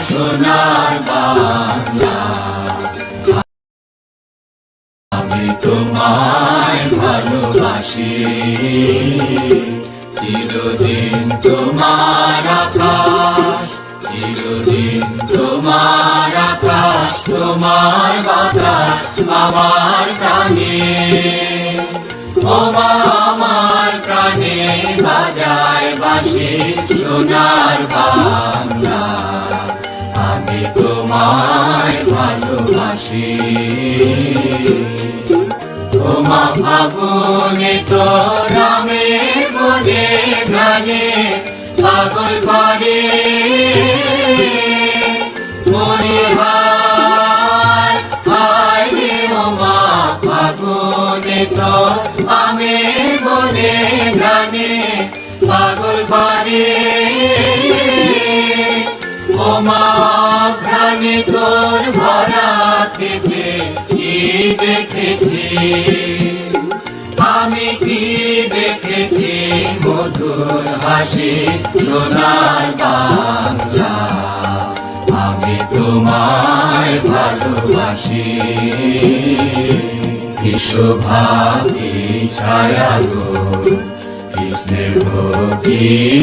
সোনার বাংলা। আমি তোমায় ভালোবাসি, চিরদিন তোমার আকাশ, চিরদিন তোমার আকাশ, তোমার বাতাস আমার প্রাণে। ওমা আমার প্রাণে বাজায় বাঁশি সোনার বাংলা। আমি তোমায় ভালোবাসি। ওমা ফাগুনে তো রামের বনে প্রাণে পাগল করে মরি হায় হায় রে। ওমা ফাগুনে তো আমের বনে প্রাণে পাগল করে ওমা ঘ্রাণে তোর ভরা থেকে কি দেখেছি আমি, কি দেখেছি মধুর হাসি সোনার বাংলা। আমি তোমায় ভালোবাসি। কি শোভা কি ছায়া গো, কি স্নেহ কি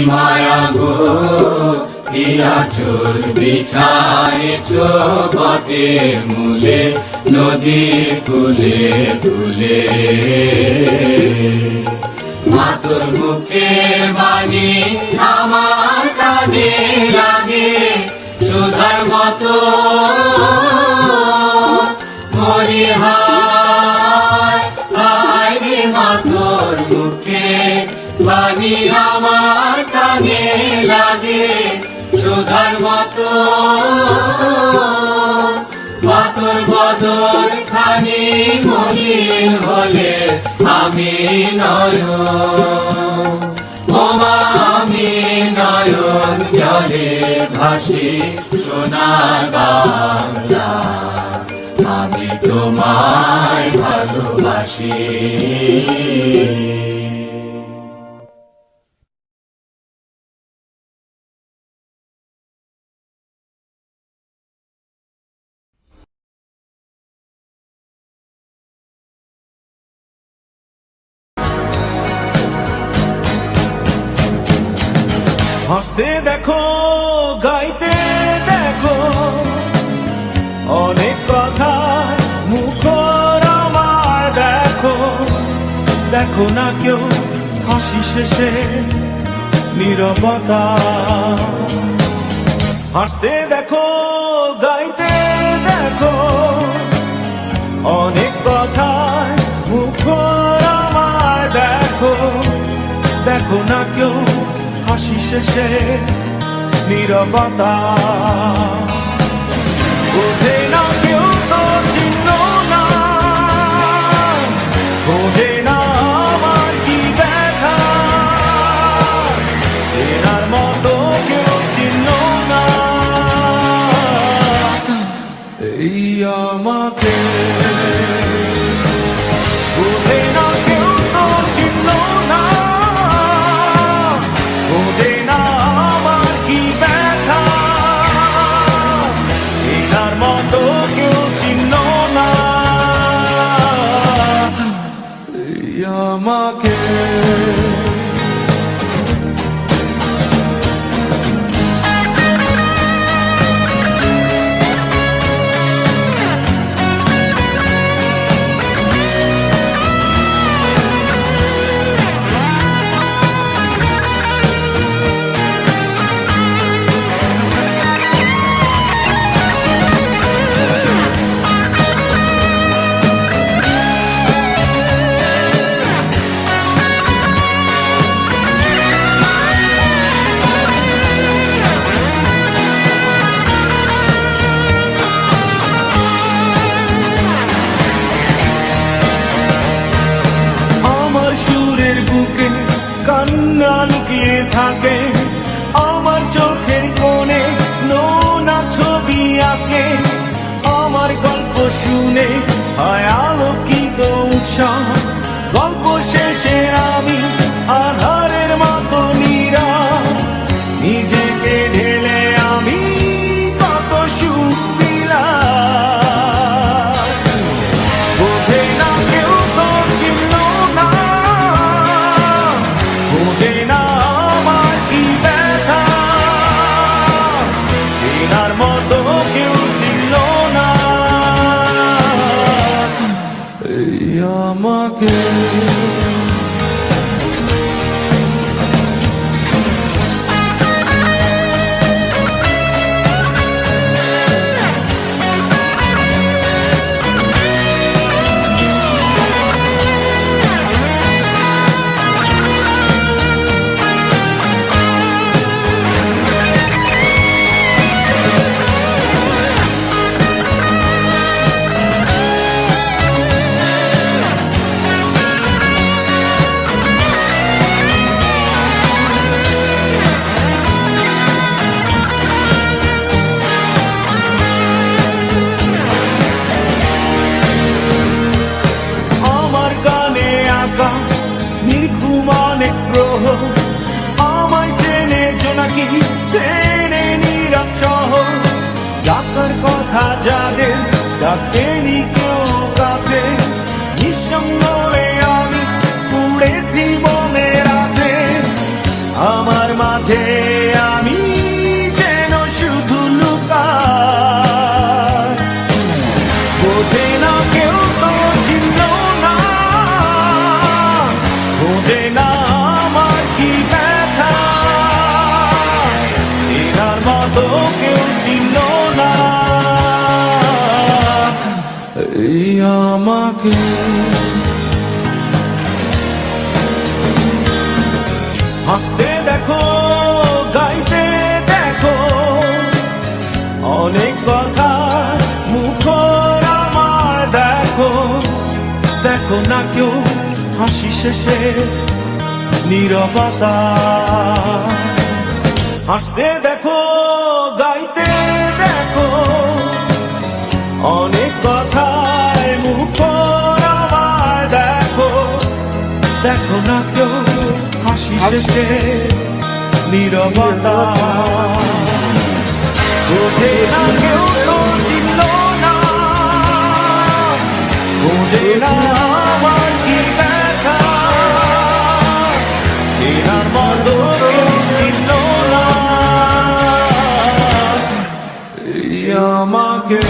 মায়া গো, কি আঁচল বিছায়েছ বটের মূলে নদী কূলে কূলে। মা তোর মুখের বাণী আমার কানে লাগে সুধার মতো মরি হায় হায় রে। মা তোর মুখের বাণী আমার কানে লাগে সুধার মতো। মা তোর বদন খানি মলিন হলে আমি নয়ন, ওমা আমি নয়ন জলে ভাসি সোনার বাংলা। আমি তোমায় ভালোবাসি। হাসতে দেখো গাইতে দেখো অনেক কথা মুখর আমার দেখো। দেখো না কেউ হাসি শেষে নীরবতা। হাসতে দেখো গাইতে দেখো অনেক কথা মুখর আমার দেখো। দেখো না কেউ হাসি শেষে নীরবতা। বোঝে না কেউ তো চিহ্ন না, বোঝে না আমার কি ব্যথা। চেনার মতো কেউ চিহ্ন না এই আমাকে। বোঝে না কেউ তো চিহ্ন না, বোঝে না আমার কি ব্যথা। চেনার মতো কেউ চিহ্ন না এই আমাকে। কান্না লুকিয়ে থাকে আমার চোখের কোণে, নোনা ছবি আঁকে আমার গল্প শুনে হয় আলোকিত উৎসাহ। গল্প শেষে আমি আধারের মতো নীরব, নিজেকে ঢেলে আমি চেনার মতো কেউ চিনল না এই আমাকে। নির্ঘুম অনেক গ্রহ আমায় চেনে জোনাকি চেনে নীরব শহর ডাকার কথা যাদের ডাকেনি কেউ কাছে নিঃসঙ্গ হয়ে আমি উড়েছি মনের আছে আমার মাঝে আমি যেন শুধু লুকাই বোঝে না কেউ তো চিনল না বোঝে না আমার কি ব্যথা চেনার মতো কেউ চিনল না এই আমাকে। হাসতে দেখো গাইতে দেখো অনেক কথা মুখর আমার দেখো দেখো না কেউ হাসি শেষে নীরবতা হাসতে দেখো গাইতে দেখো অনেক কথায় মুখর আমার দেখো দেখো না কেউ হাসি শেষে নীরবতা বোঝে না কেউ তো চিনল না বোঝে না আমার কি ব্যথা চেনার মতো কেউ চিনল না এই আমাকে।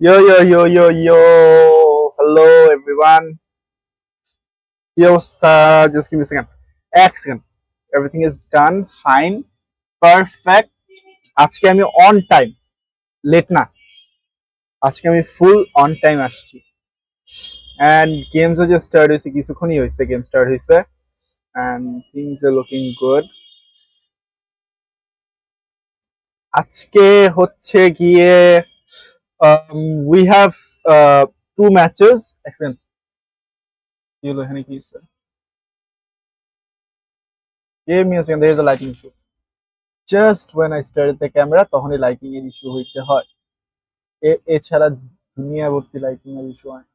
Yo, yo, yo, yo, yo. Hello, everyone. Yo, just give me a second. Excellent. Everything is done. Fine. Perfect. আজকে আমি অন টাইম লেট না আজকে আমি ফুল অন টাইম আসছি এন্ড গেমসও যে স্টার্ট হয়েছে কিছুক্ষণই হয়েছে গেম স্টার্ট হয়েছে and things are looking good আজকে হচ্ছে গিয়ে we have two matches excellent কি হলো এখানে কি হচ্ছে game me second there is a lighting issue just when I started the camera তখনই লাইটিং এর ইস্যু হইতে হয় এছাড়া দুনিয়া ভর্তি লাইটিং এর ইস্যু হয়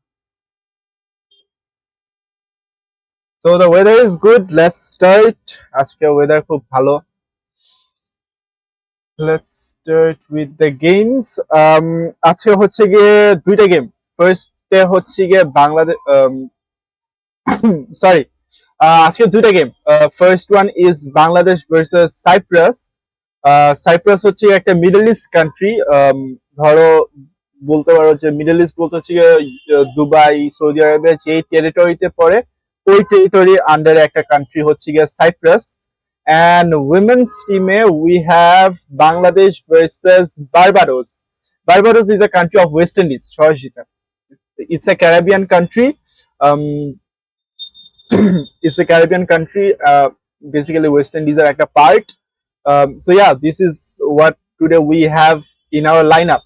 so the weather is good let's start আজকে ওয়েদার খুব ভালো let's start with the games আজকে হচ্ছে গিয়ে দুইটা গেম ফার্স্ট ডে হচ্ছে গিয়ে বাংলাদেশ সরি আজকে দুইটা game first one is Bangladesh versus Cyprus Cyprus হচ্ছে একটা মিডল ইস্ট কান্ট্রি ধরো বলতে পারো যে মিডল ইস্ট বলতে হচ্ছে দুবাই সৌদি আরবিয়া যে টেরিটরিতে পড়ে ওই টেরিটরি আন্ডারে একটা কান্ট্রি হচ্ছে গিয়ে সাইপ্রাস অ্যান্ড উইমেন্স টিমে we have Bangladesh versus Barbados Barbados is a country of West Indies সহজিতা it's a Caribbean country. Um, it's a Caribbean country. Basically, West Indies are like a part. So yeah, this is what today we have in our lineup.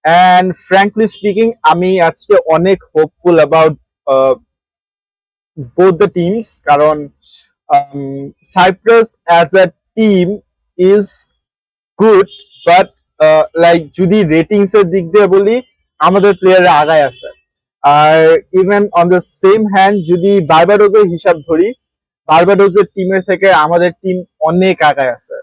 And frankly speaking, আমি আজকে অনেক hopeful about both the teams কারণ Cyprus as a team is good, but like যদি ratings এর দিক দিয়ে বলি আমাদের প্লেয়াররা আগায় আছে আর even on the same hand যদি বারবাডোসের হিসাব ধরি বারবাডোসের টিমের থেকে আমাদের টিম অনেক আগায় আছে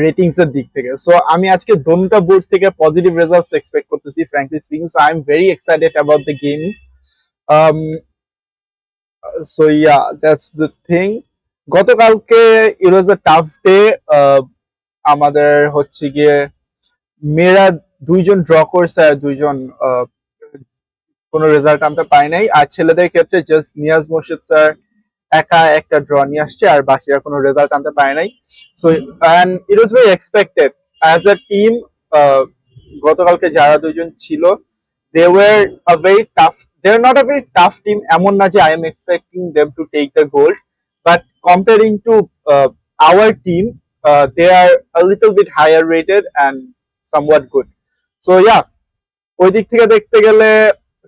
রেটিংস এর দিক থেকে সো আমি আজকে দোনোটা বোর্ড থেকে পজিটিভ রেজাল্টস এক্সপেক্ট করতেছি frankly speaking so I am very excited about the games so yeah that's the thing গতকালকে ইট ওয়াজ আ টাফ ডে আমাদের হচ্ছে গিয়ে মেয়েরা দুইজন ড্র করছে আর দুইজন কোনো রেজাল্ট আনতে পারি নাই আর ছেলেদের ক্ষেত্রে জাস্ট নিয়াজ মোর্শেদ স্যার একা একটা ড্র নিয়ে আসছে আর বাকিরা কোনো রেজাল্ট আনতে পারে নাই so and it was very expected as a team গতকালকে যারা দুইজন ছিল they were a very tough they are not a very tough team এমন না যে I am expecting them to take the gold but comparing to our team they are a little bit higher rated and somewhat good so yeah ওই দিক থেকে দেখতে গেলে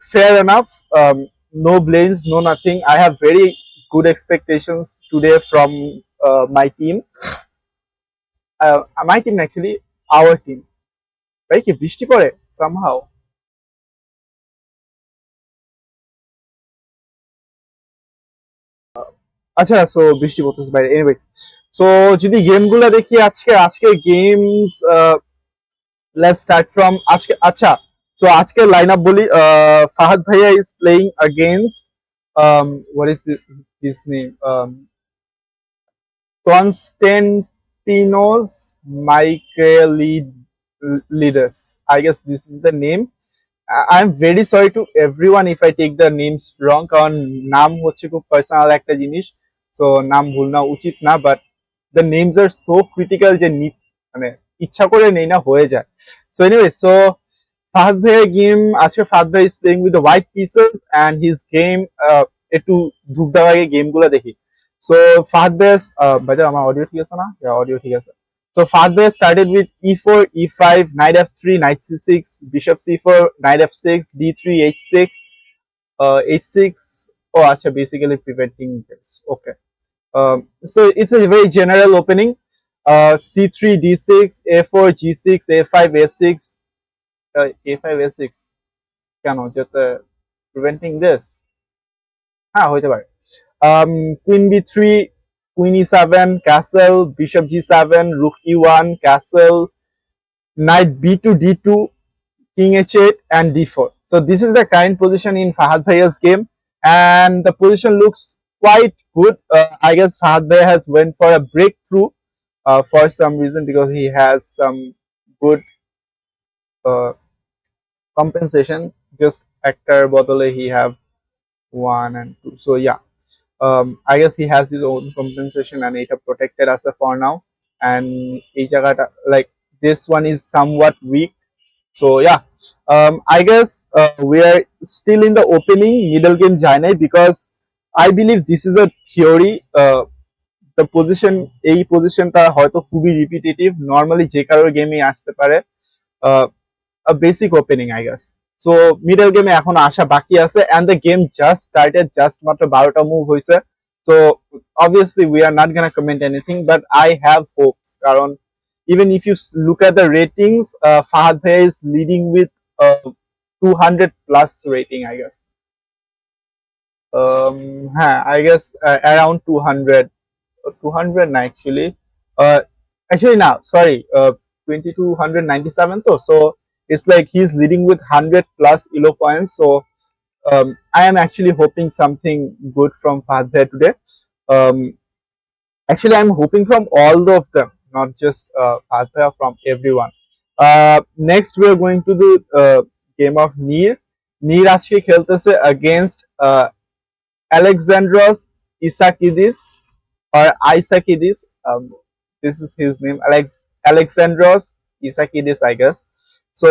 fair enough no blames no nothing I have very good expectations today from my team actually our team ভাই কি বৃষ্টি পড়ে somehow আচ্ছা সো বৃষ্টি পড়তেছে বাইরে এনিওয়ে সো যদি গেমগুলো দেখি আজকে গেমস লেটস স্টার্ট ফ্রম আজকে আচ্ছা সো আজকের লাইনআপ বলি ফাহাদ ভাইয়া is playing against what is his name Konstantinos Michaelidis I guess this is the name I'm very sorry to everyone if I take the names wrong কারণ নাম হচ্ছে খুব personal একটা জিনিস সো নাম ভুল না উচিত না but the names are so critical যে মানে ইচ্ছা করে নেই না হয়ে যায় so anyway so ফাহাদ ভাইয়ের গেম আজকে ফাহাদ ভাই is playing with the white pieces and his game একটু ধূপ দেওয়ার আগে গেমগুলো দেখি so ফাহাদ ভাই বাই দ্য আমার অডিও ঠিক আছে না অডিও ঠিক আছে so ফাহাদ ভাই started with e4 e5 knight f3 knight c6 bishop c4 knight f6 d3 h6 h6 oh acha basically preventing this okay so it's a very general opening c3 d6 a4 g6 a5 a6 a5 a6 কেন যেতে preventing this হ্যাঁ হইতে পারে queen b3 queen e7 castle bishop g7 rook e1 castle knight b2 d2 king h8 and d4 so this is the current position in Fahad Bhaiya's game and the position looks quite good I guess Fahad Bhaiya has went for a breakthrough for some reason because he has some good compensation, just actor বদলে he have 1 and 2, so yeah, I guess he has his own compensation and এটা protected as a for now, and এই জায়গাটা like this one is somewhat weak. So yeah, I guess we are still in the opening middle game যায় নাই because I believe this is a theory. The position, এই পজিশনটা হয়তো খুবই repetitive, normally যে কারোর গেমে আসতে পারে, a basic opening I guess. So middle game এ এখন আসা বাকি আছে and the game just started, just মাত্র 12টা মুভ হয়েছে. So obviously we are not gonna comment anything, but I have hopes কারণ even if you look at the ratings, Fahad Bhai is leading with 200 plus rating I guess. I guess around 200, 200 na actually, actually now sorry, 2297 though, so it's like he's leading with 100 plus elo points. So I am actually hoping something good from Fahad Bhai today. um, Actually I'm hoping from all of them, not just Fahad Bhai, from everyone. Next we are going to the game of Neer আজকে খেলতেছে against Alexandros Isakidis or Isakidis. This is his name, Alexandros Isakidis, I guess. So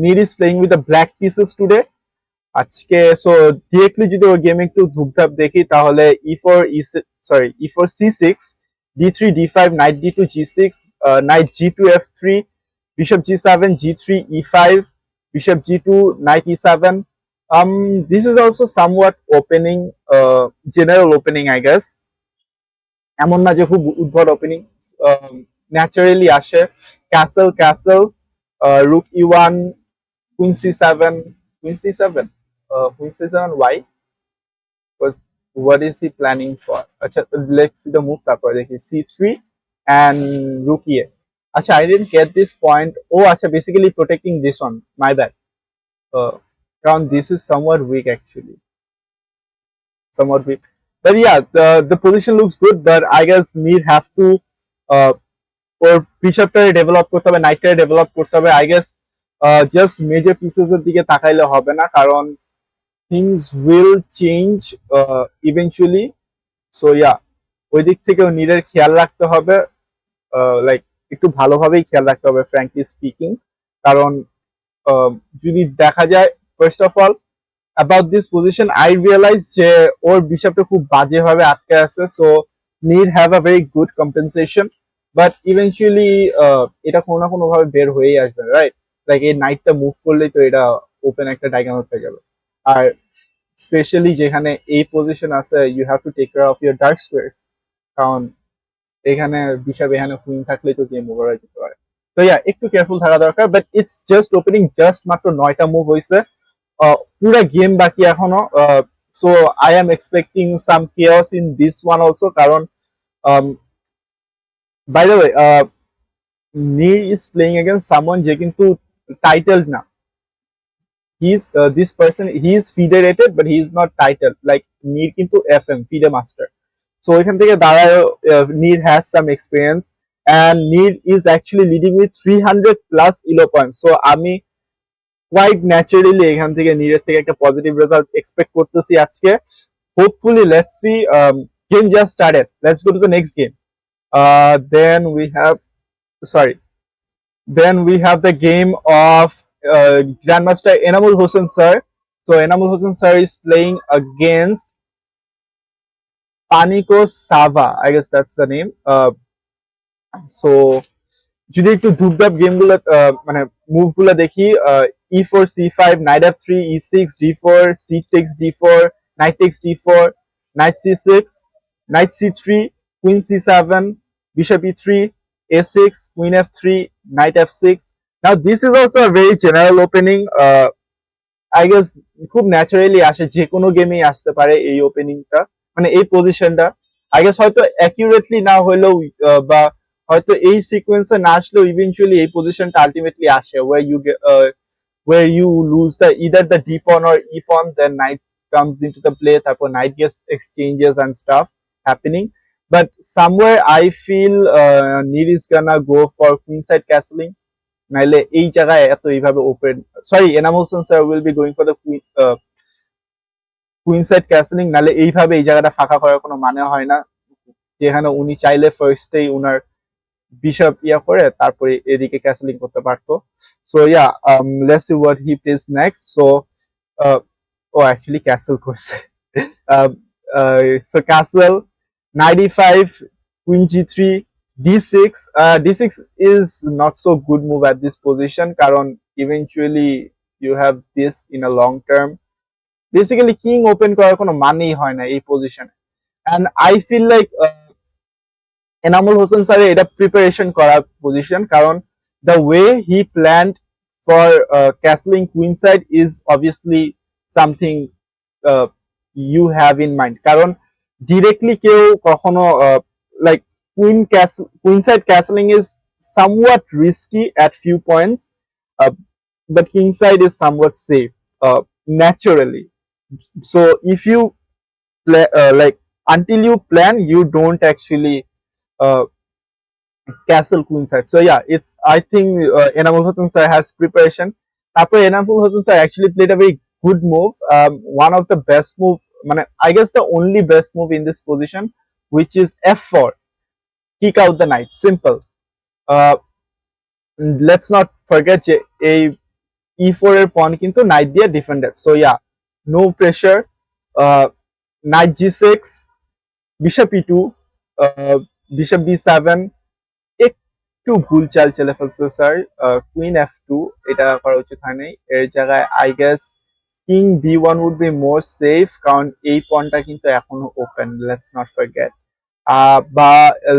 Neer is playing with the black pieces today. আজকে so directly যদি ওর গেমে একটু ধুপধাপ দেখি তাহলে e4 c6, d3 d5, knight d2 g6, knight g2 f3, bishop g7, g3 e5, bishop g2, knight e7. This is also somewhat opening, general opening I guess. এমন না যে খুব উদ্ভট ওপেনিং, ন্যাচারালি আসে castle castle, rook e1, queen c7, queen c7, queen c7 why, what is he planning for? আচ্ছা, let's see the move, তারপর দেখি c3 and rook e8. আচ্ছা, I didn't get this point. Oh আচ্ছা, basically protecting this one, my bad. কারণ this is somewhat weak actually, somewhat weak. But yeah, the position looks good, but I guess Neer have to ওর বিশপটারে develop করতে হবে, নাইটটারে develop করতে হবে। I guess just major pieces এর দিকে তাকাইলে হবে না, কারণ things will change eventually. So yeah, ওই দিক থেকেও নীরের খেয়াল রাখতে হবে, লাইক একটু ভালোভাবেই খেয়াল রাখতে হবে ফ্র্যাঙ্কলি স্পিকিং। কারণ যদি দেখা যায়, first of all about this position I realized যে ওর বিশপটা খুব বাজেভাবে আটকে আছে, so Neer have a very good compensation, but eventually এটা কোনো না কোনো ভাবে বের হয়েই আসবে, রাইট? লাইক এই নাইটটা মুভ করলেই তো এটা ওপেন একটা ডায়াগোনাল হয়ে যাবে। আর স্পেশালি যেখানে এই পজিশন আছে, you have to take care of your dark squares, কারণ এখানে বিশপ এখানে কুইন থাকলেই তো গেম ওভার হয়ে যেতে পারে। তো ইয়া, একটু কেয়ারফুল থাকা দরকার, but it's just opening, just মাত্র 9টা মুভ হয়েছে, পুরা গেম বাকি এখনো। So I am expecting some chaos in this one also, কারণ by the way Neer is playing against someone যে কিন্তু টাইটেলড না। This person, he is FIDE rated but he is not titled, like Neer কিন্তু FM, FIDE master. So এখান থেকে দাঁড়ায় Neer has some experience and Neer is actually leading with 300 plus elo points. So আমি quite naturally এখান থেকে Neer থেকে একটা positive result expect করতেছি আজকে। Hopefully let's see. Game just started, let's go to the next game. Then we have the game of Grandmaster Enamul Hossain sir. So Enamul Hossain sir is playing against Paniko Sava, I guess that's the name. So যদি একটু ধূপধাপ game গুলো মানে move গুলো দেখি, e4 c5, knight f3, e6, d4, c takes d4, knight takes d4, knight c6, knight c3, queen c7, bishop e3, a6, queen f3, knight f6. Now this is also a very general opening. I guess খুব naturally আসে, যে কোনো গেমেই আসতে পারে এই ওপেনিংটা, মানে এই পজিশনটা। I guess হয়তো অ্যাকিউরেটলি না হলেও বা হয়তো এই সিকোয়েন্সে না আসলেও ইভেন্চুয়ালি এই পজিশনটা আলটিমেটলি আসে, where you lose the either the d pawn or e pawn, then knight comes into the play, তারপর knight gets exchanges and stuff happening. But somewhere I feel Neer is gonna go for queenside castling, নাইলে এই জায়গায় এত এইভাবে open, sorry Enam Hossain sir will be going for the queen side castling, নাহলে এইভাবে এই জায়গাটা ফাঁকা করার কোনো মানে হয় না, যেখানে উনি চাইলে ফার্স্টেই উনার বিশপ ইয়া করে তারপরে এদিকে ক্যাসলিং করতে পারতো। So yeah let's see what he place next. So ও অ্যাকচুয়ালি ক্যাসেল করছে। So castle, knight e5, queen g3, d6. D6 is not so good move at this position কারণ eventually you have this in a long term. Basically king open করার কোনো মানেই হয় না এই পজিশনে, and I feel like Enamul Hossain স্যারের এটা প্রিপারেশন করার পজিশন, কারণ the way he planned for castling queen side is obviously something uh, you have in mind, কারণ ডিরেক্টলি কেউ কখনো like queen side castling is somewhat risky at few points, but king side is somewhat safe naturally. So if you play like until you plan, you don't actually uh, castle queen side. So yeah, it's I think Enamul Hasan sir has preparation. After Enamul Hasan sir actually played a very good move, one of the best move, I guess the only best move in this position, which is f4, kick out the knight, simple. uh, let's not forget যে এই e4 এর pawn কিন্তু knight দিয়ে defended, so yeah, no pressure. Knight g6, bishop e2, bishop b7, একটু ভুল চাল চলে ফেলছে স্যার, কুইন f2 এটা করা উচিত হয় নাই, এর জায়গায় I guess king b1 would be more safe কারণ এই পয়েন্টটা কিন্তু এখনো ওপেন, লেটস নট ফরগেট, বা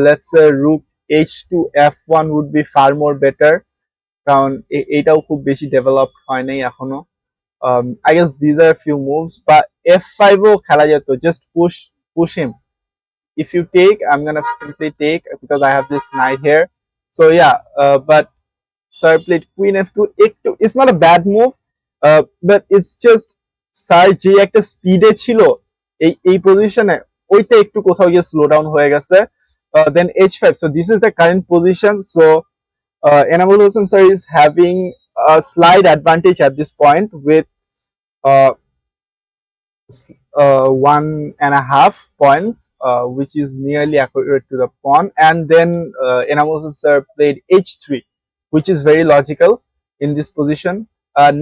let's রুক h2 f1 would be far more better কারণ এটাও খুব বেশি ডেভেলপ হয় নাই এখনো। I guess these are a few moves, বা f5 ও খেলা যেত, just push him. If you take, I'm gonna simply take because I have this knight here. So yeah, but sir played queen f2. It's not a bad move, but it's just sir যে একটা স্পিডে ছিল এই পজিশনে ওইটা একটু কোথাও গিয়ে স্লো ডাউন হয়ে গেছে। Then h5. So this is the current position. So Enamul Hossain sir is having a slight advantage at this point with uh, 1.5 points, which is nearly accurate to the pawn. And then Enamul Hossain sir played h3, which is very logical in this position.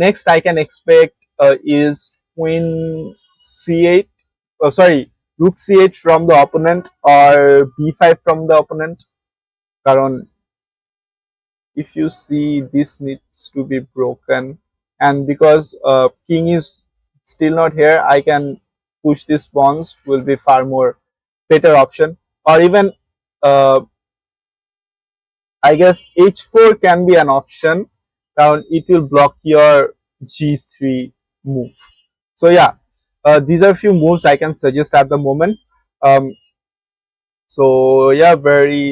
Next, I can expect is queen c8. Sorry, rook c8 from the opponent or b5 from the opponent. Karon, if you see, this needs to be broken, and because king is still not here, I can push these pawns, will be far more better option, or even I guess h4 can be an option, down it will block your g3 move. So yeah, these are few moves I can suggest at the moment. So yeah, very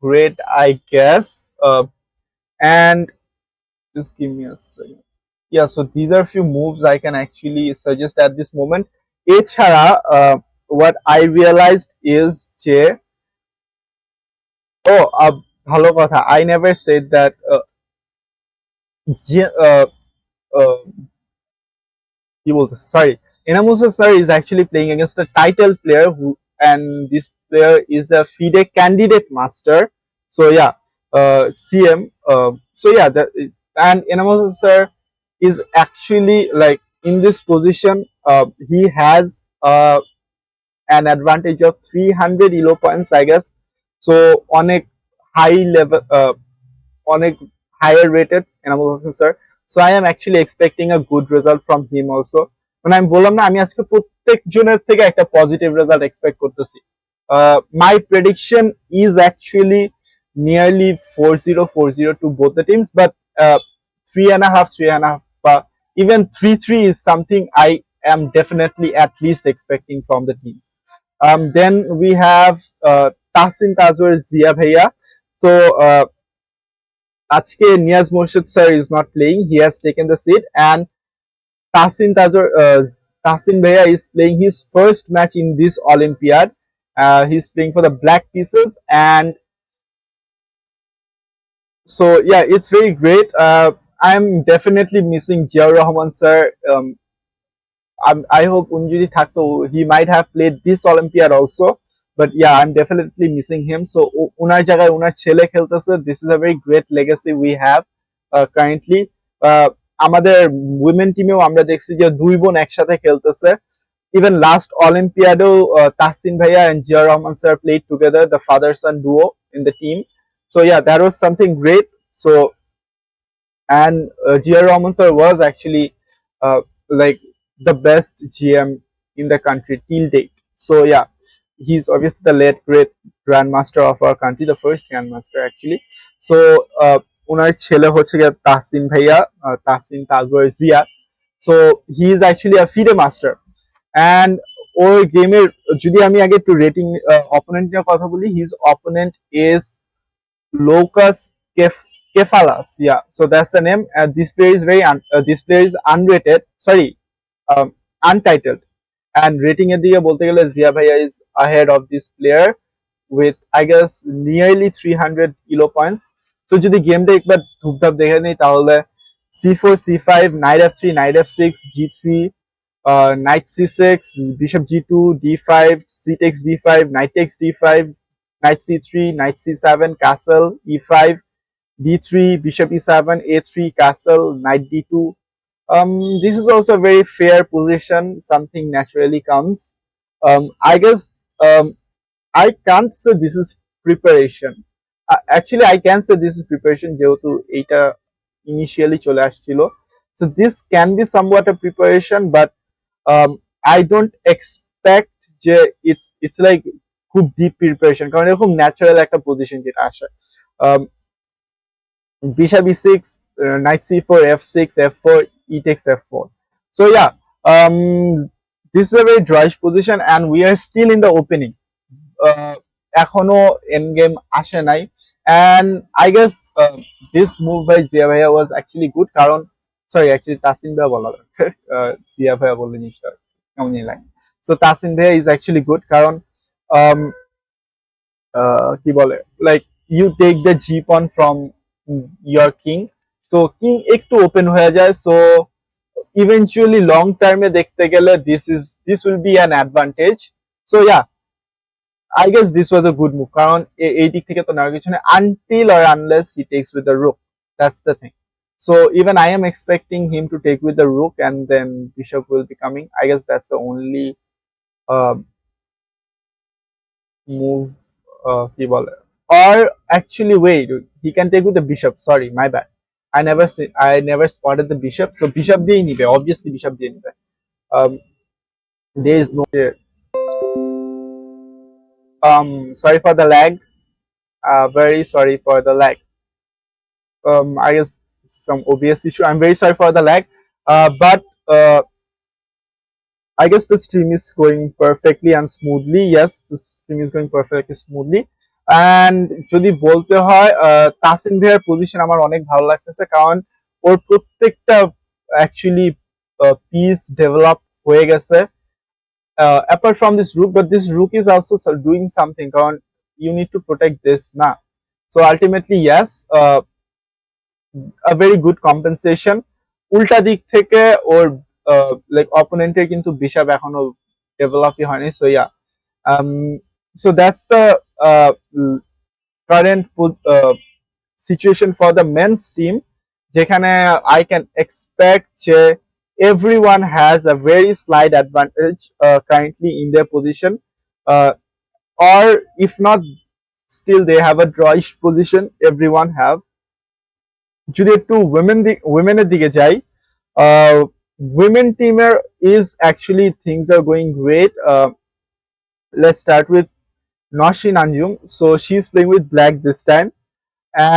great, I guess. And just give me a second. Yeah, so these are few moves I can actually suggest at this moment. Echara, what I realized is che, bhalo kotha, I never said that sorry, Enamul Hossain sir is actually playing against a title player who, and this player is a FIDE candidate master. So yeah, CM. So yeah, and Enamul Hossain sir is actually like in this position. He has an advantage of 300 elo points, I guess. So on a high level, on a higher rated Enamul Hossain sir. So I am actually expecting a good result from him also. মানে আমি বললাম না, আমি আজকে প্রত্যেক জনের থেকে একটা পজিটিভ রেজাল্ট এক্সপেক্ট করতেছি। My prediction is actually nearly 4-0 to both the teams, but 3.5, but even 3-3 is something I am definitely at least expecting from the team. Then we have Tahsin Tazur Zia Bhaiya. So আজকে Niaz Morshid sir is not playing. He has taken the seat, and Tahsin Bhaiya is playing his first match in this Olympiad. He's playing for the black pieces, and So yeah, it's very great. I'm definitely missing Ziaur Rahman sir. I hope Unjuri Thakto, he might have played this Olympiad also. But yeah, I'm definitely missing him. So unar jagay unar chele kheltase. This is a very great legacy we have currently. আমাদের women টিমেও আমরা দেখছি যে দুই বোন একসাথে খেলতেছে। Even last Olympiado, Tahsin Bhaiya and Jia Rahman sir played together, the father son duo in the team. So yeah, that was something great. So and Jia Rahman sir was actually like the best GM in the country till date. So yeah, he's obviously the late great grandmaster of our country, the first grandmaster actually. So ওনার ছেলে হচ্ছে গিয়ে তাহসিন ভাইয়া, Tahsin Tajwar Zia. So he is actually a FIDE master and ওর গেমের যদি আমি আগে একটু rating অপোনেন্টের কথা বলি, his opponent is Locus Kefalas. Yeah, so that's the name. And this player is this player is unrated. Sorry, untitled. And rating এর দিকে বলতে গেলে জিয়া ভাইয়া is ahead of this player with I guess nearly 300 elo points. So যদি গেমটা একবার ধুপধাপ দেখে নিই তাহলে c4 c5 knight f3 knight f6 g3 knight c6 bishop g2 d5 c takes d5 knight takes d5 knight c3 knight c7 castle e5 d3 bishop e7 a3 castle knight d2. This is also a very fair position. Something naturally comes. I guess I can't say this is preparation. Actually, I can say this is preparation যেহেতু এইটা initially চলে আসছিল. So this can be somewhat a preparation, but I don't expect যে it's like খুব deep preparation কারণ এরকম natural একটা position যেটা আসে। Bishop e6, knight c4, f6, f4, e takes f4. So yeah, this is a very drawish position and we are still in the opening. এখনো and game আসে নাই and I guess this move by Zia ভাইয়া was actually good কারণ sorry actually Tasin ভাইয়া বলা দরকার, জিয়া ভাইয়া বললে জিনিসটা কেমনই লাগে। সো তাসিন ভাইয়া is actually good কারণ কি বলে like you take the g pawn from your king, so king একটু ওপেন হয়ে যায়, so eventually long term এ দেখতে গেলে this will be an advantage. So yeah, I guess this was a good move কারণ এই দিক থেকে তো নেওয়ার কিছু নেই until or unless he takes with the rook. That's the thing. So even I am expecting him to take with the rook and then bishop will be coming. I guess that's the only uh, move কি বলে or actually wait, he can take with the bishop. Sorry, my bad. I never spotted the bishop. So bishop দিয়েই নিবে, obviously bishop দিয়ে নিবে. There is no sorry for the lag. Very sorry for the lag. I guess some OBS issue. I'm very sorry for the lag. But I guess the stream is going perfectly and smoothly. Yes, the stream is going perfectly smoothly. And যদি বলতে হয় তাসিন ভাইয়ের position আমার অনেক ভালো লাগতেছে কারণ ওর প্রত্যেকটা অ্যাকচুয়ালি পিস ডেভেলপ হয়ে গেছে apart from this rook, but this rook is also doing something কারণ you need to protect this না. So ultimately yes, a very good compensation. উল্টা দিক থেকে ওর লাইক অপোনেন্টের কিন্তু বিশপ এখনো ডেভেলপই হয়নি। So yeah, so that's the current situation for the men's team যেখানে I can expect যে everyone has a very slight advantage currently in their position, or if not still they have a drawish position. Everyone have. যদি একটু womenের দিকে যাই, women teamer is actually things are going great. Let's start with Noshin Anjum. So she's playing with black this time,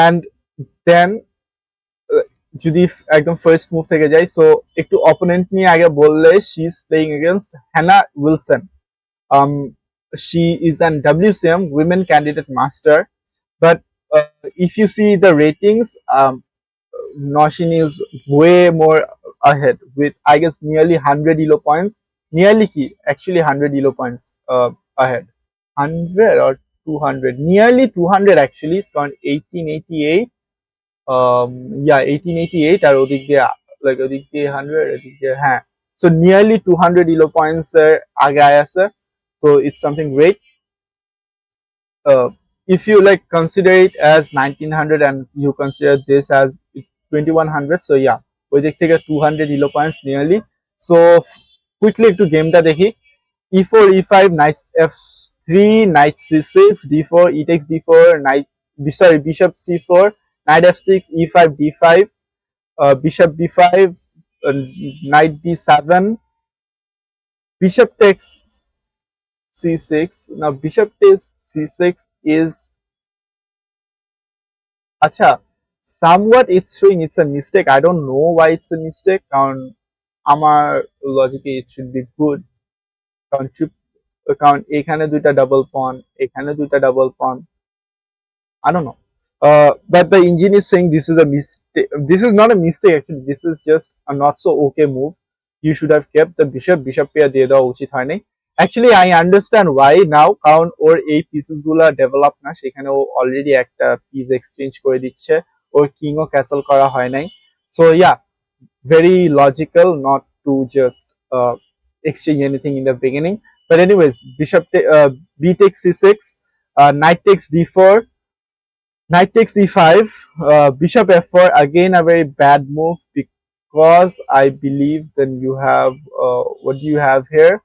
and then যদি একদম first move থেকে যাই, so একটু opponent নিয়ে আগে বললে she is playing against Hannah Wilson. She is an WCM women candidate master, but if you see the ratings, Noshin is way more ahead with I guess nearly 100 elo points. Nearly key, actually 100 elo points ahead. 100 or 200, nearly 200 actually. It's gone 1888. yeah 1888 আর ওদিক দিয়ে like ওদিক দিয়ে 100 এদিক দিয়ে হ্যাঁ so nearly 200 elo points এর আগে আছে so it's something great if you like consider it as 1900 and you consider this as 2100 so yeah ওই দিক থেকে 200 elo points nearly so quickly একটু গেমটা দেখি e4 e5 knight f3 knight c6 d4 e takes d4 knight sorry bishop c4 knight f6 e5 d5 bishop b5 knight d7 bishop takes c6 now bishop takes c6 is acha somewhat it's showing it's a mistake I don't know why it's a mistake কারণ আমার লজিকে it should be good কারণ এখানে দুইটা double পন এখানে দুইটা double পন I don't know but the engine is saying this is a mistake this is not a mistake actually this is just a not so okay move you should have kept the bishop pair দিয়ে দেওয়া উচিত হয়নি actually I understand why now কারণ ওর এই pieces গুলা develop না সেখানে ও already একটা পিস এক্সচেঞ্জ করে দিচ্ছে ওর কিং ও ক্যাসেল করা হয় নাই so yeah very logical not to just exchange anything in the beginning but anyways b takes c6 knight takes d4 knight takes e5 bishop f4 again a very bad move because I believe then you have what do you have here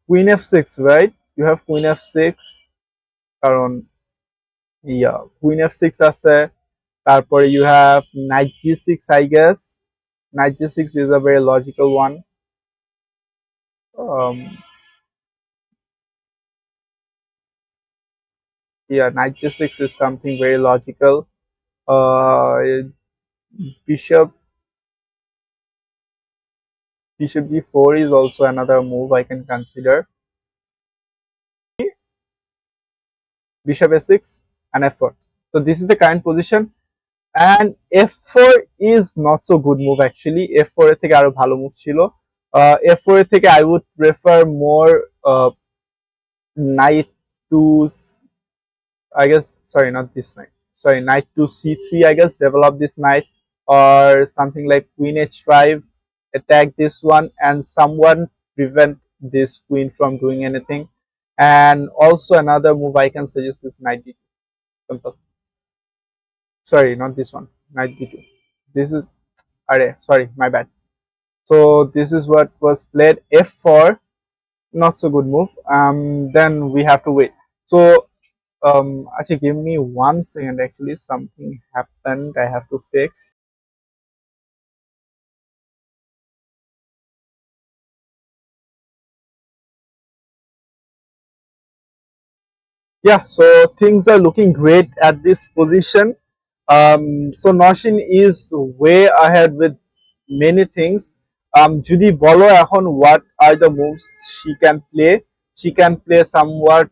queen f6 right you have queen f6 কারণ yeah queen f6 আছে তারপরে you have knight g6 I guess knight g6 is a very logical one um yeah knight g6 is something very logical uh bishop g4 is also another move I can consider bishop f6 and f4 so this is the current position and f4 is not so good move actually f4 এর থেকে আরো ভালো move ছিল f4 এর থেকে I would prefer more knight to I guess sorry not this knight sorry knight to c3 I guess develop this knight or something like queen h5 attack this one and someone prevent this queen from doing anything and also another move I can suggest is knight d2 simple sorry not this one knight d2 this is array sorry my bad so this is what was played f4 not so good move then we have to wait so actually give me 1 second actually something happened I have to fix yeah so things are looking great at this position so Noshin is way ahead with many things যদি বলো এখন what are the moves she can play somewhat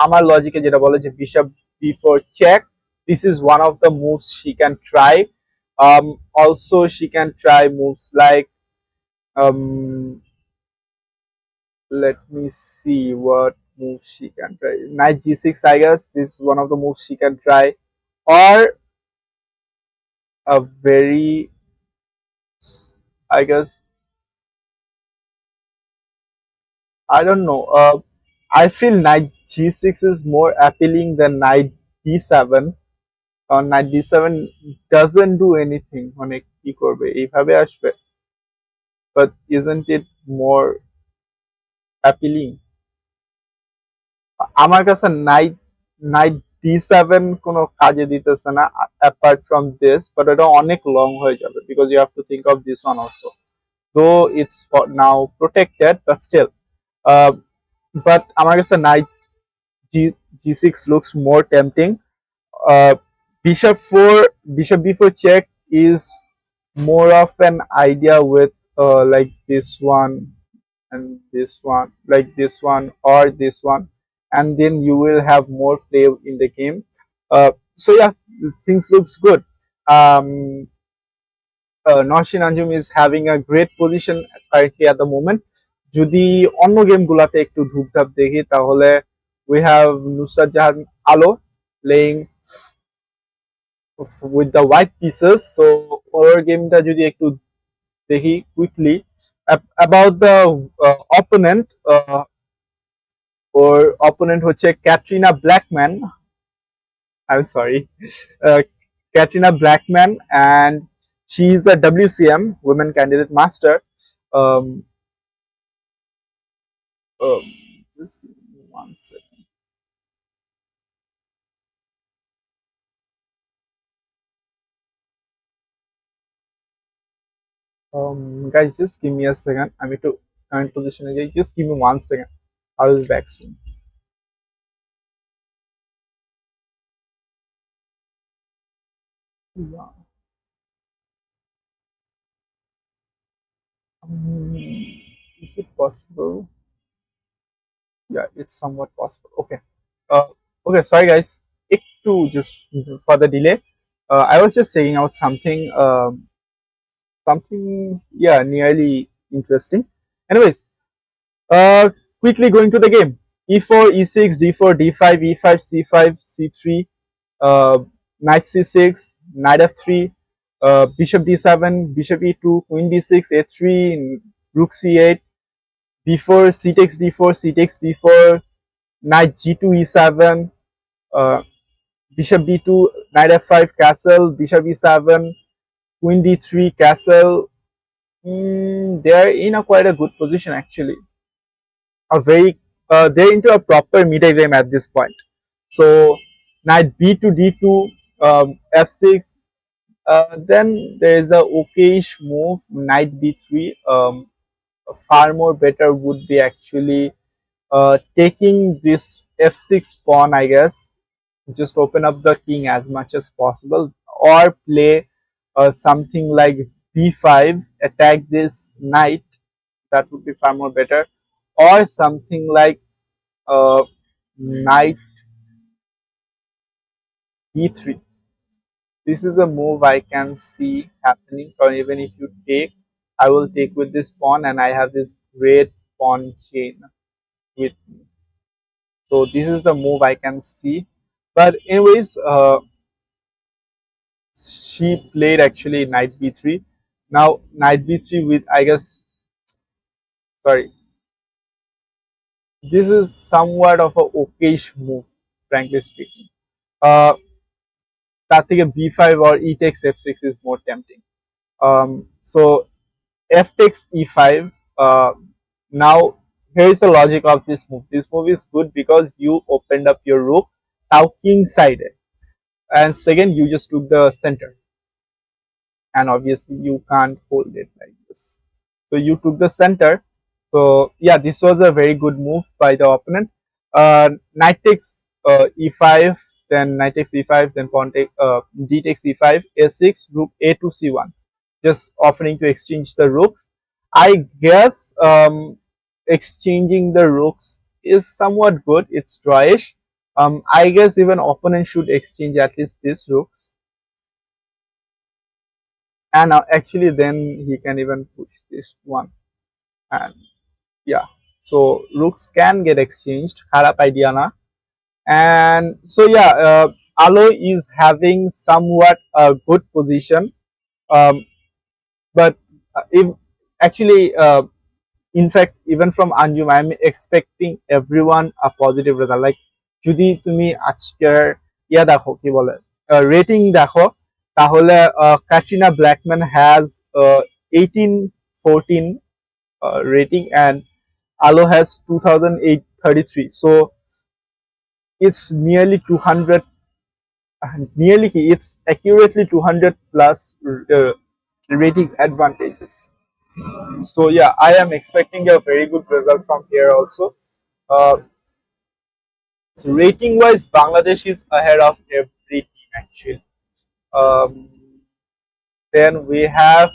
আমার লজিকে যেটা বলে যে bishop b4 check this is one of the moves she can try also she can try moves like um let me see what moves she can try knight g6 I guess this is one of the moves she can try or a very I guess I don't know I feel knight g6 is more appealing than knight d7 or knight d7 doesn't do anything অনেক কি করবে এইভাবে আসবে but isn't it more appealing আমার কাছে knight d7 কোনো কাজে দিতেছে না apart from this but এটা অনেক long হয়ে যাবে because you have to think of this one also though it's for now protected but still but আমার কাছে knight g6 looks more tempting bishop b4 check is more of an idea with like this one and this one like this one or this one and then you will have more play in the game so yeah things looks good Noshin Anjum is having a great position currently at the moment যদি অন্য game গুলাতে একটু ধূপধাপ দেখি তাহলে we have Nusrat Jahan Alo playing with the white pieces. So ওর গেমটা যদি একটু দেখি quickly about the opponent. Or opponent হচ্ছে Katrina Blackman, I'm sorry, Katrina Blackman, and she is a WCM, Women Candidate Master. Um, um, just give me one second. Guys, just give me a second. I need to current position again. Just give me 1 second. I'll be back soon. Yeah. Um, is it possible? Yeah, it's somewhat possible. Okay. Uh, okay. Sorry, guys. To just for the delay. I was just saying out something. Something, yeah, nearly interesting. Anyways, uh, quickly going to the game. E4, E6, D4, D5, E5, C5, C3, uh, Knight C6, Knight F3, Bishop D7, Bishop E2, Queen B6, A3, Rook C8, B4, C takes D4, C takes D4, Knight G2, E7, uh, Bishop B2, Knight F5, Castle, Bishop E7, Queen D3, Castle. They are in a quite a good position actually. A very they're into a proper meta game at this point. So knight b to d2, f6. Then there is a okayish move knight b3. Far more better would be actually taking this f6 pawn, I guess. Just open up the king as much as possible, or play something like b5, attack this knight. That would be far more better, or something like knight e3. This is a move I can see happening, or even if you take, I will take with this pawn, and I have this great pawn chain with me. So this is the move I can see. But anyways, she played actually knight b3. Now knight b3 with, I guess, sorry, this is somewhat of a okayish move, frankly speaking. Uh, তার থেকে b5 or e takes f6 is more tempting. So f takes e5. Now here is the logic of this move. This move is good because you opened up your rook, now king side, and second you just took the center, and obviously you can't hold it like this. So you took the center. So yeah, this was a very good move by the opponent. Knight takes e5, then knight takes e5, then pawn take d takes e5, a6, rook a2, c1. Just offering to exchange the rooks. I guess exchanging the rooks is somewhat good. It's drawish. I guess even opponent should exchange at least these rooks, and actually then he can even push this one. And yeah, so rooks can get exchanged. Kharap idea na. And so yeah, Alo is having somewhat a good position, um, but if actually in fact even from Anjum I'm expecting everyone a positive result. Like যদি তুমি আজকের ইয়া দেখো কি বলে rating দেখো, তাহলে Katrina Blackman has 1814 rating, and Alo has 2833. So it's nearly 200, nearly it's accurately 200 plus rating advantages. So yeah, I am expecting a very good result from here also. Uh, so rating wise, Bangladesh is ahead of every team actually. Um, then we have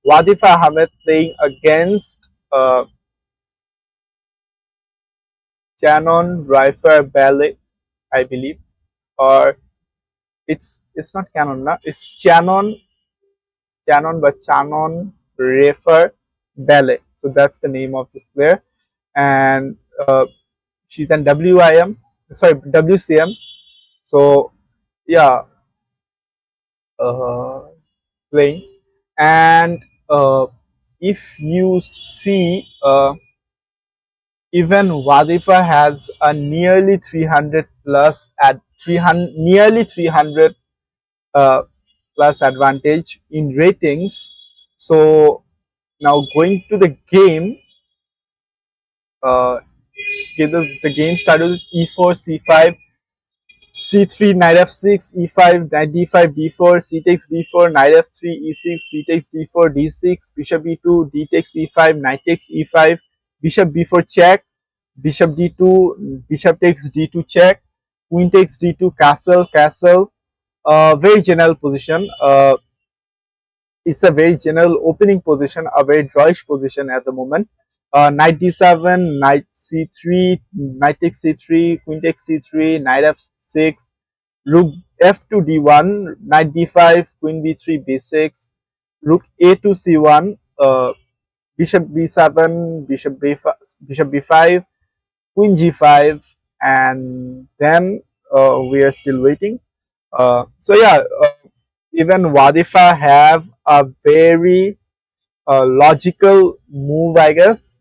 Wadifa Ahmed playing against Canon Rifer Ballet, I believe, or it's not Canon, na? It's Canon, but Canon Rifer Ballet. So that's the name of this player, and she's an WIM, sorry, WCM. So yeah, uh, playing. And if you see, even Wadifa has a nearly 300 plus at 300, nearly 300 uh, plus advantage in ratings. So now going to the game, uh, the game started with e4, c5, c3, knight f6, e5, knight d5, d4, c takes d4, knight f3, e6, c takes d4, d6, bishop e2, d takes e5, knight takes e5, bishop b4 check, bishop d2, bishop takes d2 check, queen takes d2, castle, castle. Very general position. It's a very general opening position, a very drawish position at the moment. Knight d7, knight c3, knight takes c3, queen takes c3, knight f6, rook f2 d1, knight d5, queen b3, b6, rook a2 c1, bishop b7, bishop b5, queen g5, and then we are still waiting. So yeah, even Wadifa have a very logical move, I guess.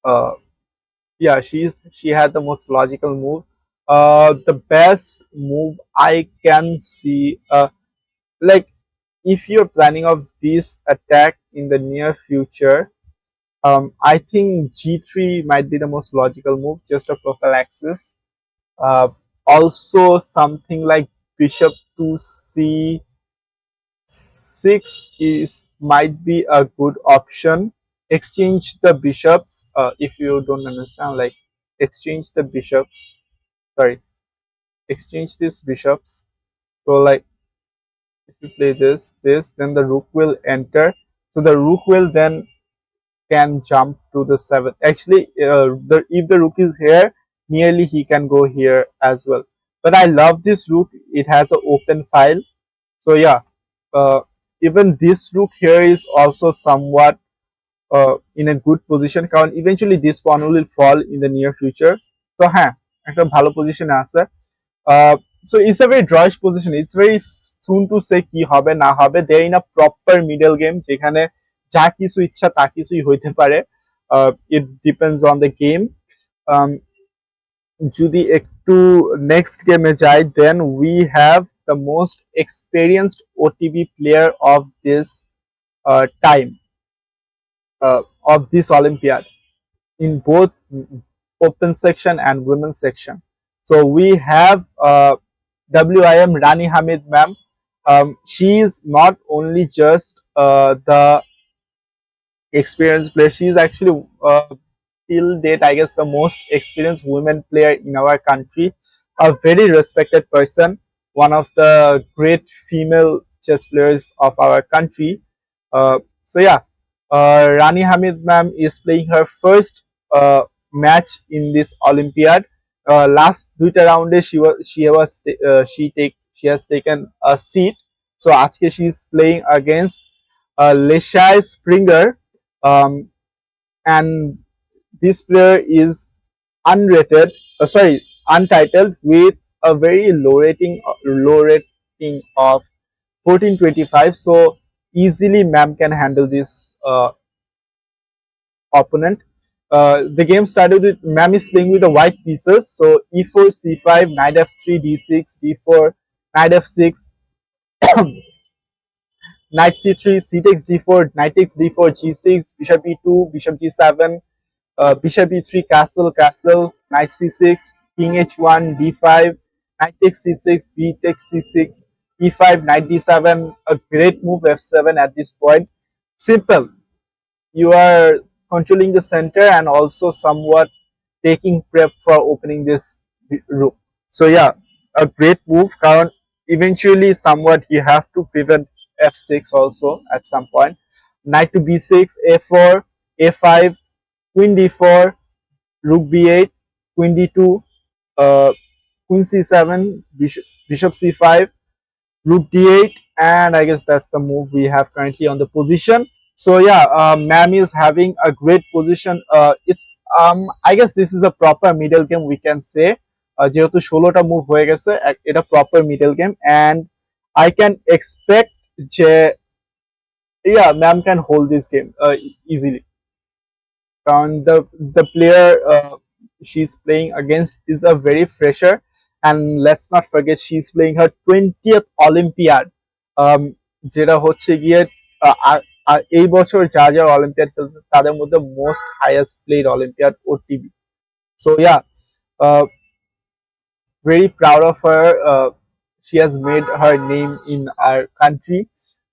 Uh, yeah, she had the most logical move. The best move I can see, like if you're planning of this attack in the near future, I think g3 might be the most logical move, just a prophylaxis. Uh, Also, something like bishop to c6 is might be a good option. Exchange the bishops. If you don't understand, like exchange the bishops. Sorry, exchange these bishops. So like if you play this, then the rook will enter. So the rook will then can jump to the seventh. Actually, if the rook is here, nearly he can go here as well. But I love this rook. It has an open file. So yeah, uh, even this rook here is also somewhat in a good position কারণ eventually this pawn will fall in the near future. So হ্যাঁ, একটা ভালো পজিশনে আছে. So it's a very drawish position. It's very soon to say কি হবে না হবে. They're in a proper middle game যেখানে যা কিছু ইচ্ছা তা কিছুই হইতে পারে. It depends on the game. Um, যদি একটু next game এ যাই, then we have the most experienced OTB player of this time, of this Olympiad, in both open section and women's section. So we have WIM Rani Hamid ma'am. She is not only just the experienced player, she is actually till date, I guess, the most experienced women player in our country. A very respected person, one of the great female chess players of our country. So yeah, Rani Hamid ma'am is playing her first match in this Olympiad. Last দুইটা rounde she has taken a seat. So আজকে she is playing against Leshai Springer, um, and this player is unrated, sorry, untitled, with a very low rating of 1425. So easily ma'am can handle this opponent. The game started with ma'am is playing with the white pieces. So e4, c5, knight f3, d6, d4, knight f6, knight c3, c takes d4, knight takes d4, g6, bishop e2, bishop g7, bishop e3, castle, castle, knight c6, king h1, d5, knight takes c6, b takes c6, e5, knight d7. A great move f7 at this point. Simple. You are controlling the center and also somewhat taking prep for opening this rook. So yeah, a great move. Karan, eventually somewhat you have to prevent f6 also at some point. Knight to b6, a4, a5, queen d4, rook b8, queen d2, uh, queen c7, bishop c5, rook d8, and I guess that's the move we have currently on the position. So yeah, ma'am is having a great position. It's I guess this is a proper middle game, we can say. যেহেতু 16টা move হয়ে গেছে, এটা proper middle game, and I can expect যে yeah, ma'am can hold this game easily. The player she's playing against is a very fresher, and let's not forget she's playing her 20th Olympiad. um, যেটা হচ্ছে গিয়ে এই বছর যা যা olympiad খেলছে তাদের মধ্যে মোস্ট হাইয়েস্ট প্লেড অলিম্পিয়াড ও TV. So yeah, very proud of her. She has made her name in our country,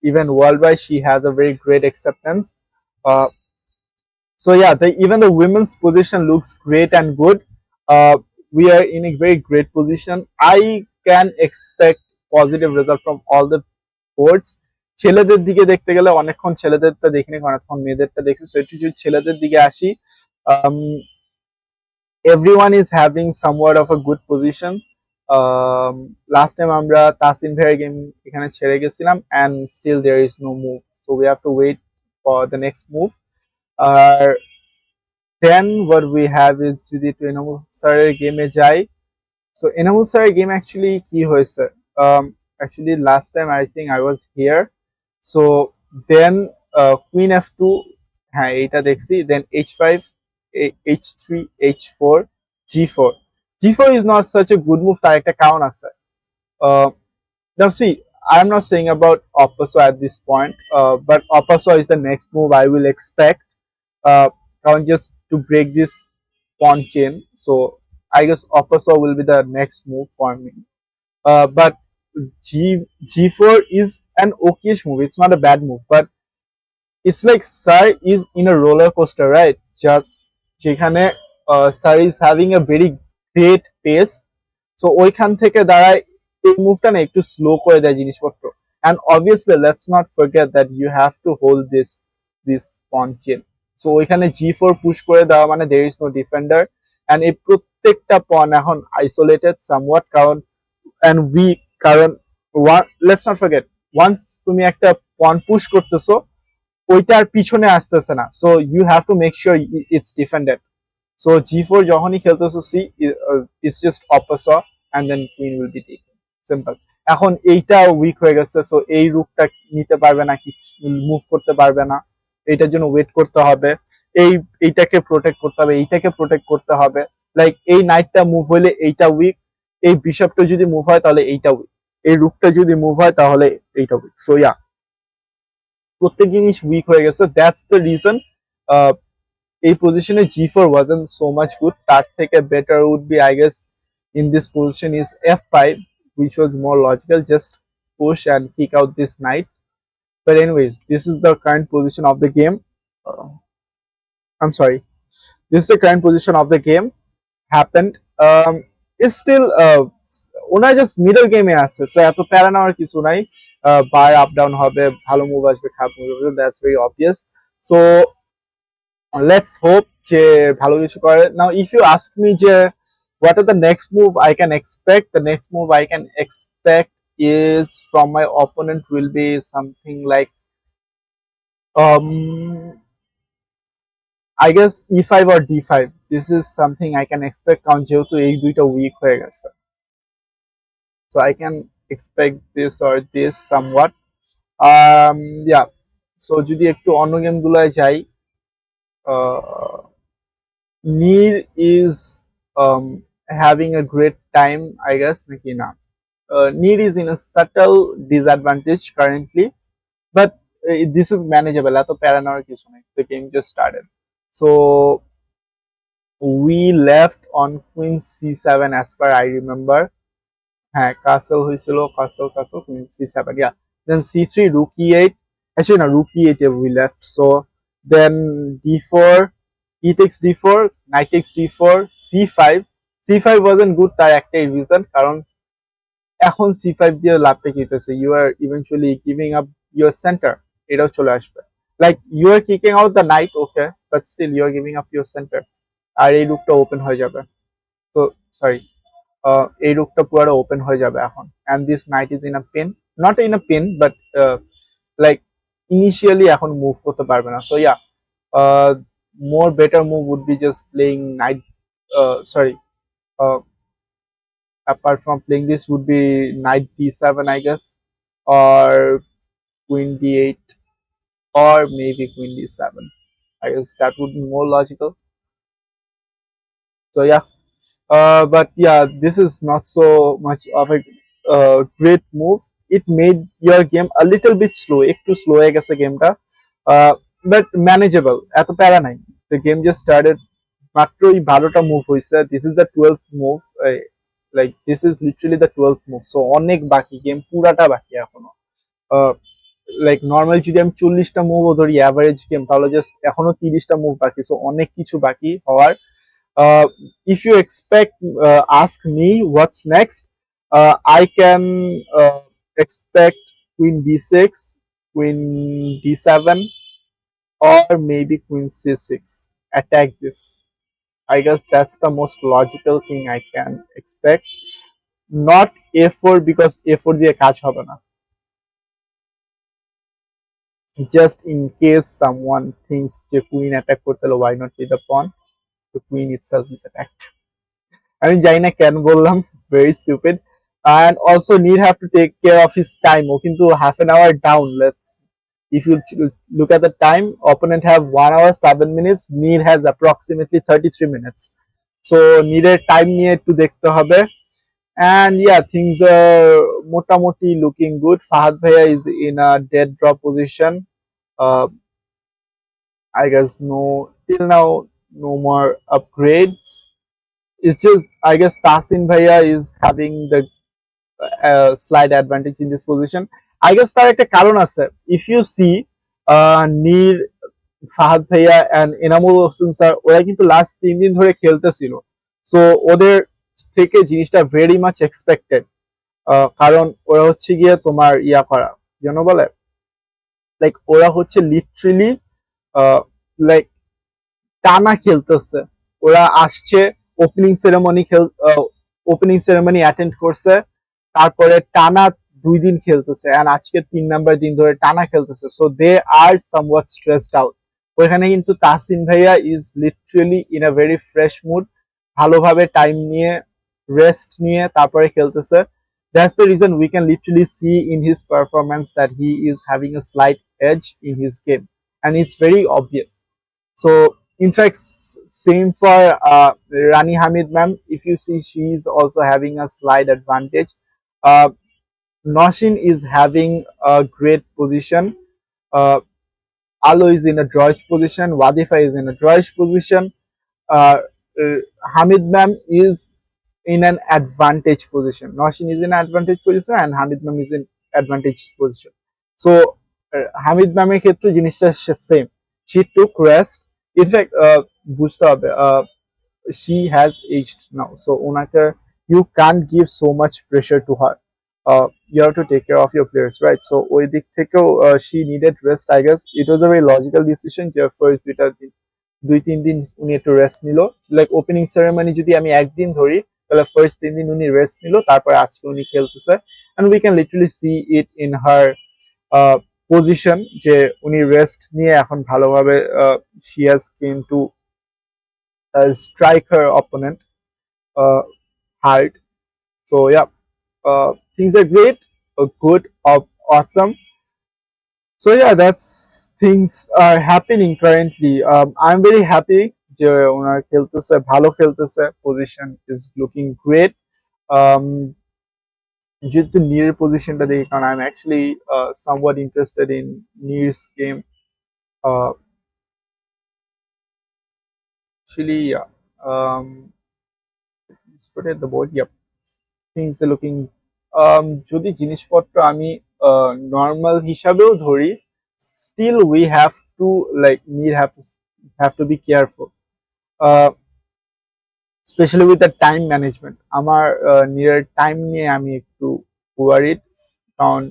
even worldwide. She has a very great acceptance. Uh, so yeah, even the women's position looks great and good. We are in a very great position. I can expect positive result from all the boards. ছেলেদের দিকে দেখতে গেলে অনেকক্ষণ ছেলেদেরটা দেখিনি, অনেকক্ষণ মেয়েদেরটা দেখছি। So একটু যদি ছেলেদের দিকে আসি, everyone is having somewhat of a good position. Last time আমরা তাসিন ভাইয়ের গেম এখানে ছেড়ে গেছিলাম, and still there is no move, so we have to wait for the next move. R then what we have is যদি একটু এনামুল স্যারের গেমে যাই, so এনামুল স্যারের গেম অ্যাকচুয়ালি কি হয়েছে, actually last time I think I was here, so then queen f2, হ্যাঁ এইটা দেখছি, then h5, h3, h4, g4. g4 is not such a good move, তার একটা কারণ আছে। Now see, I'm not saying about Opaso at this point, but Opaso is the next move I will expect, just to break this pawn chain. So I guess Opaso will be the next move for me. But g4 is an okayish move. It's not a bad move, but it's like Sir is in a roller coaster, right? Just যেখানে Sir is having a very great pace, so ওইখান থেকে দাঁড়ায় এই মুভটা না একটু slow করে দেয় জিনিসপত্র। and obviously let's not forget that you have to hold this pawn chain, so ওইখানে g4 পুশ করে দেওয়া মানে there is no defender, and এই প্রত্যেকটা pawn এখন isolated somewhat, কারণ and weak, কারণ let's not forget, once তুমি একটা pawn পুশ করতেছো ওইটার পিছনে আসতেছে না, so you have to make sure it's defended. So g4 যখনই খেলতেছো C it's just opposite and then queen will be taken, simple. এখন এইটা উইক হয়ে গেছে, সো এই রুকটা নিতে পারবে না, কি মুভ করতে পারবে না, এইটার জন্য ওয়েট করতে হবে, এইটাকে প্রোটেক্ট করতে হবে, এইটাকে প্রোটেক্ট করতে হবে, লাইক এই নাইটটা মুভ হইলে এইটা উইক, এই বিশপটা যদি মুভ হয় তাহলে এইটা উইক, এই রুকটা যদি মুভ হয় তাহলে এইটা উইক। সো ইয়া, প্রত্যেক জিনিস উইক হয়ে গেছে, দ্যাটস দ্য রিজন এই পজিশনে g4 wasn't so much good, তার থেকে better would be I guess in this position is f5, which was more logical, just push and kick out this knight. But anyways, this is the current position of the game. I'm sorry, this is the current position of the game happened. It's still owner just middle গেমে আসছে, so এত প্যারা নেওয়ার কিছু নাই, বার up down হবে, ভালো move আসবে, খারাপ মুভ আসবে, that's very obvious. So let's hope যে ভালো কিছু করে। Now if you ask me যে what are the next move I can expect, the next move I can expect is from my opponent will be something like I guess e5 or d5. This is something I can expect কারণ যেহেতু এই দুইটা week হয়ে গেছে, so I can expect this or this somewhat. Yeah, so যদি একটু অন্য গেমগুলোয় যাই, Neer is having a great time, I guess. Naki na. Neer is in a subtle disadvantage currently, but this is manageable. Ato paranoia kichu nahi. The game just started, so we left on queen c7 as far I remember. হ্যাঁ, castle হয়েছিল, castle queen c7, yeah, then c3, rook e8, actually no, rook e8 we left, so then d4, e takes d4, knight takes d4, c5, c5 wasn't good, তার একটাই reason, কারণ এখন c5 দিয়ে লাভটা কি হইতেছে, you are eventually giving up your center, এটাও চলে আসবে, like you are kicking out the knight, okay, but still you are giving up your center, আর এই রুকটা ওপেন হয়ে যাবে, so sorry, এই রুকটা পুরো ওপেন হয়ে যাবে এখন, and this knight is in a pin, not in a pin but like initially এখন move করতে পারবে না, so yeah, more better move would be just playing knight, sorry, apart from playing this would be knight d7 I guess, or queen d8, or maybe queen d7. I guess that would be more logical. So yeah, but yeah, this is not so much of a great move. It made your game a little bit slow, একটু slow হয়ে গেছে গেমটা, but manageable, এত প্যারা নাই. The game just started, মাত্রই 12টা move হয়েছে, this is the 12th move, like this is literally the 12th move, so অনেক বাকি, গেম পুরাটা বাকি এখনো. লাইক নর্মাল যদি আমি 40টা মুভও ধরি অ্যাভারেজ গেম, তাহলে জাস্ট এখনো 30টা মুভ বাকি, সো অনেক কিছু বাকি হওয়ার. If you expect, ask me what's next, I can expect queen d6, queen d7, or maybe queen c6. Attack this. I guess that's the most logical thing I can expect. Not a4, because a4 দিয়ে কাজ হবে না. Just in case someone thinks যে queen attack করতে হলে, why not with the pawn? The queen itself is attacked. আমি জানি না কেন বললাম, very stupid. And also Neer have to take care of his time, ও কিন্তু half an hour down. If you look at the time, opponent have 1 hour 7 minutes, Neer has approximately 33 minutes. So Neerer time নিয়ে একটু দেখতে হবে. And yeah, things are মোটামুটি looking good. Fahad Bhaiya is in a dead draw position. uh, I guess till now no more upgrades. It's just, I guess Tasin Bhaiya is having the slight advantage in this position. I guess তার একটা কারণ আছে. If you see, Neer, Fahad ভাইয়া and Enamul Hossain sir, ওরা কিন্তু last 3 দিন ধরে খেলতেছিল, so ওদের থেকে জিনিসটা ভেরি মাচ এক্সপেক্টেড. কারণ ওরা হচ্ছে গিয়ে তোমার ইয়া করা, যেন বলে, লাইক ওরা হচ্ছে লিটারেলি লাইক টানা খেলতেছে. ওরা আসছে, ওপেনিং সেরেমনি অ্যাটেন্ড করছে, তারপরে টানা 2 দিন খেলতেছে, এন্ড আজকে 3 নাম্বার দিন ধরে টানা খেলতেছে, so they are somewhat stressed out. ওইখানে কিন্তু তাসিন ভাইয়া is literally in a very fresh mood, ভালোভাবে টাইম নিয়ে, রেস্ট নিয়ে তারপরে খেলতেছে. That's the reason we can literally see in his performance that he is having a slight edge in his game, and it's very obvious. So in fact, same for Rani Hamid ma'am. If you see, she is also having a slight advantage. uh, Noshin is having a great position. uh, Alo is in a drawish position, Wadifa is in a drawish position. uh, Hamid ma'am is in an advantage position. Noshin is in an advantage position and Hamid ma'am is in advantage position. So Hamid ma'am এর ক্ষেত্রে জিনিসটা same. She took rest. In fact, বুঝতে হবে, she has aged now, so ওনাকে, you can't give so much pressure to her. You have to take care of your players, right? So ওই দিক থেকেও she needed rest. I guess it was a very logical decision যে first 2-3 দিন উনি একটু rest নিল. Like opening ceremony যদি আমি একদিন ধরি, তাহলে ফার্স্ট 3 দিন উনি রেস্ট নিল, তারপরে আজকে উনি খেলতেছে, and we can literally see it in her position, যে উনি রেস্ট নিয়ে এখন ভালোভাবে she has came to strike her opponent hard. So yeah, things are great, good, awesome. So yeah, that's things are happening currently. I'm very happy যে ওনার খেলতেছে, ভালো খেলতেছে, position is looking great. যেহেতু নিরের পজিশনটা দেখি, কারণ I am actually somewhat interested in Neer's game. Actually, yeah. Rotate the board. Yep. Things are looking. যদি জিনিসপত্র আমি নর্মাল হিসাবেও ধরি, still we have to, like, Neer have to be careful. Especially with the time management. আমার Neer time নিয়ে আমি একটু worried, কারণ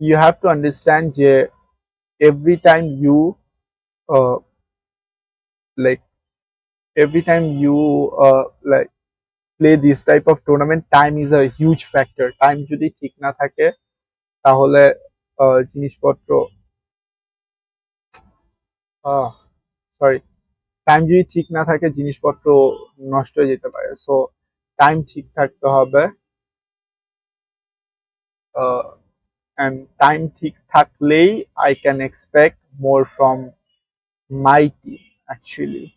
you have to understand যে every time you uh, like every time you like play this type of tournament, time is a huge factor. Time যদি ঠিক না থাকে, তাহলে জিনিসপত্র, সরি, টাইম যদি ঠিক না থাকে, জিনিসপত্র নষ্ট হয়ে যেতে পারে. সো টাইম ঠিক থাকতে হবে. and time ঠিক থাকলেই I can expect more from my team actually.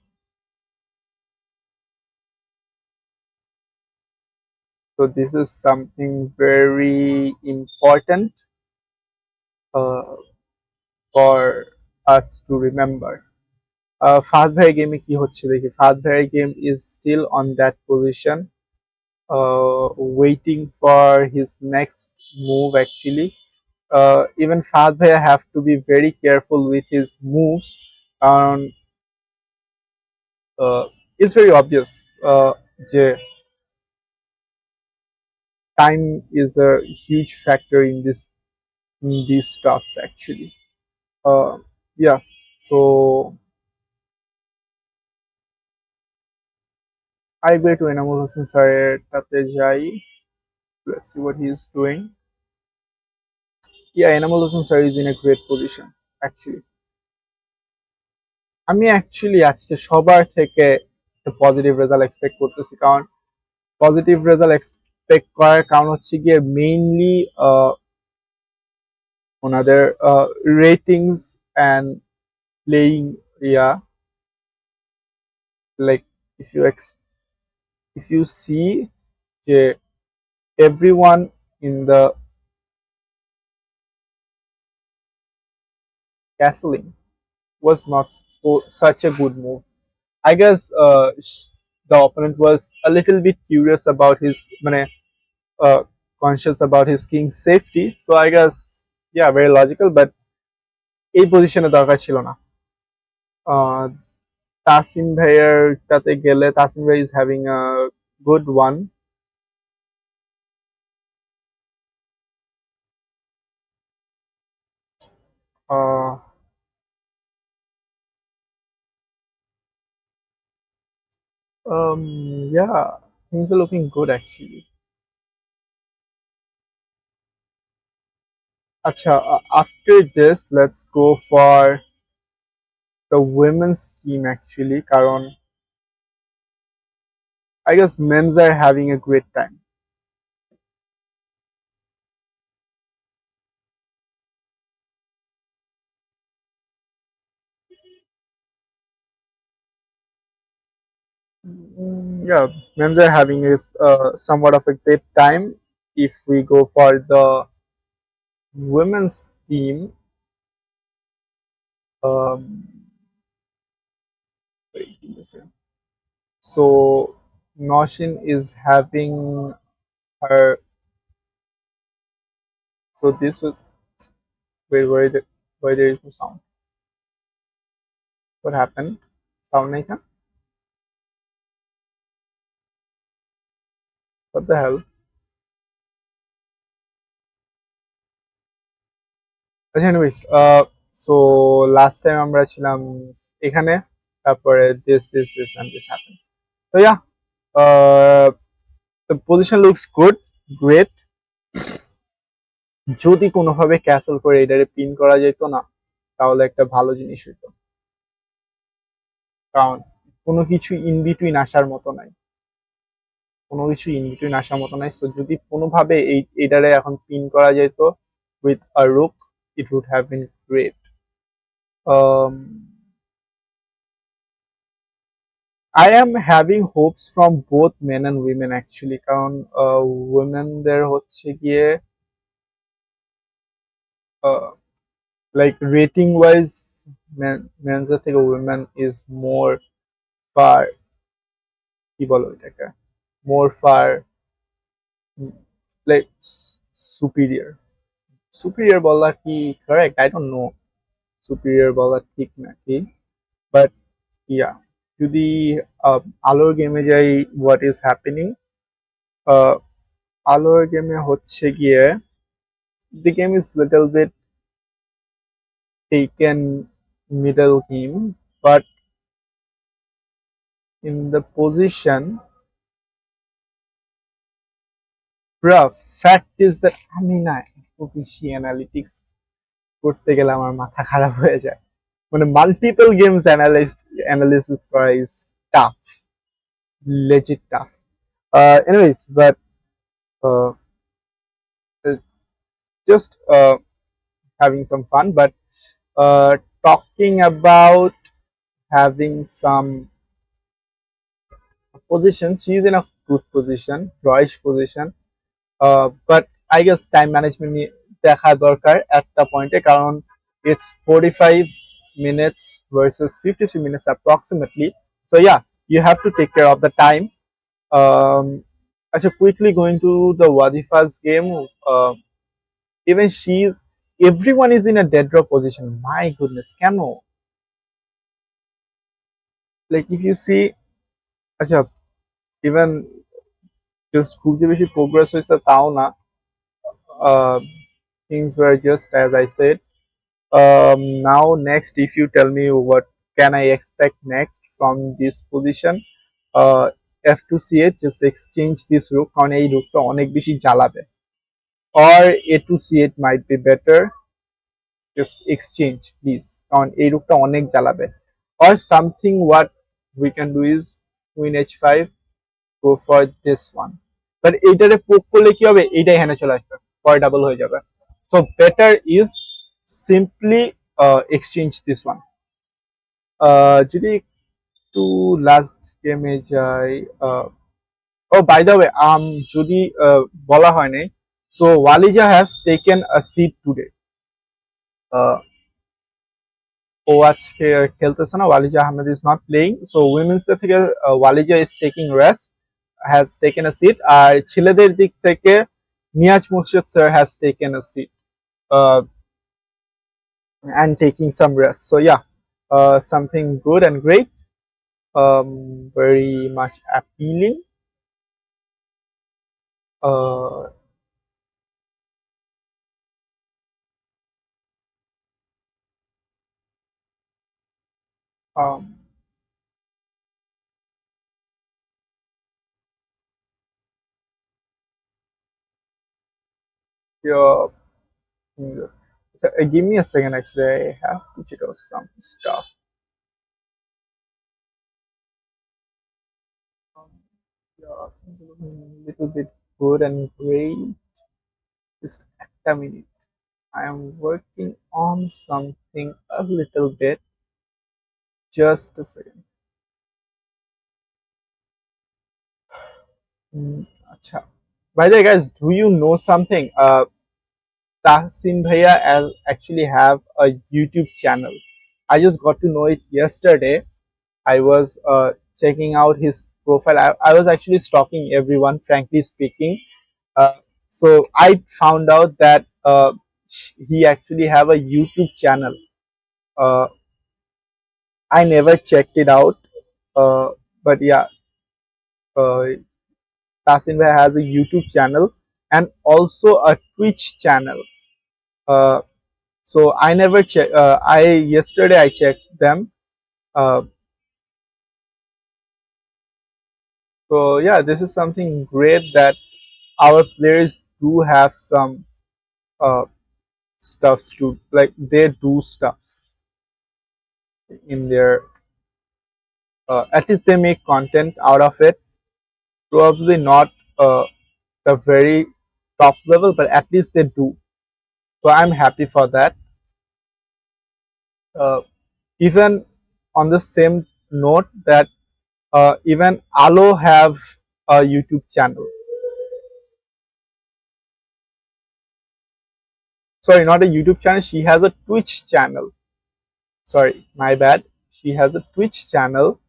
So this is something very important uh, for us to remember. Fahad ভাইয়ের গেমে কি হচ্ছে দেখি। ফাহাদ ভাইয়ের game is still on that position, waiting for his next move actually. Even Fahad Bhaiya have to be very careful with his moves. Um, it's very obvious যে time is a huge factor in these stuffs actually. Uh, yeah, so I go to Enamul Hossain sir taতে যাই. Let's see what he is doing. Yeah, Enamul Hossain sir is in a great position actually. আমি actually আজকে সবার থেকে একটা positive result expect করতেছি, কারণ positive result expect করার কারণ হচ্ছে গিয়ে মেইনলি ওনাদের ratings and playing, yeah like if you if you see যে everyone in the castling was not such a good move. I guess the opponent was a little bit curious about his মানে uh, conscious about his king's safety, so I guess yeah, very logical, but এই পজিশনে দরকার ছিল না। uh, Tasin ভাইয়ের টাতে গেলে তাসিন ভাই is having a good one. uh, yeah, things are looking good actually. Acha, after this let's go for the women's team actually, karon I guess men's are having a great time. Yeah, men's are having a somewhat of a great time. If we go for the women's team, um, wait, give me a second. So Noshin is having her. So this was where there is no sound. What happened? Sound nahi tha? What the hell? আচ্ছা anyways, so last time আমরা ছিলাম এখানে, তারপরে this and this happened. So yeah, uh, the position looks good, great. যদি কোনোভাবে castle করে এটারে pin করা যেত না, তাহলে একটা ভালো জিনিস হইতো, কারণ কোনো কিছু ইন বিটুইন আসার মতো নাই, কোনো কিছু ইন বিটুইন আসার মতো নাই। সো যদি কোনোভাবে এটারে এখন পিন করা যেত with a rook, it would have been great. I am having hopes from both men and women actually, কারণ womenদের হচ্ছে গিয়ে like rating wise men's থেকে women is more far, কি বলো এটাকে, more far like superior, superior বলা কি correct, I don't know superior বলা ঠিক নাকি, but yeah, যদি আলোর গেমে যাই, what is happening, আলোর গেমে হচ্ছে গিয়ে the game is little bit taken middle him, but in the position, bruh, fact is that আমি না একটু বেশি অ্যানালিটিক্স করতে গেলে আমার মাথা খারাপ হয়ে যায়, মানে মাল্টিপল গেমস অ্যানালিসিস করা is tough, legit tough. Anyways, but uh, just having some fun. But talking about having some position, she is in a good position, drawish position. But I guess time management দেখা দরকার একটা পয়েন্টে, কারণ it's 45 minutes versus 53 minutes approximately. So yeah, you have to take care of the time. Um, actually, quickly going to the Wadifa's game. Even everyone is in a dead draw position. My goodness, cano. Like if you see, আচ্ছা, even just খুব যে বেশি progress হয়েছে তাও না. Uh, things were just as I said. Now next, if you tell me what can I expect next from this position, F2C8 just exchange this rook কারণ এই রুকটা অনেক বেশি জ্বালাবে, or A2C8 might be better, just exchange please কারণ এই রুকটা অনেক জ্বালাবে, or something what we can do is queen H5, go for this one, but এইটারে পোক করলে কি হবে, এইটাই এখানে চলে আসবে, পরে ডাবল হয়ে যাবে. So better is simply exchange this one. যদি একটু লাস্ট গেমে যাই, ও বাই দ্য ওয়ে, যদি বলা হয় নাই, so Waliza has taken a seat today. ও আজকে খেলতেছে না, Waliza Ahmed is not playing, so women's day থেকে Waliza is taking rest, has taken a seat, আর ছেলেদের দিক থেকে Niaz Murshid sir has taken a seat and taking some rest. So yeah, something good and great, very much appealing. Uh, um, yeah, give me a second. Actually, I have to check out some stuff. Um, yeah, things are looking a little bit good and great. Just a minute. I am working on something a little bit. Just a second. Acha. By the way, guys, do you know something? Tahsin Bhaiya actually have a YouTube channel. I just got to know it yesterday. I was checking out his profile. I was actually stalking everyone, frankly speaking. Uh, so I found out that he actually have a YouTube channel. Uh, I never checked it out, uh, but yeah, uh, Tahsin Bhai has a YouTube channel and also a Twitch channel. Uh, so I never check. I yesterday I checked them. Uh, so yeah, this is something great that our players do have some stuffs to, like, they do stuffs in their at least they make content out of it, probably not the very top level, but at least they do, so I'm happy for that. uh, Even on the same note that even Alo have a YouTube channel, sorry, not a YouTube channel, she has a Twitch channel, sorry, my bad, she has a Twitch channel.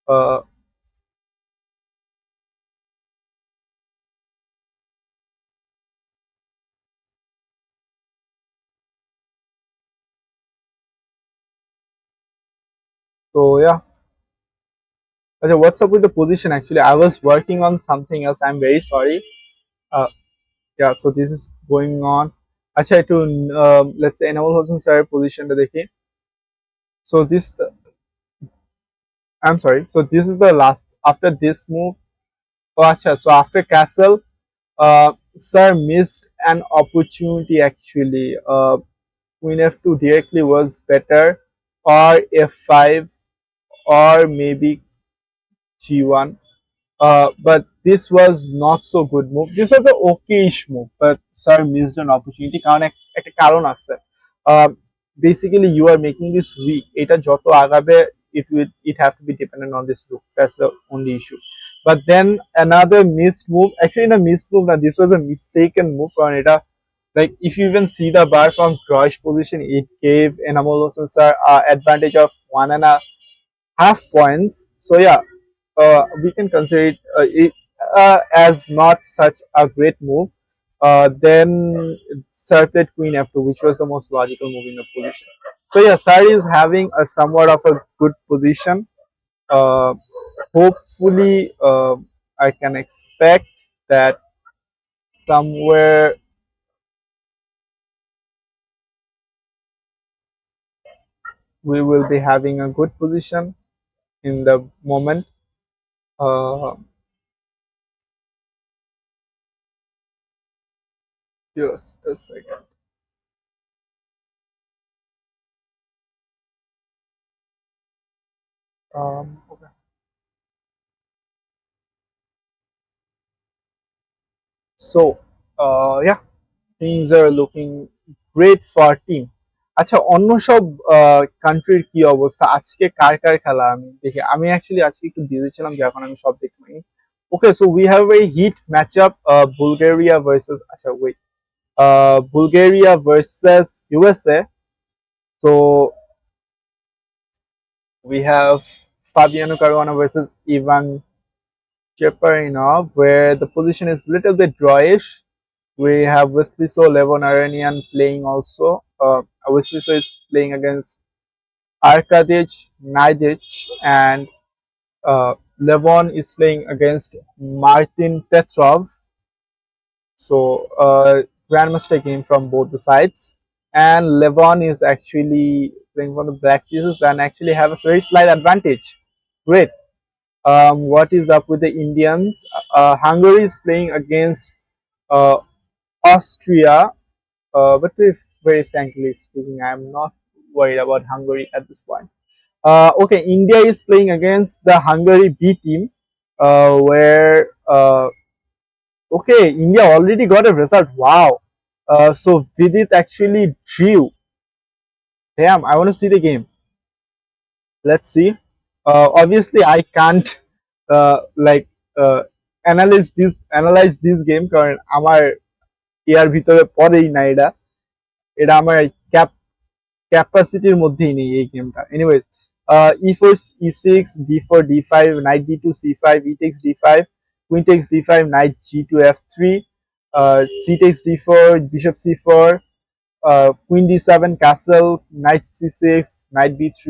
uh, so yeah. Okay, what's up with the position? Actually, I was working on something else. I'm very sorry. Uh, yeah, so this is going on. अच्छा to let's say Enamul Hossain sir position to देखिए. So this, I'm sorry. So this is the last after this move. Oh, अच्छा. So after castle, sir missed an opportunity actually. Queen f2 directly was better, or f5, or maybe g1. But this was not so good move. This was a okayish move, but sir missed an opportunity কারণ একটা কারণ আছে। Um, basically you are making this weak, এটা যত আগাবে it have to be dependent on this rook. That's the only issue. But then another missed move, actually in a missed move now, this was a mistaken move কারণ এটা, like if you even see the bar from drawish position, it gave Enamol Hossain sir advantage of 1.5 points. So yeah, we can consider it as not such a great move. Then Sir played Queen F2, which was the most logical move in the position. So yeah, Sir is having a somewhat of a good position. Uh, Hopefully, I can expect that somewhere we will be having a good position in the moment. Uh, just a second. Okay. So, yeah, things are looking great for team. আচ্ছা, অন্য সব কান্ট্রির কি অবস্থা, আজকে কার কার খেলা আমি দেখি। আমি অ্যাকচুয়ালি আজকে একটু বিজি ছিলাম, যে এখন আমি সব দেখতে পাইনি। Okay, so we have a hit match up, Bulgaria versus, আচ্ছা wait, Bulgaria versus USA. So we have Fabiano Caruana versus Ivan Cheparinov, where the position is little bit drawish. We have Wisliso, Levon Aranian playing also. Wisliso is playing against Arkadic, Naidic, and Levon is playing against Martin Petrov. So, Grandmaster game from both the sides. And Levon is actually playing for the black pieces and actually have a very slight advantage. Great. What is up with the Indians? Hungary is playing against uh, Austria, but very frankly speaking, I am not worried about Hungary at this point. Okay, India is playing against the Hungary B team, where okay, India already got a result. Wow. So Vidit actually drew. Damn, I want to see the game. Let's see. Obviously, I can't like analyze this game কারণ আমার ইয়ার ভিতরে পড়েই না এটা, এটা আমার ক্যাপাসিটির মধ্যেই নেই এই গেমটা। Anyways, e4 e6 d4 d5 knight d2 c5 e takes d5 queen takes d5 knight g2 f3 c takes d4 bishop c4 queen d7 castle knight c6 knight b3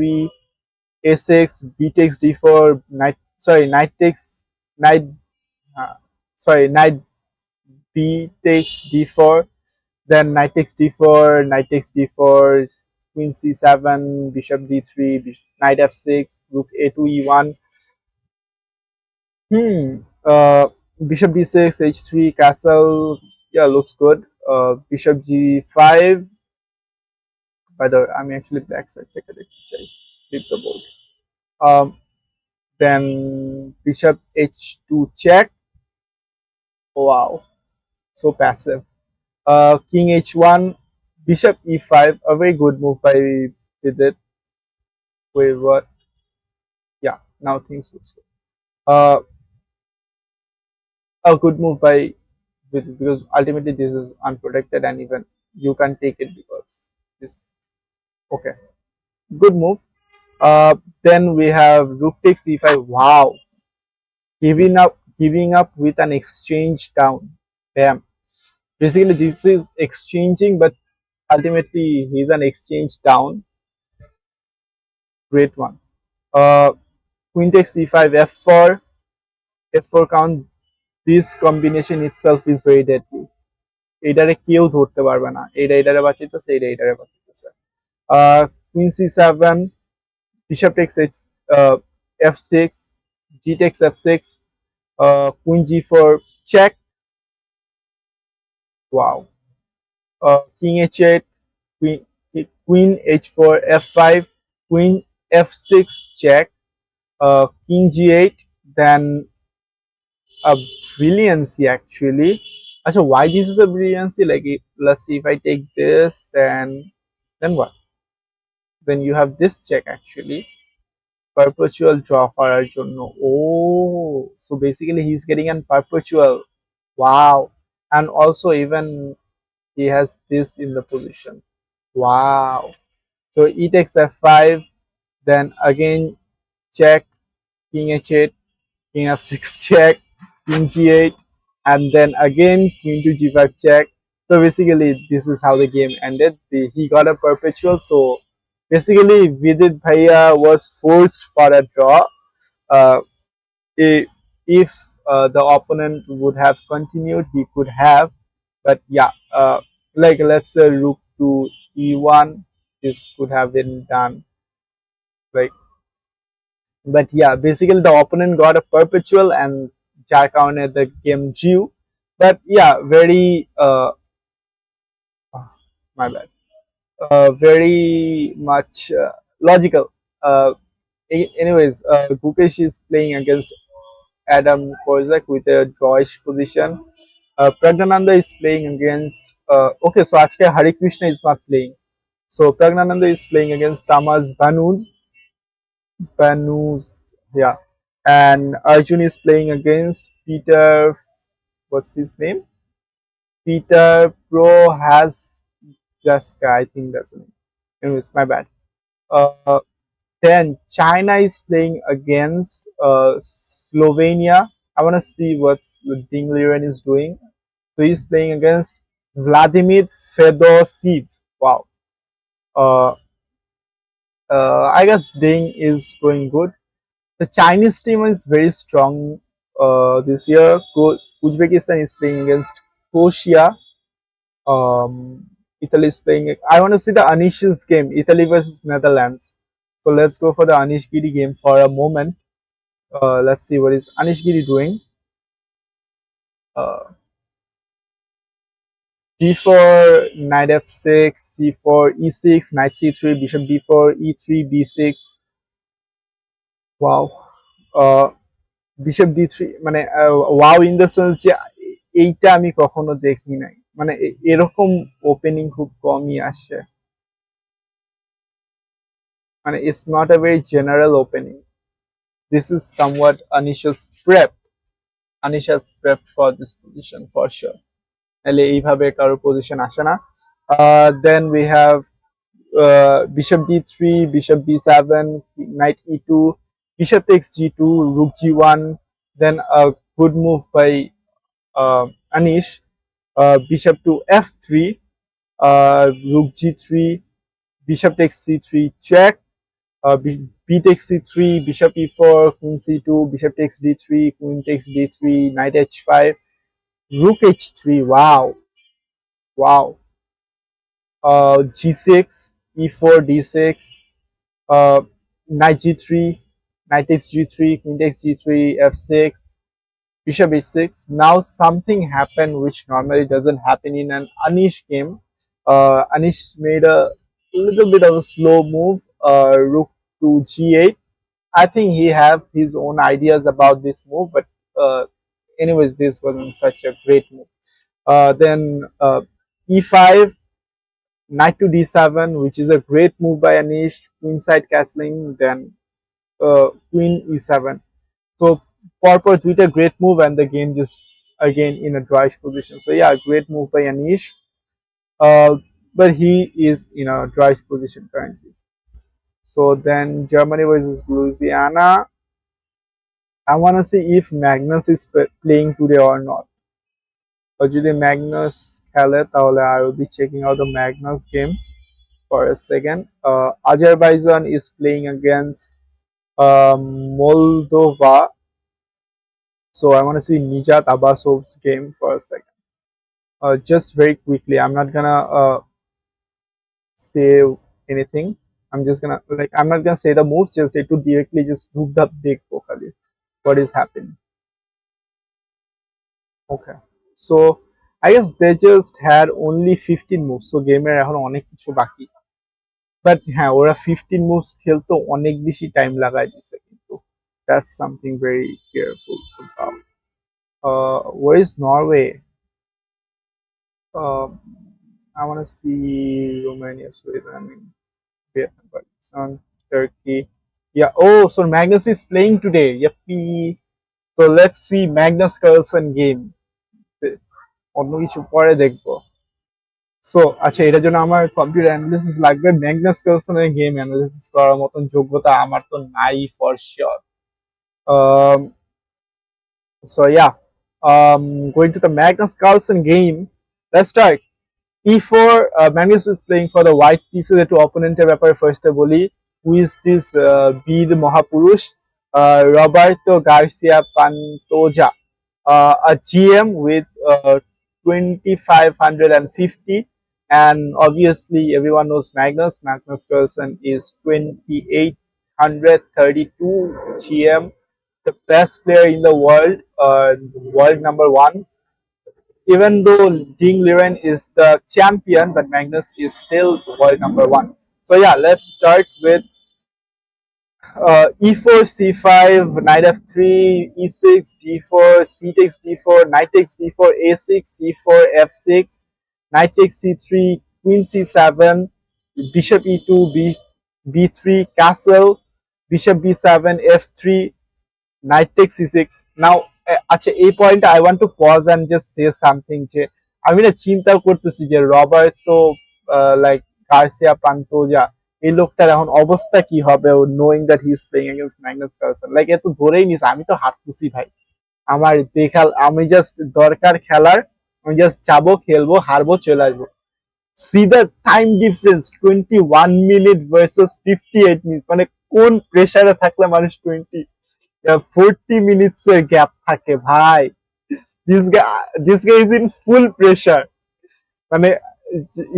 a6 b takes d4 knight, sorry, knight takes knight, sorry, knight b takes d4, then knight takes d4, knight takes d4, queen c7, bishop d3, knight f6, rook a2 e1. Uh, Bishop d6, h3, castle. Yeah, looks good. Bishop g5. By the way, I'm actually black side. Take a look. Flip the board. Then bishop h2 check. Wow, so passive. King h1, bishop e5. A very good move by Vidit. Wait, what? Yeah, now things looks good. A good move by Vidit, because ultimately this is unprotected and even you can take it because this. Okay, good move. Then we have rook takes c5. Wow, giving up with an exchange down. Damn. Basically, this is exchanging, but ultimately he's an exchange down. Great one. Uh, Queen takes c5, f4, f4 count. This combination itself is very deadly. এটারে কেউ ধরতে পারবে না, এটা এটারে বাঁচাইতেছে, এটা এটারে বাঁচাইতেছে। Queen c7, bishop takes f6, g takes f6, queen g4 check. Wow. King h8, queen h4 f5, queen f6 check, king g8, then a brilliancy actually. Achha, why this is a brilliancy? Like, let's see if I take this, then what? Then you have this check actually. Perpetual draw করার জন্য. Oh, so basically he's getting an perpetual. Wow. And also even he has this in the position. Wow. So e takes f5, then again check, king h8, king f6 check, king g8, and then again queen to g5 check. So basically this is how the game ended. He got a perpetual. So basically Vidit Bhaiya was forced for a draw. Uh, if the opponent would have continued, he could have. But yeah, like let's say rook to e1, this could have been done. Like, but yeah, basically the opponent got a perpetual and jack on at the game drew. But yeah, very my bad, very much logical. Uh, Anyways, Gukesh is playing against Adam Kozak with a drawish position. Pragnananda is playing against. Okay, so Ajke Hari Krishna is not playing. So Pragnananda is playing against Tamas Banus, yeah, and Arjun is playing against Peter. What's his name? Peter Pro has Jaska. I think that's the name. Anyways, my bad. Uh, then China is playing against Slovenia. I want to see what Ding Liren is doing. So he's playing against Vladimir Fedosiv. Wow. Uh, I guess Ding is going good. The Chinese team is very strong this year. Uzbekistan is playing against Croatia. Um, Italy is playing. I want to see the Anish's game, Italy versus Netherlands. So let's go for the Anish Giri game for a moment. Let's see what is Anish Giri doing. Uh, d4, knight f6, c4, e6, knight c3, bishop d4, e3, b6. Wow. Uh, bishop d three মানে wow in the sense যে এইটা আমি কখনো দেখি নাই, মানে এরকম opening খুব কমই আসে, মানে it's not a very general opening. This is somewhat Anish's prep. Anish's prep for this position for sure, তাহলে এইভাবে কারো পজিশন আসে না. Then we have bishop d3, bishop d7, knight e2, bishop takes g2, rook g1, then a good move by Anish, bishop to f3, rook g3, bishop takes c3, check, b takes c3, bishop e4, queen c2, bishop takes d3, queen takes d3, knight h5, rook h3. Wow, wow. G6, e4, d6, uh, knight g3, knight takes g3, queen takes g3, f6, bishop h6. Now something happened which normally doesn't happen in an Anish game. Anish made a little bit of a slow move, rook to g8. I think he have his own ideas about this move, but anyways, this wasn't such a great move. Then e5, knight to d7, which is a great move by Anish, queenside castling, then queen e7. So purpose with a great move and the game just again in a drawish position. So yeah, great move by Anish. But he is in a drawish position currently. So then Germany versus Louisiana. I want to see if Magnus is playing today or not. Or যদি Magnus খেলে তাহলে I will be checking out the Magnus game for a second. Azerbaijan is playing against Moldova. So I want to see Nijat Abbasov's game for a second. Just very quickly, I'm not gonna say anything. I'm just gonna I'm not gonna say the moves. Just to directly just look the big vocally what is happening. Okay, so I guess they just had only 15 moves. So game এখন অনেক কিছু বাকি. But হ্যাঁ, ওরা 15 moves খেলতো অনেক বেশি time লাগাই দিছে কিন্তু. That's something very careful about. Where is Norway? Um, I want to see Romania, Sweden, I mean, Vietnam, Pakistan, Turkey. Yeah. Oh, so Magnus is playing today. Yippee. So let's see Magnus Carlsen game. অন্য কিছু পরে দেখবো। So আচ্ছা, এটার জন্য আমার computer analysis লাগবে। Magnus কার্লসনের game analysis করার মতন যোগ্যতা আমার তো নাই for sure. So yeah, going to the Magnus Carlsen game. Let's start. E4, Magnus is playing for the white pieces একটু অপোনেন্টের ব্যাপারে ফার্স্টে বলি। হু ইজ দিস বীর মহাপুরুষ? Roberto Garcia Pantoja, a GM with 2550, and obviously everyone knows Magnus. Magnus Carlsen is 2832 GM, the best player in the world, world number one. Even though Ding Liren is the champion, but Magnus is still world number one. So yeah, let's start with e4, c5, knight f3, e6, d4, c takes d4, knight takes d4, a6, c4, f6, knight takes c3, queen c7, bishop e2, b3, castle, bishop b7, f3, knight takes c6. Now আচ্ছা, এই পয়েন্টে I want to pause and just say something, যে আমি না চিন্তা করতেছি যে Roberto like Garcia পান্টোজা, এই লোকটার এখন অবস্থা কি হবে, knowing that he is playing against Magnus Carlsen. Like a তো ধরেই নিস আমি তো হারতেছি ভাই। আমার দেখাল, আমি জাস্ট দরকার খেলার, আমি জাস্ট যাবো, খেলবো, হারবো, চলে আসবো। See the time difference, 21 minute versus 58 minute, মানে কোন প্রেসারে থাকলে মানুষ 40 মিনিটস এর গ্যাপ থাকে ভাই। This guy is in full pressure, মানে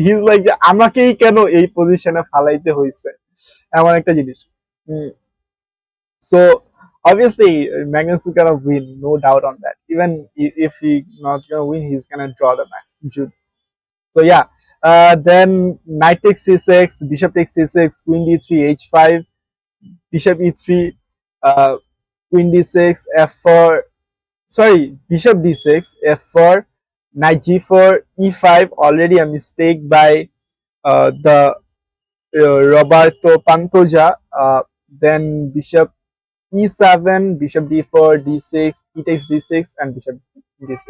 হি ইজ লাইক যে আমাকেই কেন এই পজিশনে ফালাইতে হইছে, এমন একটা জিনিস। So obviously Magnus is gonna win, no doubt on that. Even if he not gonna win, he's gonna draw the match. So yeah, then knight takes c6, bishop takes c6, queen d3, h5, bishop e3, queen d6, f4. Sorry, bishop d6, f4, knight g4, e5. Already a mistake by the Roberto Pantoja. Then bishop e7, bishop d4, d6, e takes d6, and bishop d6.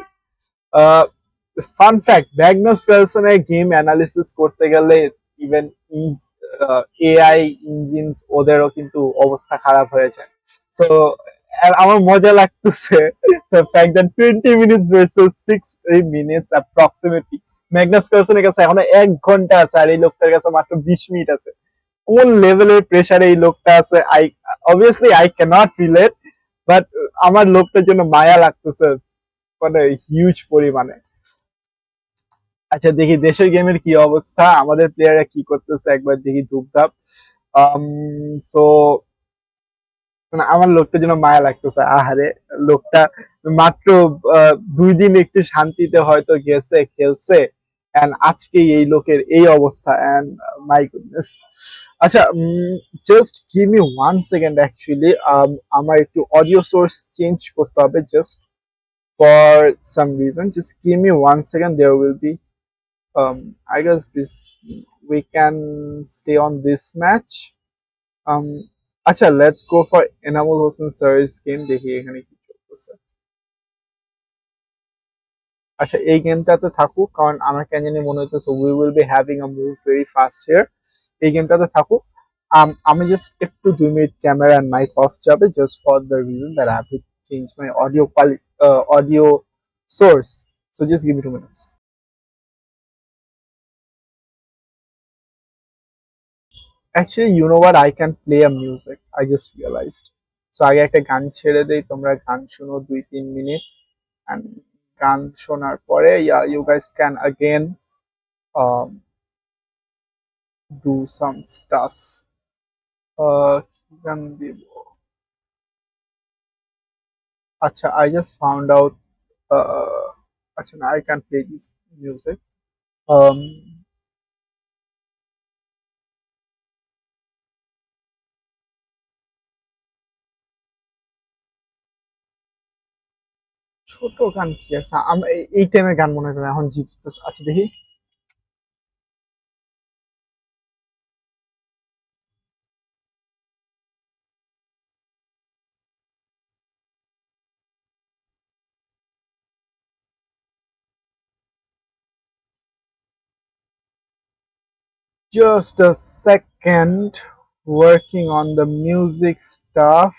Fun fact, Magnus কার্লসেনের game analysis করতে গেলে even AI engines ওদেরও কিন্তু অবস্থা খারাপ হয়ে যায়। So আমার মজা লাগতেছে the fact that 20 minutes versus 6 minutes approximately, Magnus কার্লসেনের কাছে এখনো 1 ঘন্টা আছে, আর এই লোকটার কাছে মাত্র 20 মিনিট আছে। কোন লেভেলের প্রেসারে এই লোকটা আছে, obviously I can't relate, but আমার লোকটার জন্য মায়া লাগতেছে মানে হিউজ পরিমাণে। আচ্ছা, দেখি দেশের গেমের কি অবস্থা, আমাদের প্লেয়াররা কি করতেছে, একবার দেখি ধূপধাপ। সো মানে আমার লোকটার জন্য মায়া লাগতেছে, আহারে লোকটা মাত্র 2 দিন একটু শান্তিতে হয়তো গেছে, খেলছে, এন্ড আজকে এই লোকের এই অবস্থা, এন্ড মাই গুডনেস। আচ্ছা, just give me 1 second, actually আমার একটু অডিও সোর্স চেঞ্জ করতে হবে, just for some reason, just give me 1 second, there will be I guess this we can stay on this match. Um, আচ্ছা, let's go for Enamul Hossain স্যারের game, দেখি এখানে কি চলতেছে। আচ্ছা, এই গেমটাতে থাকুক, কারণ আমার কেন জানি মনে হইতেছে we will be having a move very fast here. এই গেমটাতে থাকুক। আমি জাস্ট একটু 2 minute camera and mic off যাবে, just for the reason that I have to change my audio source. So just give me 2 minutes. Actually, you know what? I can play a music. I just realized. So আগে একটা গান ছেড়ে দেই, তোমরা গান শোনো 2-3 minute, and গান শোনার পরে yeah, you guys can again um, do some stuffs. কি গান দিব? আচ্ছা, I just found out. আচ্ছা, না, I can play this music. Um, ছোট গান কি আছে এই টাইমের গান মনে করে এখন জিত আচ্ছা দেখি just a second working on the music stuff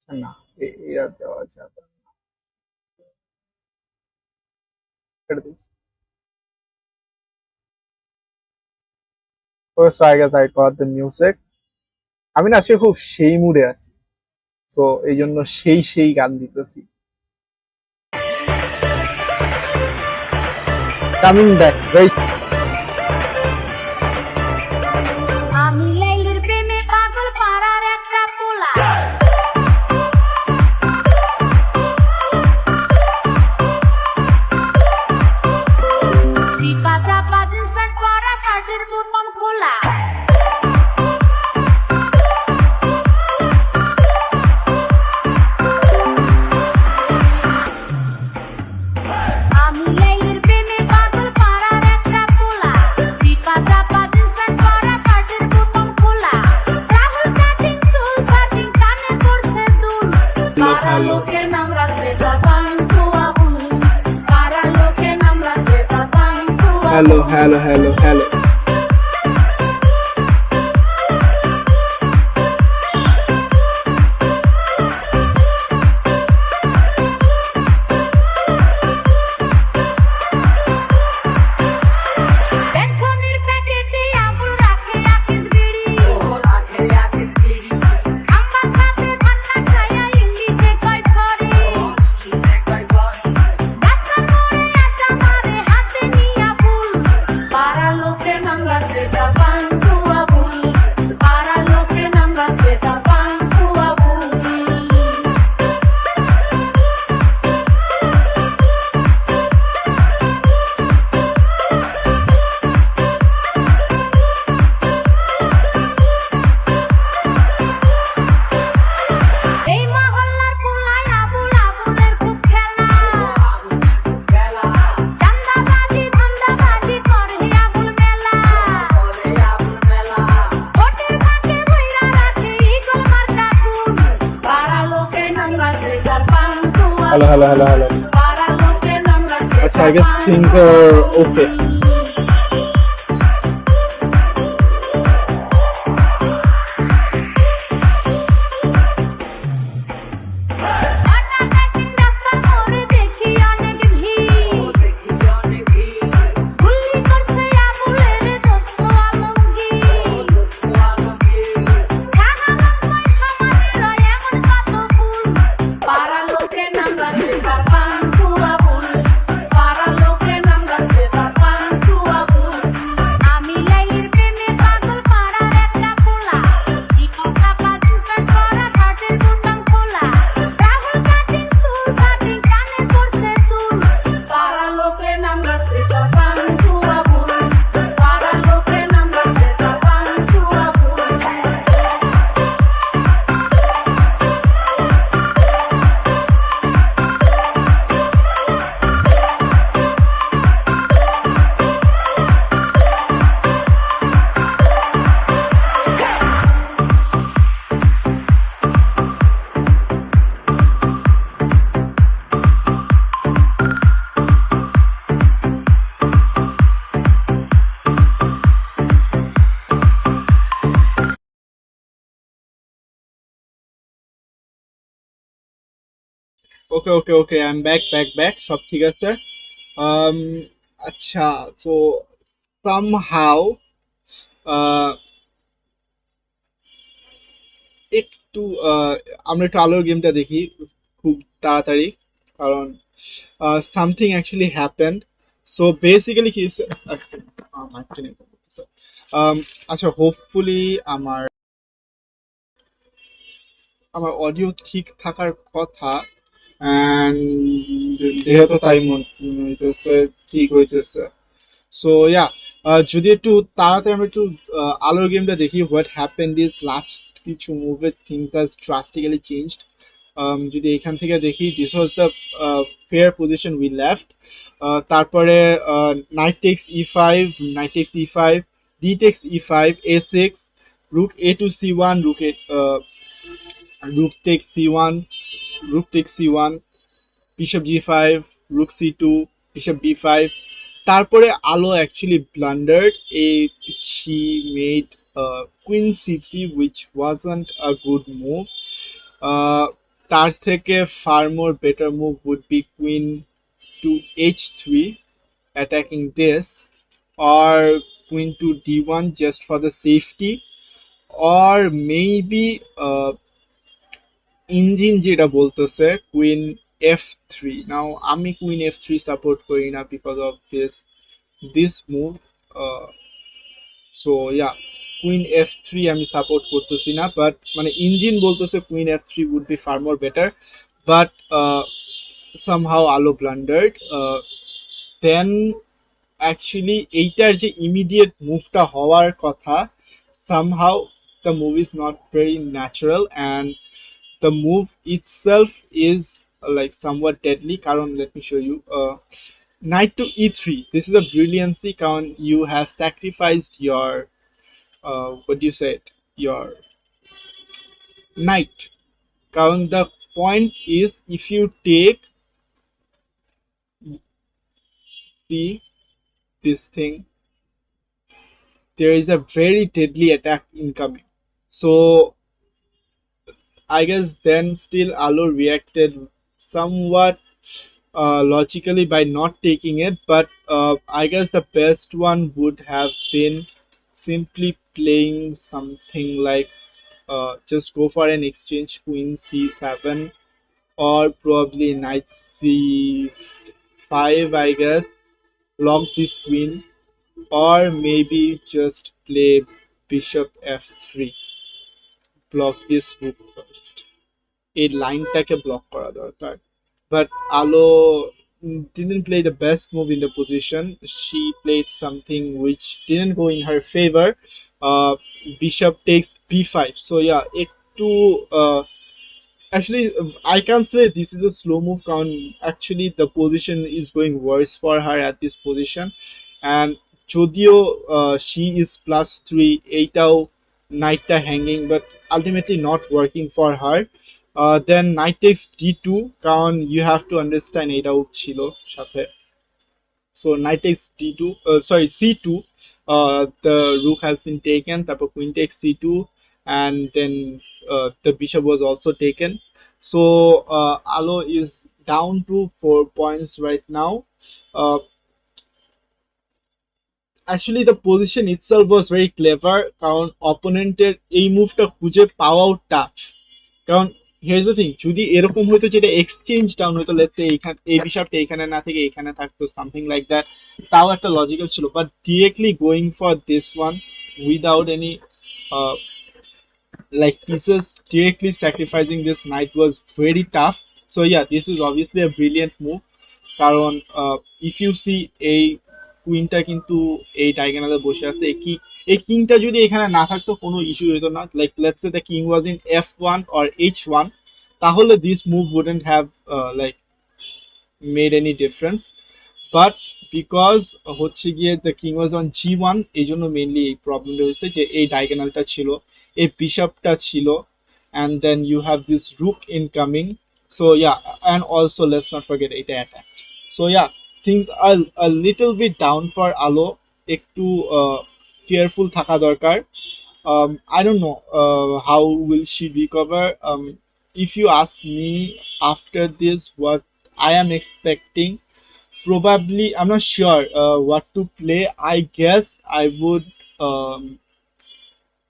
না এরা দেওয়া যাবে না ছেড়ে দিচ্ছি so I guess I got the music আমি না আজকে খুব সেই মুডে আছি সো এই জন্য সেই গান দিতেছি কামিং ব্যাক রাইট আমি লাইলির প্রেমে পাগল পাড়ার একটা পোলা চিপা চাপা জিন্স প্যান্ট পরা শার্টের বোতাম খোলা আমি লাইলির প্রেমে পাগল পাড়ার একটা পোলা চিপা চাপা জিন্স প্যান্ট পরা শার্টের বোতাম খোলা রাহুল কাটিং চুল কাটিং কানে পড়ছে দুল পাড়া লোকের নাম রাখছে বাবান কুয়াবুল পাড়া লোকের নাম রাখছে বাবান কুয়াবুল hello পেছনের প্যাকেটে আবুল রাখে আকিস বিড়ি আমার সাথে ধাক্কা খায়া ইংলিশে কয় সরি রাস্তার মোড়ে আড্ডা মারে হাতে নিয়া ফুল পাড়া লোকের নাম রাখছে বাবান কুয়াবুল পাড়া লোকের নাম রাখছে বাবান কুয়াবুল এই মহল্লার পোলায় আবুল আবুলের খুব খেলা চান্দাবাজি ধান্দাবাজি করে আবুল মেলা ভোটের ফাঁকে ভইরা রাখে ইগল মার্কা কুল পাড়া লোকের নাম রাখছে বাবান কুয়াবুল hello পাড়া লোকের নাম রাখছে আচ্ছা I guess things are okay টাটা ট্যাকিং রাস্তার মোড়ে দেখি অনেক ভিড় গুল্লি করছে আবুলের দোস্ত আলমগীর শাহজালালময় সমাজের এমন কত ফুল পাড়া লোকের নাম রাখছে বাবান কুয়াবুল পাড়া লোকের নাম রাখছে বাবান কুয়াবুল আমি লাইলির প্রেমে পাগল পাড়ার একটা পোলা চিপা চাপা জিন্স প্যান্ট পরা শার্টের বোতাম খোলা রাহুল কাটিং চুল কাটিং কানে পড়ছে দুল পাড়া লোকের নাম রাখছে বাবান কুয়াবুল পাড়া লোকের নাম রাখছে বাবান কুয়াবুল okay I'm back সব ঠিক আছে um আচ্ছা so somehow uh, একটু আমরা একটু আলোর গেমটা দেখি খুব তাড়াতাড়ি কারণ something actually happened so basically কি আচ্ছা হোপফুলি আমার আমার অডিও ঠিক থাকার কথা অ্যান্ড যেহেতু তাই মনে হইতেছে ঠিক হইতেছে সো ইয়া যদি একটু তাড়াতাড়ি আমরা একটু আলোর গেমটা দেখি হোয়াট হ্যাপেন্ড ইজ লাস্ট কিছু মুভে থিংস হ্যাজ ড্রাস্টিক্যালি চেঞ্জড। যদি এখান থেকে দেখি, this was the fair position we left. তারপরে knight takes e five, knight takes e five, d takes e five, a six, rook a two c one, rook takes c1, rook takes c1, bishop g5, rook c2, bishop b5. তারপরে আলো actually blundered. She made queen c3, which wasn't a good move. তার থেকে far more better move would be queen to h3, attacking this, or queen to d1 just for the safety, or maybe engine যেটা বলতেছে queen F three. নাও আমি queen F three support করি না because of this move. So yeah, queen F three আমি support করতেছি না, but মানে engine বলতেছে queen F three would be far more better, but somehow Alo blundered. Then actually এইটার যে ইমিডিয়েট মুভটা হওয়ার কথা, somehow the move is not very natural, and the move itself is like somewhat deadly. Karon, let me show you. Knight to e3, this is a brilliancy. Karon, you have sacrificed your what do you say it, your knight. Karon, the point is, if you take, see this thing, there is a very deadly attack incoming. So I guess then still Alo reacted somewhat logically by not taking it, but I guess the best one would have been simply playing something like just go for an exchange, queen c7, or probably knight c5, I guess, block this queen, or maybe just play bishop f3, block this rook first. এই লাইনটাকে block করা দরকার, but আলো didn't play the best move in the position. She played something which didn't go in her favor. Bishop takes b5. So yeah, একটু actually I can't say this is a slow move. Actually the position is going worse for her at this position, and যদিও she is +3, এইটাও নাইটটা hanging, but ultimately not working for her. Then knight takes d2, কারণ you have to understand এটা out ছিল সাথে, so knight takes d2, sorry c2, the rook has been taken, তারপর queen takes c2, and then the bishop was also taken. So Alo is down to 4 points right now. Actually the position itself was very clever, কারণ অপোনেন্টের এই মুভটা খুঁজে পাওয়াও tough. কারণ here's the thing, যদি এরকম হইতো যেটা এক্সচেঞ্জ ডাউন হইতো, লেটস সে এইখানে এই বিশপটা এখানে না থেকে এখানে থাকতো, সামথিং লাইক দ্যাট, তাও একটা লজিক্যাল ছিল, but directly going for this one without any like pieces, directly sacrificing this knight was very tough. So yeah, this is obviously a brilliant move, কারণ if you see এই কুইনটা কিন্তু এই ডায়াগোনালে বসে আছে, এই কিংটা যদি এখানে না থাকতো কোনো ইস্যু হতো না, like let's say the king was in f1 or h1, তাহলে this move wouldn't have like made any difference, but because হচ্ছে গিয়ে the king was on g1, এই জন্য মেইনলি এই প্রবলেমটা হয়েছে যে এই ডায়াগোনালটা ছিল, এই বিশপটা ছিল, and then you have this rook incoming. So yeah, and also let's not forget এটা attack. So yeah, things are a little bit down for Alo, একটু careful থাকা দরকার. I don't know how will she recover. If you ask me after this what I am expecting, probably I'm not sure what to play. I guess I would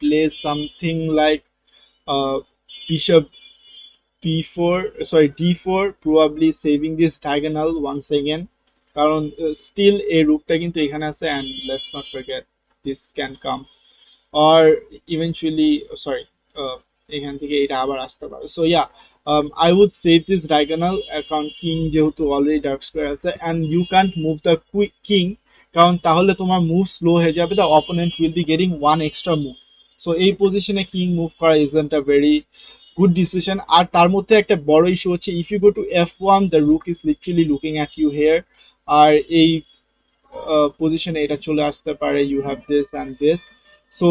play something like bishop b4, sorry d4, probably saving this diagonal once again, কারণ still এই রুকটা কিন্তু এখানে আছে, and let's not forget this can come, or eventually sorry এখান থেকে এটা আবার আসতে পারে. So yeah, I would save this diagonal, কারণ কিং যেহেতু অলরেডি ডার্ক স্কোয়ার আছে, and you can't move the king, কারণ তাহলে তোমার মুভ স্লো হয়ে যাবে, the opponent will be getting one extra move. So এই পজিশনে কিং মুভ করা isn't a very good decision. আর তার মধ্যে একটা বড় ইস্যু হচ্ছে if you go to f1 the rook is literally looking at you here. আর এই পজিশনে এটা চলে আসতে পারে, you have this and this. So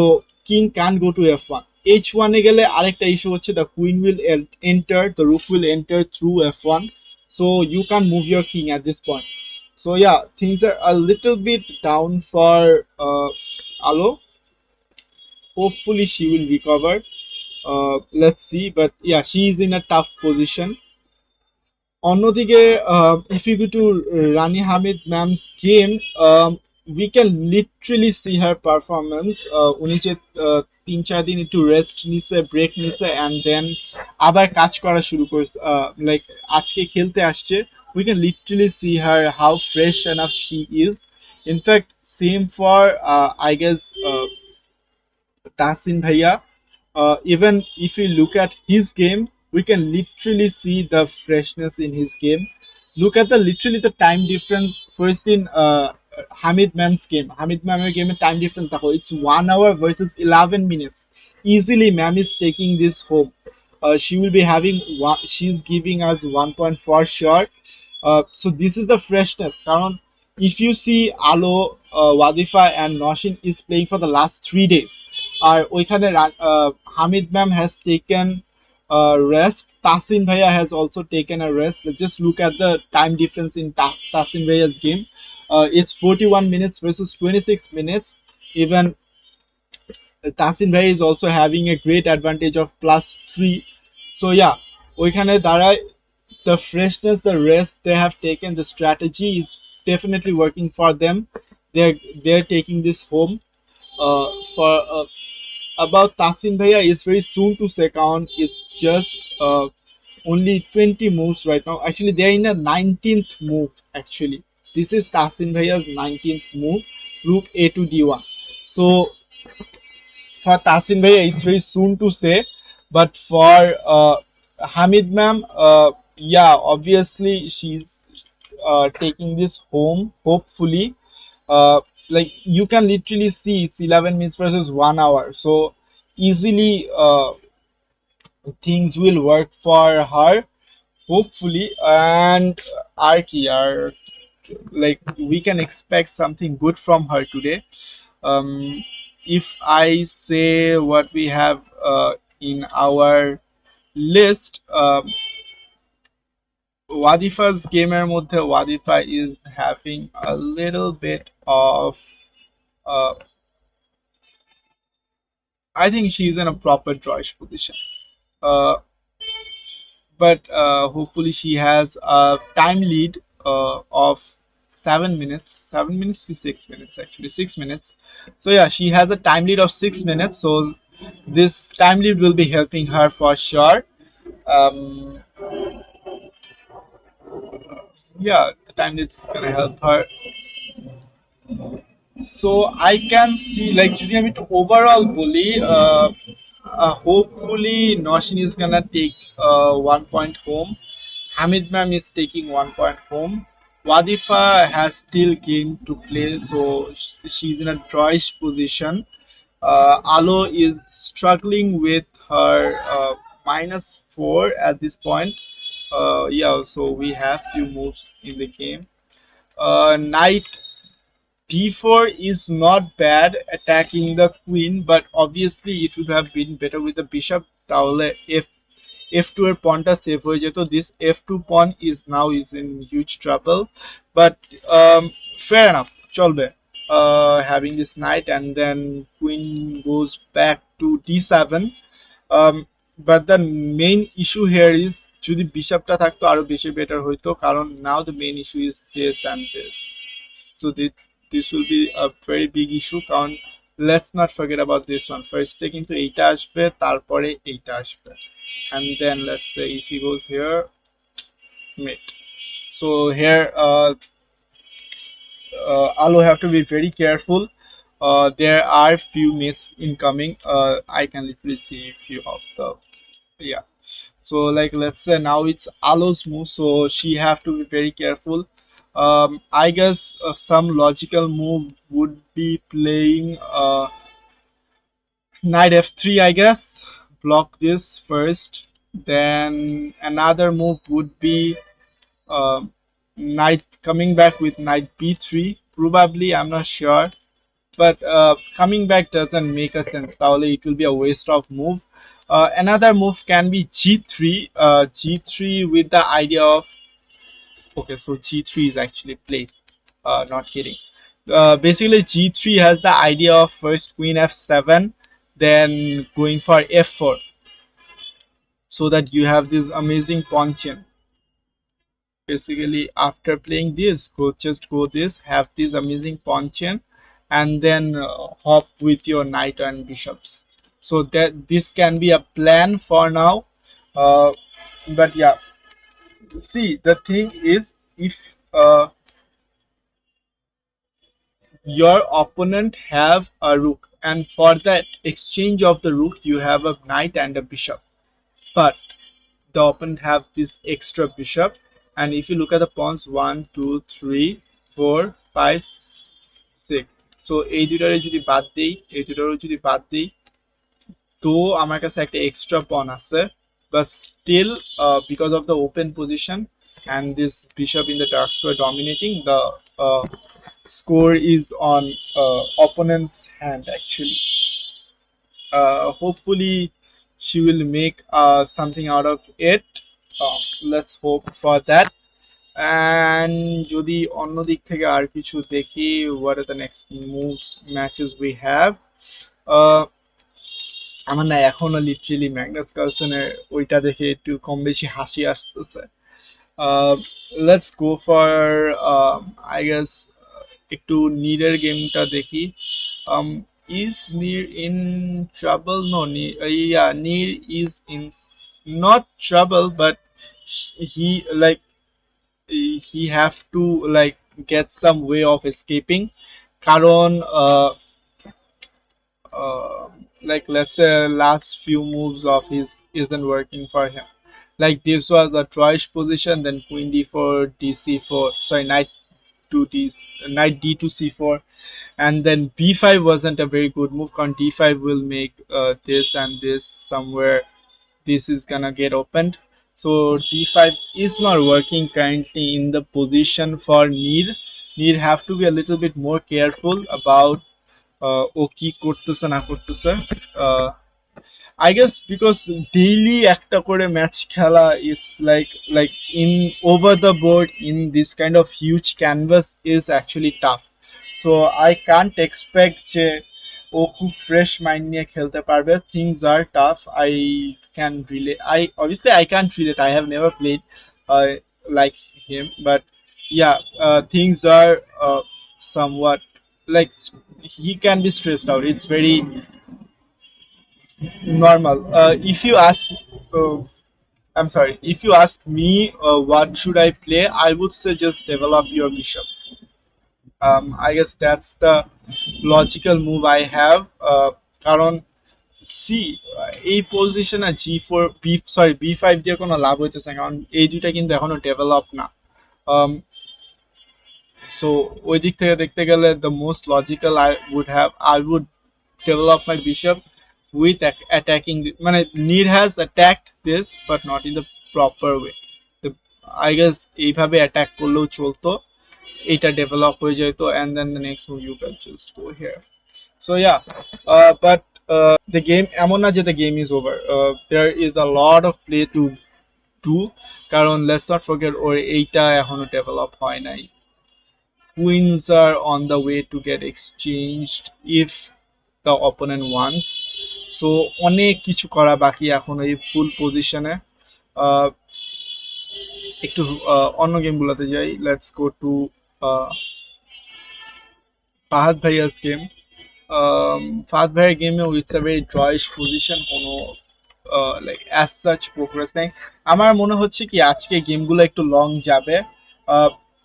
king can go to f1। h1 এ গেলে আরেকটা ইস্যু হচ্ছে the queen will enter, the rook will enter through f1, so you can't move your king at this point. So yeah, things are a little bit down for Alo. Hopefully she will recover. Let's see, but yeah, she is in a tough position. অন্যদিকে if you go to Rani Hamid ma'am's game, we can literally see her performance. উনি যে 3-4 দিন একটু rest নিছে, break নিছে, and then আবার কাজ করা শুরু করছে, লাইক আজকে খেলতে আসছে। we can literally see her how fresh enough she is. In fact, same for I guess Tasin Bhaiya. Even if we look at his game, we can literally see the freshness in his game. Look at the literally the time difference. First in Hamid Mam's game, Hamid Mam's game time difference. It's 1 hour versus 11 minutes. Easily, Mam is taking this home. She will be having one. She's giving us 1.4 short. So this is the freshness. Karon, if you see Alo, Wadifa, and Noshin is playing for the last 3 days. আর ওইখানে Hamid ma'am has taken rest, Tasin ভাইয়া has also taken a rest. Just look at the time difference in Tasin ভাইয়া's game. It's 41 minutes versus 26 minutes. Even Tasin Bhai is also having a great advantage of +3. So yeah, ওইখানে দাঁড়ায় the freshness, the rest they have taken, the strategy is definitely working for them. They're taking this home. For about Tasin Bhaiya, it's very soon to say count. It's just only 20 moves right now. Actually, they're in a 19th move. Actually, this is Tasin Bhaiya's 19th move. Rook A to D1. So for Tasin Bhaiya, it's very soon to say. But for Hamid ma'am, yeah, obviously she's taking this home. Hopefully, like you can literally see it's 11 minutes versus 1 hour. So easily things will work for her. Hopefully, and Arki are like we can expect something good from her today. If I say what we have in our list, Wadifa's gamer মধ্যে Wadifa is having a little bit of I think she's in a proper drawish position. Uh, but hopefully she has a time lead of 7 minutes, 7 minutes to 6 minutes, actually 6 minutes. So yeah, she has a time lead of 6 minutes, so this time lead will be helping her for sure. um yeah, the time lead is gonna help her. So I can see like যদি আমি একটু overall বলি, hopefully Noshin is gonna take 1 point home. Hamid ma'am is taking 1 point home. Wadifa has still game to play, so she's in a drawish position. Alo is struggling with her -4 at this point. Yeah, so we have few moves in the game. Knight d4 is not bad attacking the queen, but obviously it would have been better with the bishop. তাহলে f2 এর pawnটা save হয়ে যেত. This f2 pawn is now in huge trouble, but fair enough, চলবে. Having this knight and then queen goes back to d7. um, but the main issue here is যদি বিশপটা থাকতো আরো বেশি better হইতো, কারণ now the main issue is this and this. So this will be a very big issue, কারণ let's not forget about this one. First কিন্তু এইটা আসবে, তারপরে এইটা আসবে, and then let's say if he goes here, mate. So here Alo have to be very careful. There are few mates incoming. I can literally see few of the, yeah. So like let's say now it's Alo's move, so she have to be very careful. I guess some logical move would be playing Knight f3, I guess. Block this first. Then another move would be uh, knight coming back with knight b3. Probably, I'm not sure. But coming back doesn't make a sense. Probably it will be a waste of move. Another move can be g3. G3 with the idea of, okay, so g3 is actually played. Not kidding. Basically, g3 has the idea of first queen f7, then going for f4, so that you have this amazing pawn chain. Basically, after playing this, go this, have this amazing pawn chain, and then hop with your knight and bishops. So that this can be a plan for now. Uh, but yeah, see, the thing is, if uh, your opponent have a rook, and for that exchange of the rook you have a knight and a bishop, but the opponent have this extra bishop, and if you look at the pawns 1 2 3 4 5 6, so এই দুটারে যদি বাদ দেই, এই দুটারও যদি বাদ দেই, তো আমার কাছে একটা এক্সট্রা পন আছে, but still because of the open position and this bishop in the dark square dominating, the score is on opponent's hand actually. Hopefully she will make something out of it. Let's hope for that. And যদি অন্য দিক থেকে আর কিছু দেখি, what are the next moves matches we have? uh, আমার না এখনো literally Magnus কার্লসেনের ওইটা দেখে একটু কম বেশি হাসি আসতেছে. Let's go for I guess একটু নীরের গেমটা দেখি. Is Neer in trouble? No, yeah, Neer is in not trouble, but he like he have to like get some way of escaping. কারণ like let's say last few moves of his isn't working for him. Like this was a troyish position, then queen d4, dc4, sorry, knight to d, knight d to c4, and then b5 wasn't a very good move because d5 will make this and this somewhere, this is gonna get opened. So d5 is not working currently in the position for Neer. Neer have to be a little bit more careful about ও কি করতেছে না করতেছে. I guess because daily একটা করে match খেলা, it's like in over the board in this kind of huge canvas is actually tough. So I can't expect যে ও খুব fresh mind নিয়ে খেলতে পারবে. Things are tough. Can relate. I can't relate. I have never played like him, but yeah, things are somewhat like he can be stressed out. It's very normal. If you ask, uh, I'm sorry, if you ask me what should I play, I would say just develop your bishop. I guess that's the logical move I have. কারণ C এই পজিশনে g4 b5 দিয়ে কোনো লাভ হইতেছে না, কারণ এই দুইটা কিন্তু এখনো ডেভেলপ না. সো ওই দিক থেকে দেখতে গেলে the most logical I would develop my bishop with attacking মানে Neer has attacked this but not in the proper way. I guess এইভাবে অ্যাটাক করলেও চলতো, এটা ডেভেলপ হয়ে যেত, and then the next move you can just go here. So yeah, but the game এমন না যে the game is over. There is a lot of play to do, কারণ let's not forget ওর এইটা এখনো develop হয় নাই. Queens are on the way to get exchanged if the opponent wants. So অনেক কিছু করা বাকি এখন এই ফুল পজিশনে. একটু অন্য গেমগুলোতে যাই. লেটস গো টু ফাহাদ ভাইয়াস গেম. ফাহাদ ভাইয়ের গেমেও it's a very drawish position, কোনো লাইক অ্যাজ সাচ প্রোগ্রেস নেই. আমার মনে হচ্ছে কি আজকে গেমগুলো একটু লং যাবে,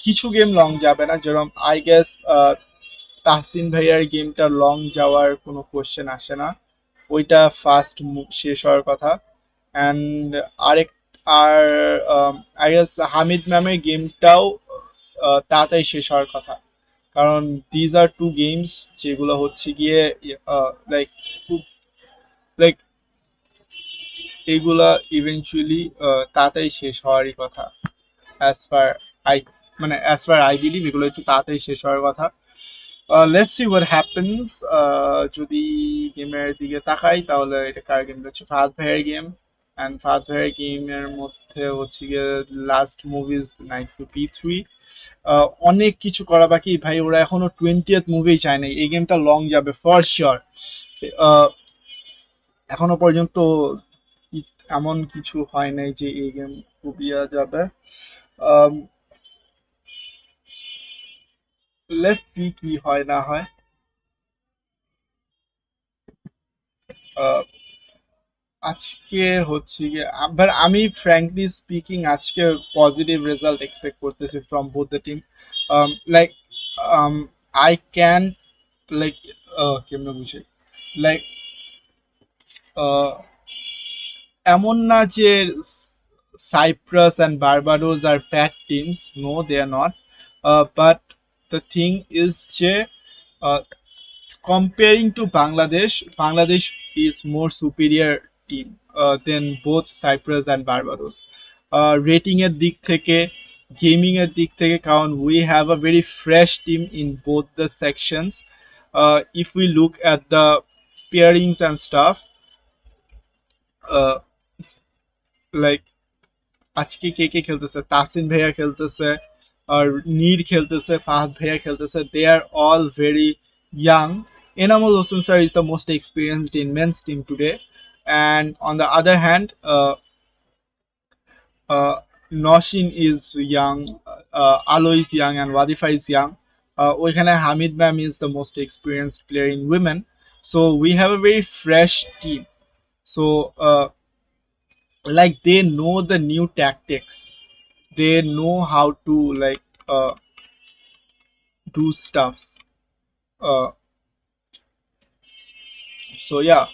কিছু গেম লং যাবে না, যেরকম আই গেস তাহসিন ভাইয়ার গেমটা লং যাওয়ার কোনো কোশ্চেন আসে না, ওইটা ফাস্ট শেষ হওয়ার কথা. অ্যান্ড আর আই গেস হামিদ ম্যামের গেমটাও তাড়াতাড়ি শেষ হওয়ার কথা, কারণ দিজ আর টু গেমস যেগুলো হচ্ছে গিয়ে লাইক খুব লাইক এগুলা ইভেনচুয়ালি তাড়াতাড়ি শেষ হওয়ারই কথা, অ্যাজ পার আই মানে অ্যাজ পার আই বিলিভ এগুলো একটু তাড়াতাড়ি শেষ হওয়ার কথা। Let's see what happens. যদি গেমের দিকে তাকাই তাহলে এটা কার গেম হচ্ছে ফাহাদ ভাইয়ের গেম, অ্যান্ড ফাহাদ ভাইয়ের গেমের মধ্যে হচ্ছে গিয়ে লাস্ট মুভিজ 9 to P3। অনেক কিছু করা বাকি ভাই, ওরা এখনো 20th মুভি চায় নাই, এই গেমটা লং যাবে ফর শিওর। এখনো পর্যন্ত এমন কিছু হয় নাই যে এই গেম কুবিয়া যাবে। লেটস সি কি হয় না হয়। আহ, আজকে হচ্ছে গিয়ে আবার আমি ফ্র্যাঙ্কলি স্পিকিং আজকে পজিটিভ রেজাল্ট এক্সপেক্ট করতেছি from both the team. Like I can like কেমনে বুঝে, লাইক এমন না যে Cyprus and Barbados are bad teams, no they are not, but the thing is যে comparing to Bangladesh, Bangladesh is more superior team than both Cyprus and Barbados. Rating এর দিক থেকে, gaming এর দিক থেকে, কারণ we have a very fresh team in both the sections. If we look at the pairings and stuff, uh, like আজকে কে কে খেলতেছে, তাসিন ভাইয়া খেলতেছে, আর নীর খেলতেছে, ফাহাদ ভাইয়া খেলতেছে, they are all very young. Enamul Hossain sir is the most experienced in men's team today, and on the other hand, Noshin is young, Alo is young, and Wadifa is young. ওইখানে Hamid ma'am is the most experienced player in women, so we have a very fresh team. So like they know the new tactics, they know how to like do stuffs. Uh, so yeah,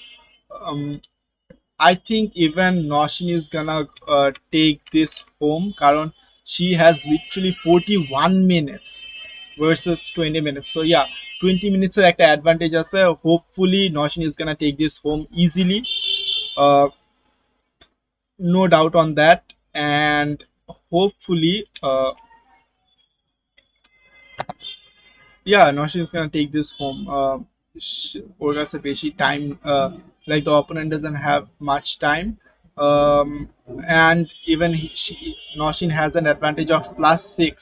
um, I think even Noshin is gonna take this home. Karon she has literally 41 minutes versus 20 minutes. So yeah, 20 minutes er ekta advantage আছে. Hopefully Noshin is gonna take this home easily. Uh, no doubt on that, and hopefully yeah, Noshin is gonna take this home. ওর কাছে বেশি time, like the opponent doesn't have much time, and even Noshin has an advantage of +6.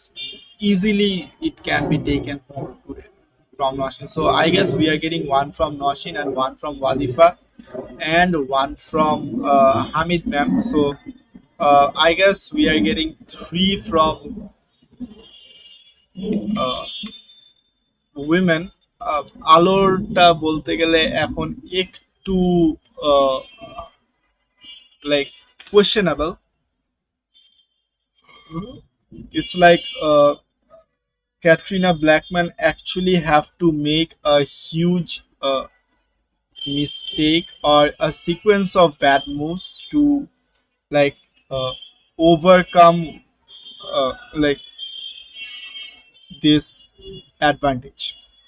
Easily it can be taken home today from Noshin. So I guess we are getting one from Noshin and one from Wadifa and one from Hamid ma'am. So I guess we are getting three from uh, women. আলোরটা বলতে গেলে এখন একটু like questionable. It's like Katrina Blackman actually have to make a huge mistake or a sequence of bad moves to like overcome like this advantage,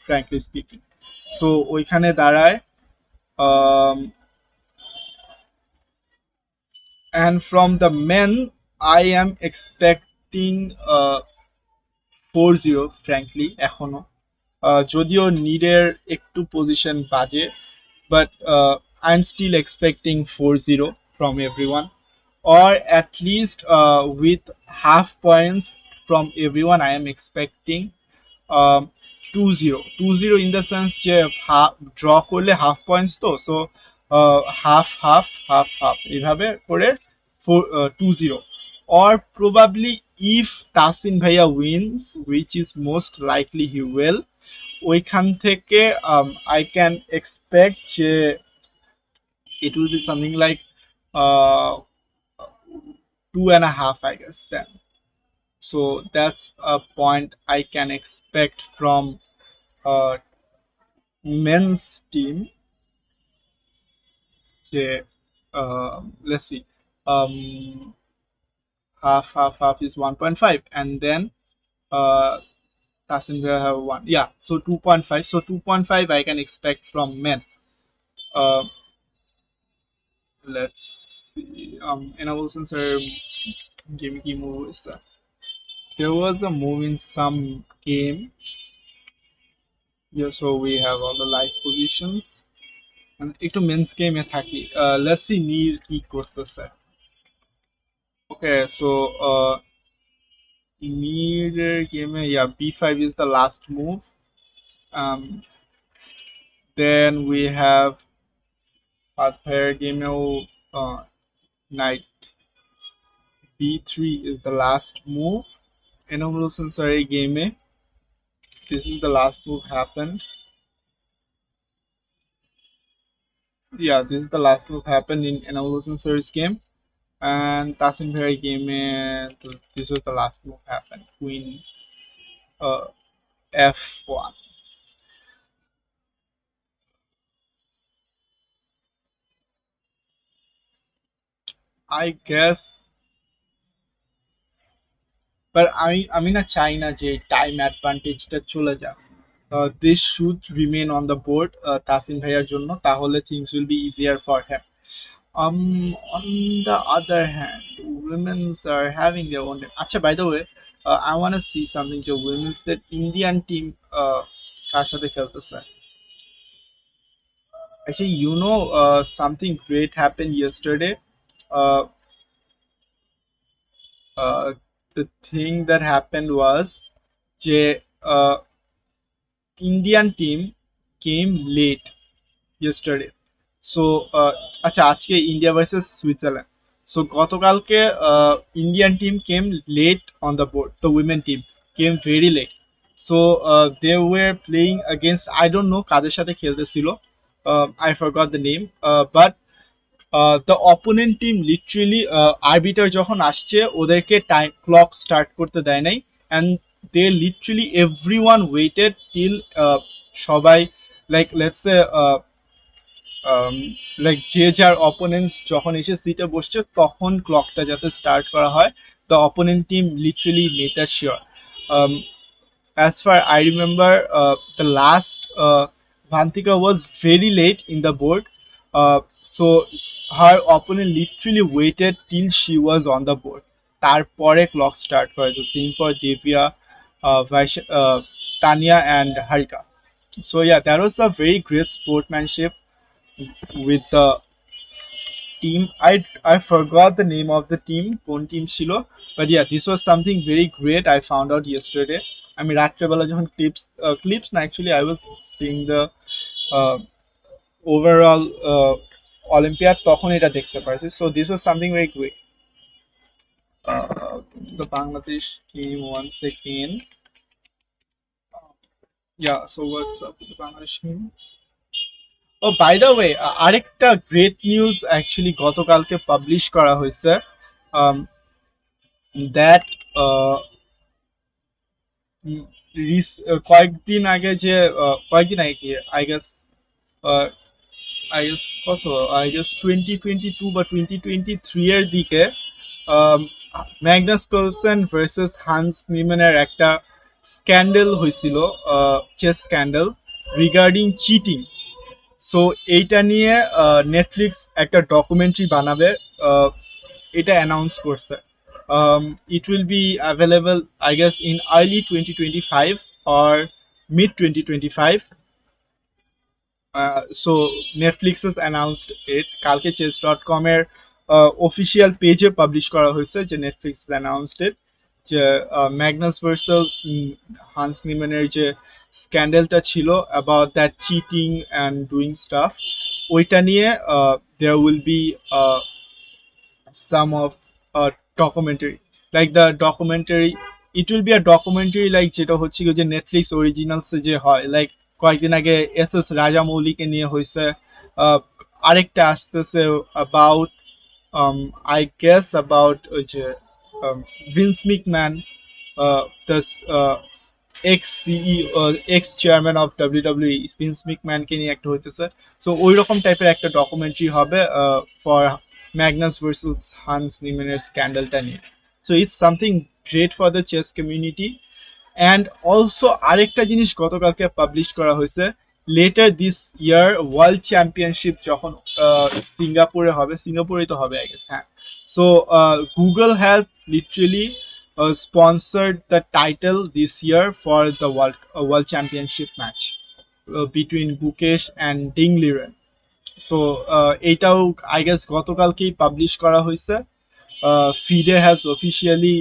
frankly speaking. So ওইখানে দাঁড়ায়, um, and from the men I am expecting 4-0 frankly এখনো, যদিও নিডের একটু position বাজে, but I'm still expecting 4-0 from everyone, or at least with half points from everyone I am expecting 2-0, 2-0 in the sense যে draw করলে half points, তো so half half half half এইভাবে করে 2-0, or probably if Tasin ভাইয়া wins, which is most likely he will, ওইখান থেকে I can expect যে it will be something like 2.5 I guess then. So that's a point I can expect from men's team. Let's see, half half half is 1.5, and then passenger have one, yeah, so 2.5, so 2.5 I can expect from men. uh, let's see. Enables are gimmicky movies. There was a move in some game. Yeah, so we have all the live positions. And একটু men's গেমে থাকি. Let's see নীর কি করতেছে. Okay, so নীরের গেমে, yeah, b5 is the last move. Um, then we have Pathir gameও knight b3 is the last move. Evolution sorry game. This is the last move happened. Yeah, this is the last move happened in Evolution Series game. And Tasin Bhai game, this was the last move happened. Queen f1. I guess, but আমি না চাই না যে time অ্যাডভান্টেজটা চলে যাক. This should remain on the board Tasim ভাইয়ার জন্য, তাহলে things will be easier for him. On the other hand, women's are having their own. Acha, by the way, I want to see something to women's that Indian team কার সাথে খেলতেছে. Actually, something great happened yesterday. Uh, the thing that happened was যে Indian team came late yesterday. So আচ্ছা, আজকে India versus Switzerland. So গতকালকে Indian team came late on the board, the women team came very late. So they were playing against, I don't know কাদের সাথে খেলতেছিল, I forgot the name, but the opponent team literally arbiter যখন আসছে ওদেরকে time clock start করতে দেয় নাই, and they literally every one waited till সবাই লাইক লেটস সে লাইক যে যার অপোনেন্টস যখন এসে সিটে বসছে তখন ক্লকটা যাতে স্টার্ট করা হয়. The opponent team literally made that sure. As far I remember, the last Vantika was very late in the board, so her opponent literally waited till she was on the board. তারপরে clock start করেছে. Same for Devya, Tanya and Harika. So yeah, that was a very great sportsmanship with the team. I forgot the name of the team, কোন team ছিল, but yeah, this was something very great I found out yesterday. আমি রাত্রেবেলা যখন clips না, actually I was seeing the overall Olympiad, তখন এটা দেখতে পারছি. So this was something very great. The Bangladesh team once again. Yeah, so what's up with the Bangladesh team? Oh by the way, আরেকটা great news actually গতকালকে publish করা হয়েছে, that কয়েকদিন আগে যে কয়েকদিন আগে কি আই গেস কত, আই গেস 2022 বা 2023 এর দিকে ম্যাগনাস কার্লসেন ভার্সেস হান্স নিমেনের একটা স্ক্যান্ডেল হয়েছিল, chess scandal regarding cheating. So এইটা নিয়ে নেটফ্লিক্স একটা ডকুমেন্টারি বানাবে, এটা অ্যানাউন্স করছে. It will be available I guess in early 2025 or mid 2025. So Netflix has announced it. কালকে chess.com এর অফিসিয়াল পেজে পাবলিশ করা হয়েছে যে নেটফ্লিক্স announced it, যে ম্যাগনাস ভার্সেস হান্স নিমেনের যে স্ক্যান্ডেলটা ছিল about that cheating and doing staff, ওইটা নিয়ে there will be some of a documentary, like the documentary, it will be a documentary like যেটা হচ্ছে যে নেটফ্লিক্স অরিজিনালস যে হয়, লাইক কয়েকদিন আগে এস রাজামৌলিকে নিয়ে হয়েছে, আরেকটা আসতেছে about I guess about Vince McMahon, the ex-CEO, ex-chairman of WWE, Vince McMahon কে নিয়ে একটা হইতেছে. সো ওই রকম টাইপের একটা ডকুমেন্টারি হবে ফর ম্যাগনাস ভার্সেস হান্স নিমেনের স্ক্যান্ডেলটা নিয়ে. So it's something great for the chess community. And also আরেকটা জিনিস গতকালকে পাবলিশ করা হয়েছে, later this year world championship যখন সিঙ্গাপুরে হবে, সিঙ্গাপুরেই তো হবে আই গেস, হ্যাঁ। So Google has literally sponsored the title this year for the world championship match between Gukesh and Ding Liren. So এইটাও আই গেস গতকালকেই পাবলিশ করা হয়েছে। FIDE has officially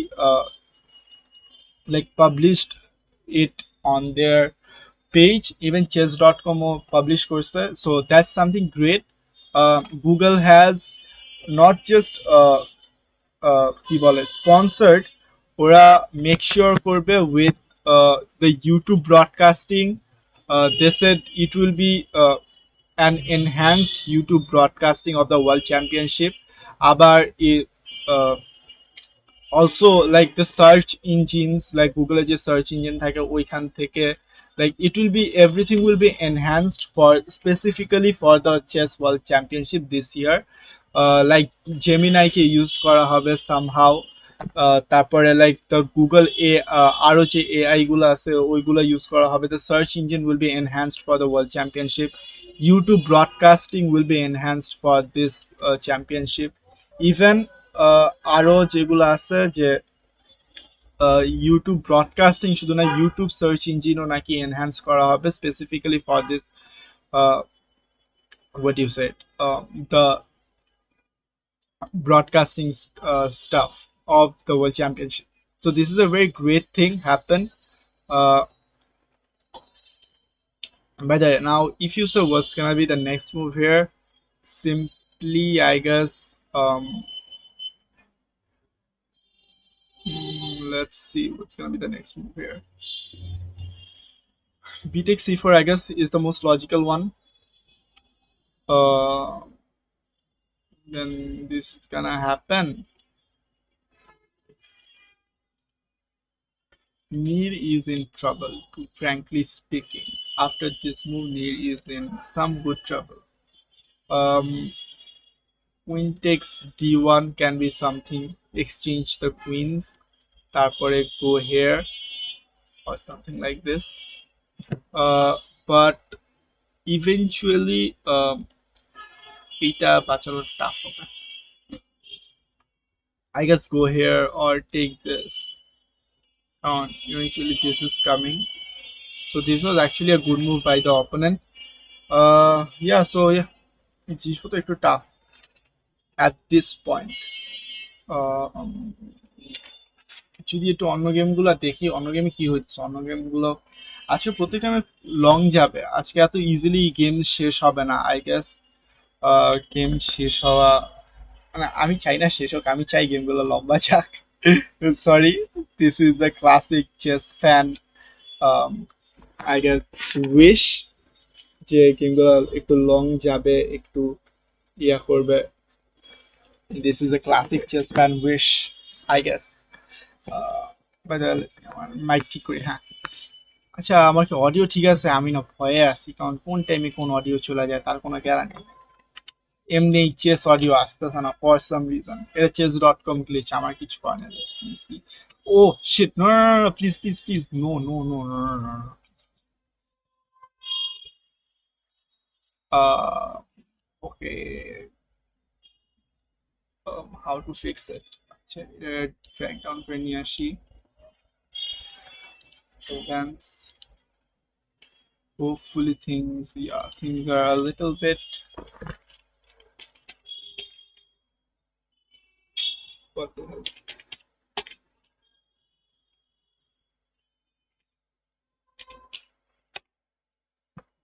like published it on their page. Even chess.com publish করছে, so that's something great. Google has not just কি বলে sponsored, ওরা make sure করবে with the YouTube broadcasting. They said it will be an enhanced YouTube broadcasting of the world championship. আবার also like the search engines, like Google যে search engine থাকে ওইখান থেকে, like it will be, everything will be enhanced for specifically for the chess world championship this year. Like Gemini K use করা হবে somehow. তারপরে like the Google আরো যে AI গুলো আছে ওইগুলো ইউজ করা হবে. The search engine will be enhanced for the world championship. YouTube broadcasting will be enhanced for this championship. Even আরো যেগুলো আছে যে ইউটিউব ব্রডকাস্টিং শুধু না, ইউটিউব সার্চ ইঞ্জিনও নাকি এনহ্যান্স করা হবে specifically for this what you said, the broadcasting stuff of the world championship. So this is a very great thing happen. uh, by the now, if you say what's gonna be the next move here, simply I guess let's see what's gonna be the next move here. B take c4 I guess is the most logical one. uh, then this is gonna happen. Neer is in trouble, to frankly speaking. After this move, Neer is in some good trouble. Queen takes d1 can be something. Exchange the queens. Tarpore go here or something like this. But eventually, এটা বাঁচানো tough হবে. I guess go here or take this. Eventually this is coming. So this was actually a good move by the opponent. Yeah, so yeah, g4 তো একটু tough at this point. যদি একটু অন্য গেমগুলো দেখি, অন্য গেমে কি হচ্ছে, অন্য গেমগুলো আজকে প্রত্যেক টাইমে লং যাবে, আজকে এত ইজিলি গেম শেষ হবে না আই গেস। গেম শেষ হওয়া মানে আমি চাই না শেষ হোক, আমি চাই গেমগুলো লম্বা যাক। Sorry, this is the classic chess fan I guess wish যে গেমগুলো একটু লং যাবে, একটু ইয়া করবে। This is a classic chess fan wish I guess. আমার মাইক ঠিক করি, হ্যাঁ। আচ্ছা, আমার কি অডিও ঠিক আছে? আমি না ভয়ে আছি, কারণ কোন টাইমে কোন অডিও চলে যায় তার কোনো গ্যারান্টি নেই। এমনি চেস অডিও আসতেছে না ফর সাম রিজন, এটা chess.com গ্লিচ, আমার কিছু করে না। Oh shit, no no no, please please please, no no no no no no. Okay, how to fix it? আচ্ছা, ড্র্যাগ ডাউন করে নিয়ে আসি। Hopefully things, yeah, things are a little bit, what the hell.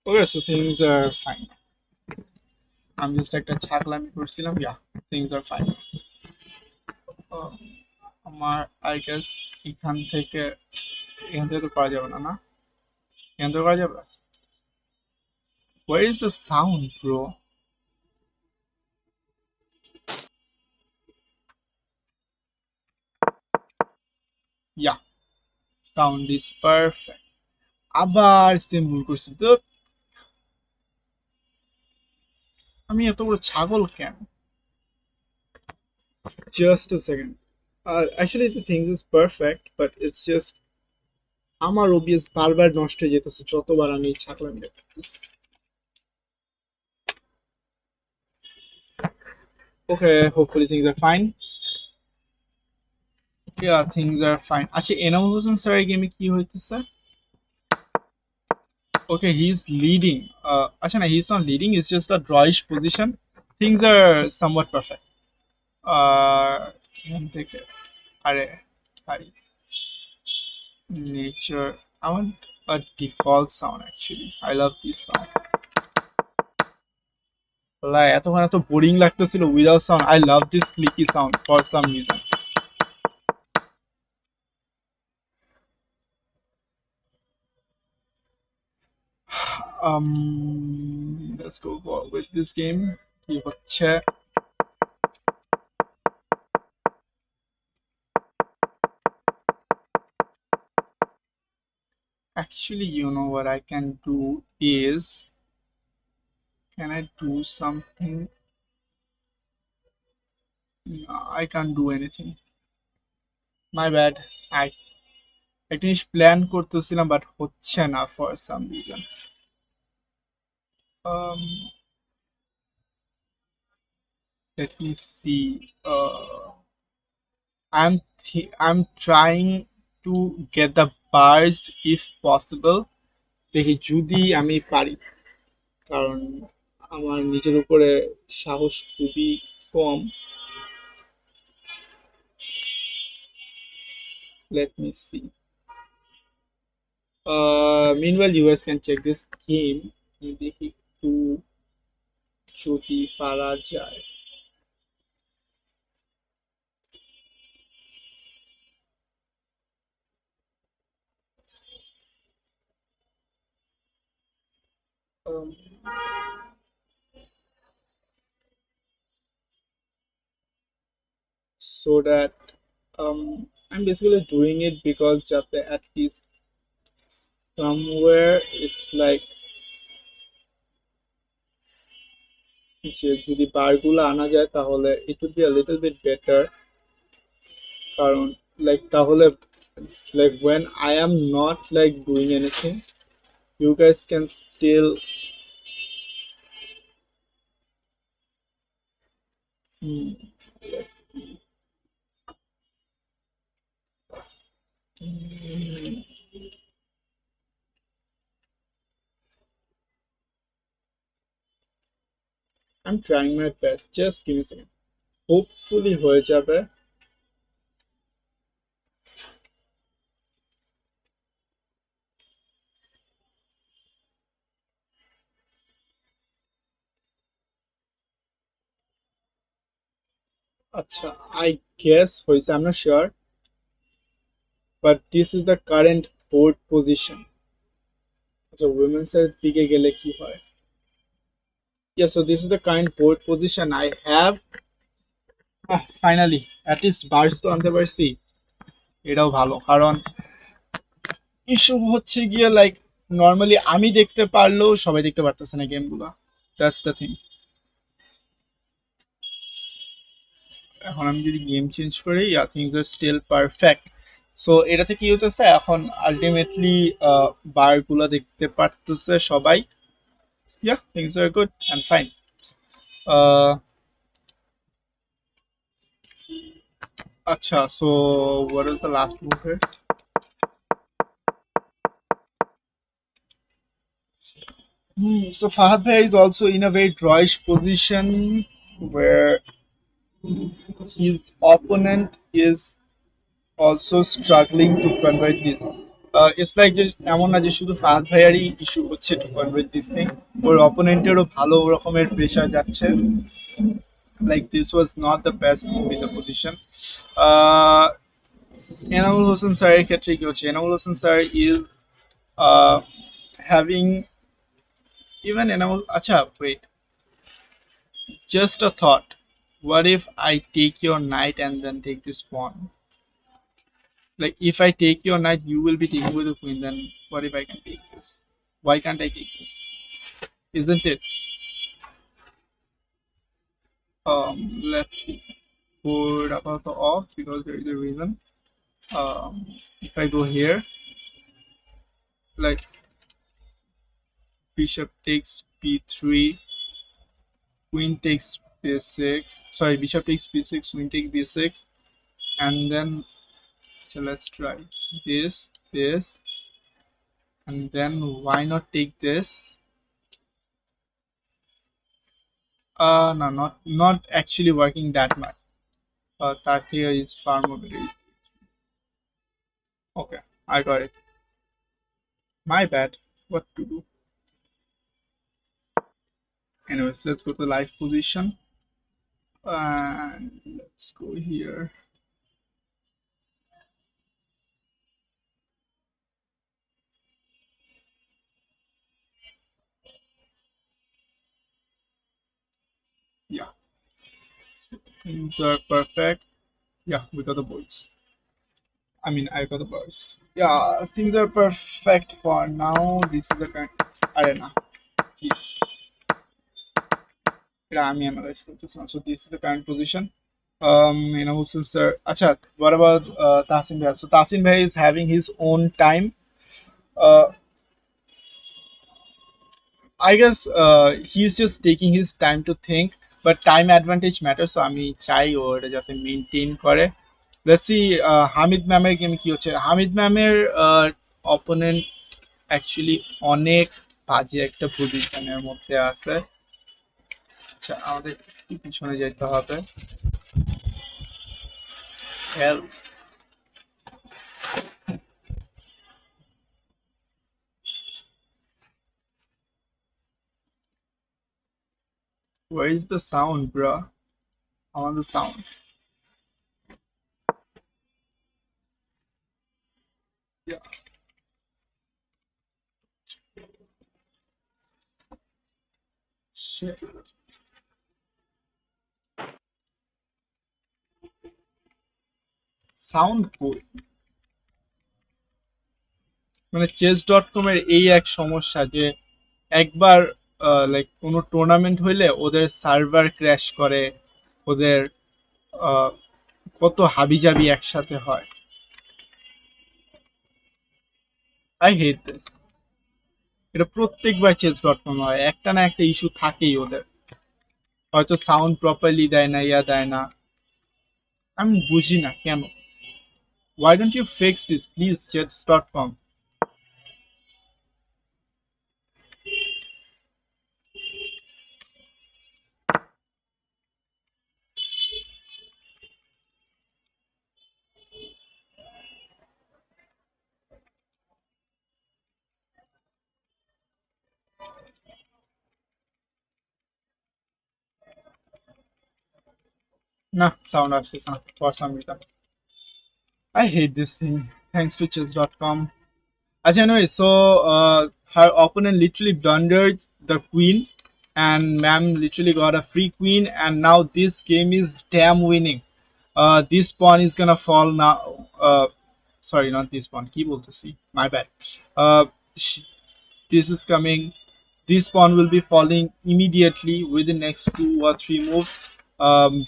Okay, so things are fine. আমি just একটা ছাগলামি করছিলাম, ইয়া, things are fine. আমার I guess এখান থেকে তো করা যাবে না, না এখান থেকে করা যাবে? Where is the sound, bro? Yeah, sound is perfect. আবার সেম ভুল করছি তো, আমি এত বড় ছাগল কেন? Just a second. Actually, the thing is perfect, but it's just আমার ওবিএস বারবার নষ্ট হয়ে যেতেছে যতবার আমি ছাকলামি দেখতেছি। Okay, hopefully things are fine. Yeah, things are fine. আচ্ছা এনামুল হোসেন স্যারের গেমে কি হইতেছে? Okay, he's leading. আচ্ছা না, he's not leading, it's just a drawish position. Things are somewhat perfect. এখান থেকে আরে ভাই, nature. I want a default sound actually. I love this sound. এতক্ষণ এত বোরিং লাগতেছিল without sound. I love this clicky sound for some reason. Let's go with this game. কি হচ্ছে? Actually, you know what I can do is, can I do something? No, I can't do anything. My bad. I একটা জিনিস plan করতেছিলাম but হচ্ছে না for some reason. Um, let me see. I'm trying to get the bars if possible. দেখি যদি আমি পারি, কারণ আমার নিজের উপরে সাহস খুবই কম। Let me see. Meanwhile, you guys can check this game. দেখি একটু যদি পারা যায়। Um, so that I'm basically doing it because যাতে at least somewhere it's like যে যদি বারগুলো আনা যায় তাহলে it would be a little bit better, কারণ like তাহলে like when I am not like doing anything, you guys can still hmm, let's see. Hmm, I'm trying my best, just give me a second. Hopefully হয়ে যাবে। আচ্ছা, I guess হয়েছে, I'm not sure, but this is the current board position. আচ্ছা women's এর দিকে গেলে কি হয়? Yeah, so this is the current board position I have. Finally at least bars তো আনতে পারছি, এটাও ভালো। কারণ ইস্যু হচ্ছে গিয়ে লাইক নর্মালি আমি দেখতে পারলেও সবাই দেখতে পারতেছে না গেমগুলো। That's the thing. এখন আমি যদি গেম চেঞ্জ করি, থিংস আর স্টিল পারফেক্ট। সো এটাতে কি হতেছে এখন আলটিমেটলি বারগুলো দেখতে পারতেছে সবাই। Yeah, things are good and fine. আচ্ছা, so what is the last move here? So Fahad Bhai is also in a very drawish position where his opponent is also struggling to convert this. It's like যে এমন না যে শুধু Fahad ভাইয়ারই issue হচ্ছে to convert this thing, ওর অপোনেন্টেরও ভালো রকমের pressure যাচ্ছে। Like this was not the best move in the position. Enamul Hossain স্যারের ক্ষেত্রে কি হচ্ছে, Enamul Hossain sir is having even Enamul, আচ্ছা wait, just a thought. What if I take your knight and then take this pawn? Like if I take your knight, you will be taking with the queen. Then what if I can take this? Why can't I take this? Isn't it? Let's see. Put about the off because there is a reason. If I go here, Like bishop takes b3, queen takes b6. Sorry, bishop takes b6, queen takes b6, and then so let's try this, and then why not take this? No, not actually working that much. That here is far more better. Okay, I got it. My bad. What to do? Anyways, let's go to the live position, and let's go here. Yeah, things are perfect. Yeah, we got the boards. I mean, I got the birds. Yeah, things are perfect for now. This is the current arena. Yes. Yeah, আমি analyze করতেছিলাম. So this is the current position. Hussein sir. Acha, what about Tasin Bhai? So Tasin Bhai is having his own time. Uh, I guess he's just taking his time to think, but time advantage matters. So আমি চাই ও এটা যাতে maintain করে. Let's see Hamid ম্যামের game কি হচ্ছে. হামিদ ম্যামের opponent actually অনেক বাজে একটা পজিশনের মধ্যে আছে. আচ্ছা, আমাদের একটু পিছনে যেতে হবে. Hell, where is the sound, bro? I want the sound. Yeah, shit. Sound কই? মানে চেস.com এর এই এক সমস্যা যে একবার লাইক কোনো টুর্নামেন্ট হইলে ওদের সার্ভার ক্র্যাশ করে, ওদের আহ, কত হাবিজাবি একসাথে হয়. I hate this. এটা প্রত্যেকবার চেস.com হয়, একটা না একটা ইস্যু থাকেই ওদের. হয়তো সাউন্ড প্রপারলি দেয় না, ইয়া দেয় না. আমি বুঝি না কেন. Why don't you fix this, please, chess.com? Nah, sound আসছে না for some reason. I hate this thing. Thanks to chess.com. As anyway, so her opponent literally blundered the queen, and ma'am literally got a free queen, and now this game is damn winning. This pawn is gonna fall now. Sorry, not this pawn. Key to see. My bad. Uh, sh- this is coming. This pawn will be falling immediately within next 2 or 3 moves.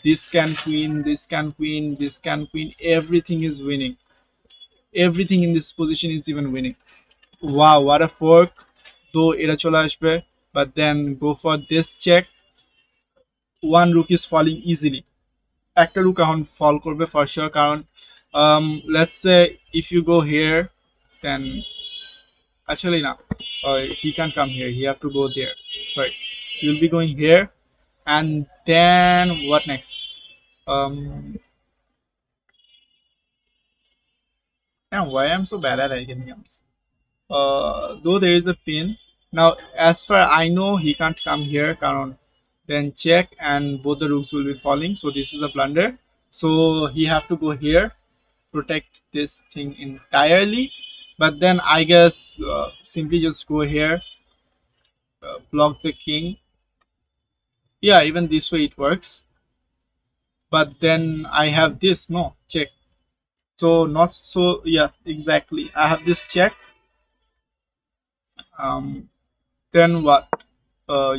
This can queen, this can queen, this can queen. Everything is winning. Everything in this position is even winning. Wow, what a fork. Though এটা চলে আসবে, but then go for this check. One rook is falling easily. একটা rook এখন fall করবে for sure, কারণ let's say if you go here, then actually no, he can't come here, he have to go there. Sorry, you'll be going here, and then what next? um and why I'm so bad at hidden games. Though there is a pin. Now, as far I know, he can't come here. Karon. Then check, and both the rooks will be falling. So this is a blunder. So he have to go here, protect this thing entirely. But then I guess simply just go here, block the king. Yeah, even this way it works. But then I have this. No, check. So not so. Yeah, exactly. I have this check. Um, then what?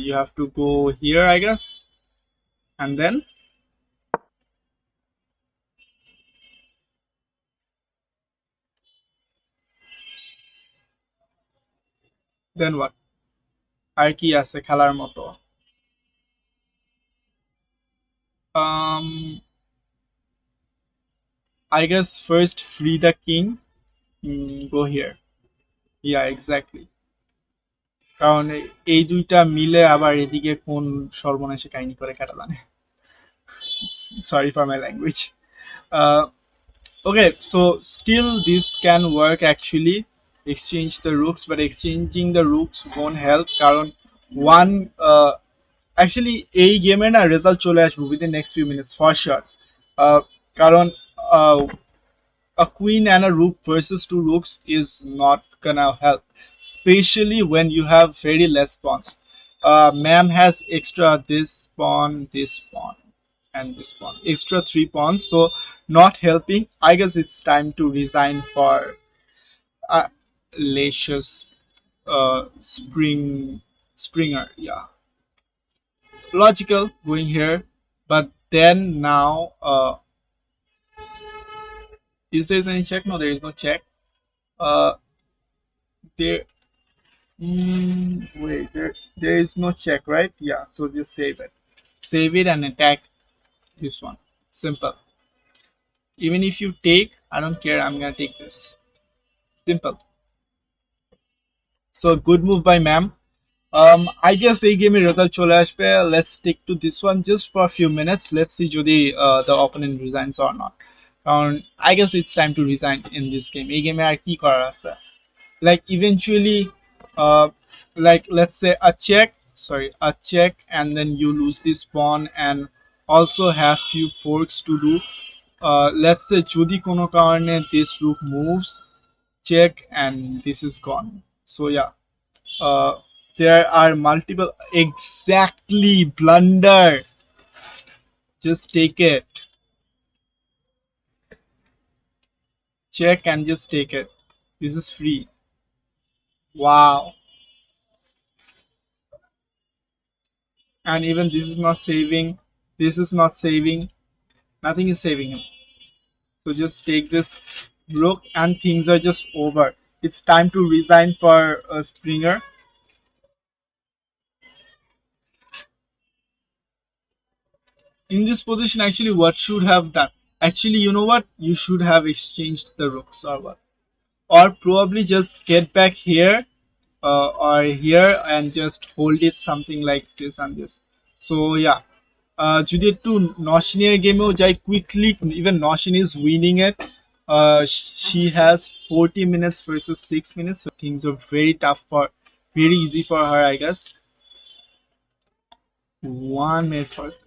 You have to go here, I guess, and then then what, আর কি আছে খেলার মতো? um I guess first free the king. Go here. Yeah, exactly. কারণ এই দুইটা মিলে আবার এদিকে কোন সর্বনাশে কাহিনী করে কাটালানে। Sorry for my language. uh, okay, so still this can work actually. Exchange the rooks, but exchanging the rooks won't help কারণ one actually এই গেমে না রেজাল্ট চলে আসবে within next few minutes for sure. কারণ uh, a queen and a rook versus two rooks is not gonna help, especially when you have very less pawns. Ma'am has extra this pawn, and this pawn, extra three pawns, so not helping. I guess it's time to resign for a Lacious Springer. Yeah, logical going here, but then now, is there any check? No, there is no check. Uh, there wait, there is no check, right? Yeah, so just save it. Save it and attack this one. Simple. Even if you take, I don't care, I'm gonna take this. Simple. So good move by ma'am. I guess এই গেমে result চলে আসবে. Let's stick to this one just for a few minutes. Let's see যদি the opponent resigns or not. কারণ I guess it's time to resign in this game. এই গেমে আর কি করার আছে? Like eventually, uh like let's say a check, and then you lose this pawn and also have few forks to do. Let's say যদি কোনো কারণে this rook moves, check, and this is gone. So yeah, uh there are multiple, exactly, blunder, just take it, check and just take it. This is free. Wow. And even this is not saving, this is not saving, nothing is saving him. So just take this rook and things are just over. It's time to resign for a Springer. In this position, actually, what should have done? Actually, you know what? You should have exchanged the rooks or what? Or probably just get back here, or here, and just hold it something like this and this. So yeah, যদি একটু নশিনের গেমেও যাই quickly, even Noshin is winning it. She has 40 minutes versus 6 minutes, so things are very easy for her, I guess. 1 minute first.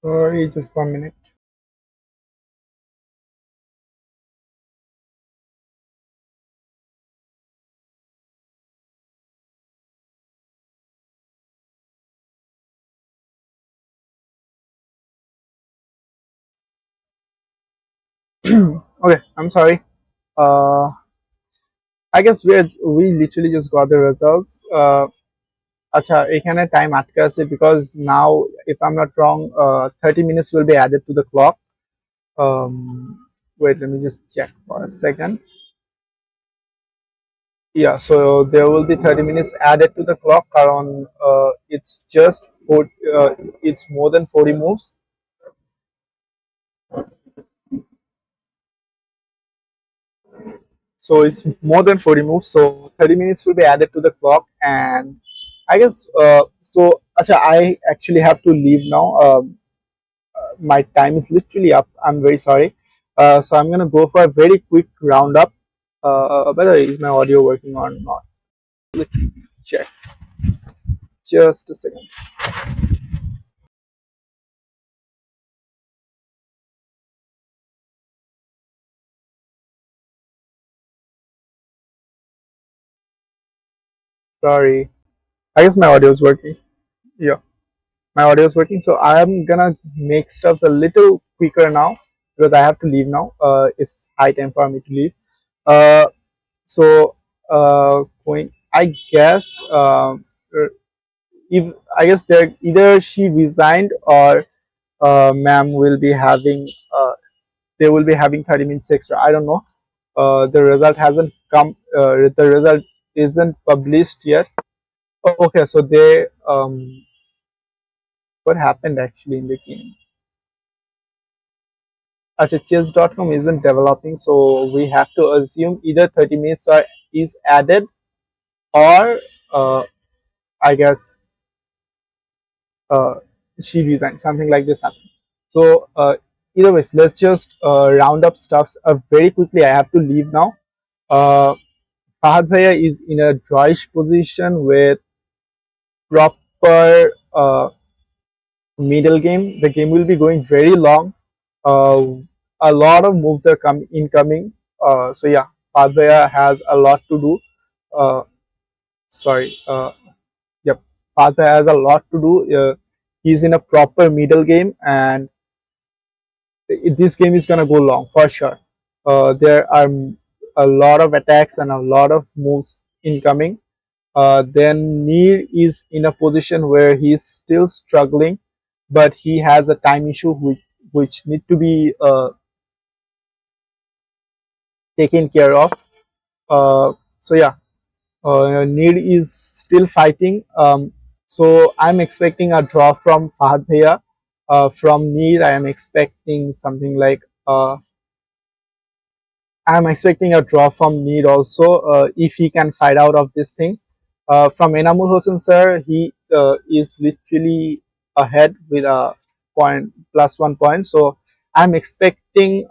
Sorry, just 1 minute. Okay, I'm sorry. Uh, I guess we literally just got the results. আচ্ছা এখানে time আটকে আছে because now if I'm not wrong, 30 minutes will be added to the clock. um Wait, let me just check for a second. Yeah, so there will be 30 minutes added to the clock around it's just it's more than 40 moves. So it's more than 40 moves. So 30 minutes will be added to the clock, and I guess so. Acha, I actually have to leave now. My time is literally up. I'm very sorry. So I'm gonna go for a very quick roundup. By the way, is my audio working or not? Let me check. Just a second. Sorry. I guess my audio is working. Yeah, my audio is working. So I'm gonna make stuffs a little quicker now because I have to leave now. It's high time for me to leave. Uh, so going. I guess if I guess there either she resigned or ma'am will be having they will be having 30 minutes extra. I don't know. The result hasn't come. The result isn't published yet. Oh, okay, so they what happened actually in the game? Actually, chess.com isn't developing, so we have to assume either 30 minutes are is added or I guess uh, she resigned. Something like this happened. So either ways, let's just round up stuffs very quickly. I have to leave now. Uh, Fahad Bhaiya is in a drawish position with proper middle game. The game will be going very long. Uh, a lot of moves are incoming. So yeah, Fahad Bhaiya has a lot to do. Sorry. Yep, Fahad Bhaiya has a lot to do. He's in a proper middle game, and this game is gonna go long for sure. There are a lot of attacks and a lot of moves incoming. Then Neer is in a position where he's still struggling, but he has a time issue which need to be taken care of. So yeah, Neer is still fighting. So I'm expecting a draw from Fahad Bhaiya. From Neer, I am expecting something like I'm expecting a draw from Need also if he can fight out of this thing. From Enamul Hossain sir, he is literally ahead with a point plus 1 point. So I'm expecting.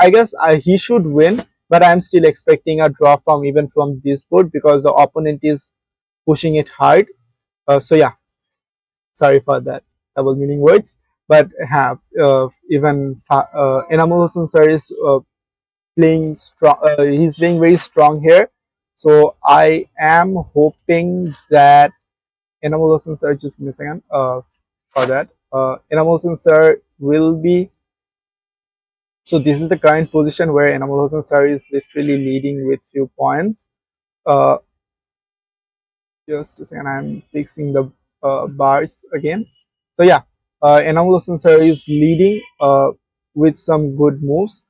I guess he should win, but I'm still expecting a draw from even from this board because the opponent is pushing it hard. So yeah, sorry for that double meaning words. But have even Enamul Hossain sir is playing strong. He's playing very strong here. So I am hoping that Enamul Hossain sir, just give me a second for that. Enamul Hossain sir will be. So this is the current position where Enamul Hossain sir is literally leading with few points. Uh, just a second, I'm fixing the bars again. So yeah, Enamul Hossain sir is leading with some good moves.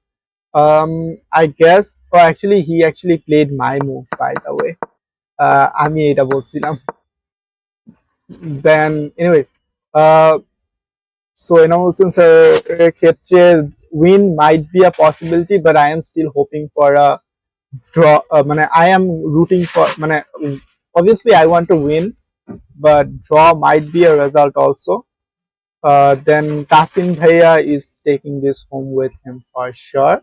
I guess, oh, actually, he actually played my move, by the way. আমি এটা বলছিলাম. Then, anyways, uh, so Enamul sir ক্ষেত্রে win might be a possibility, but I am still hoping for a draw. মানে I am rooting for, মানে obviously I want to win, but draw might be a result also. Then Kasim Bhaiya is taking this home with him for sure.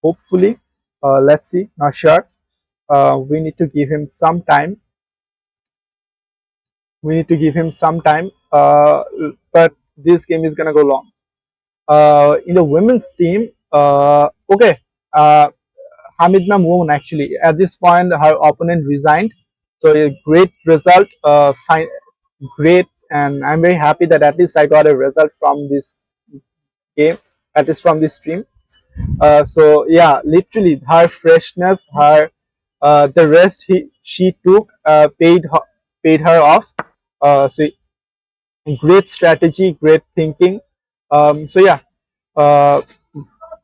Hopefully, let's see. Not sure. We need to give him some time. We need to give him some time. But this game is gonna go long. In the women's team, okay, Hamidna Moon actually at this point her opponent resigned, so a great result. Fine, great, and I'm very happy that at least I got a result from this game, at least from this stream. So yeah, literally her freshness, her the rest she took paid her off. So great strategy, great thinking. So yeah, uh,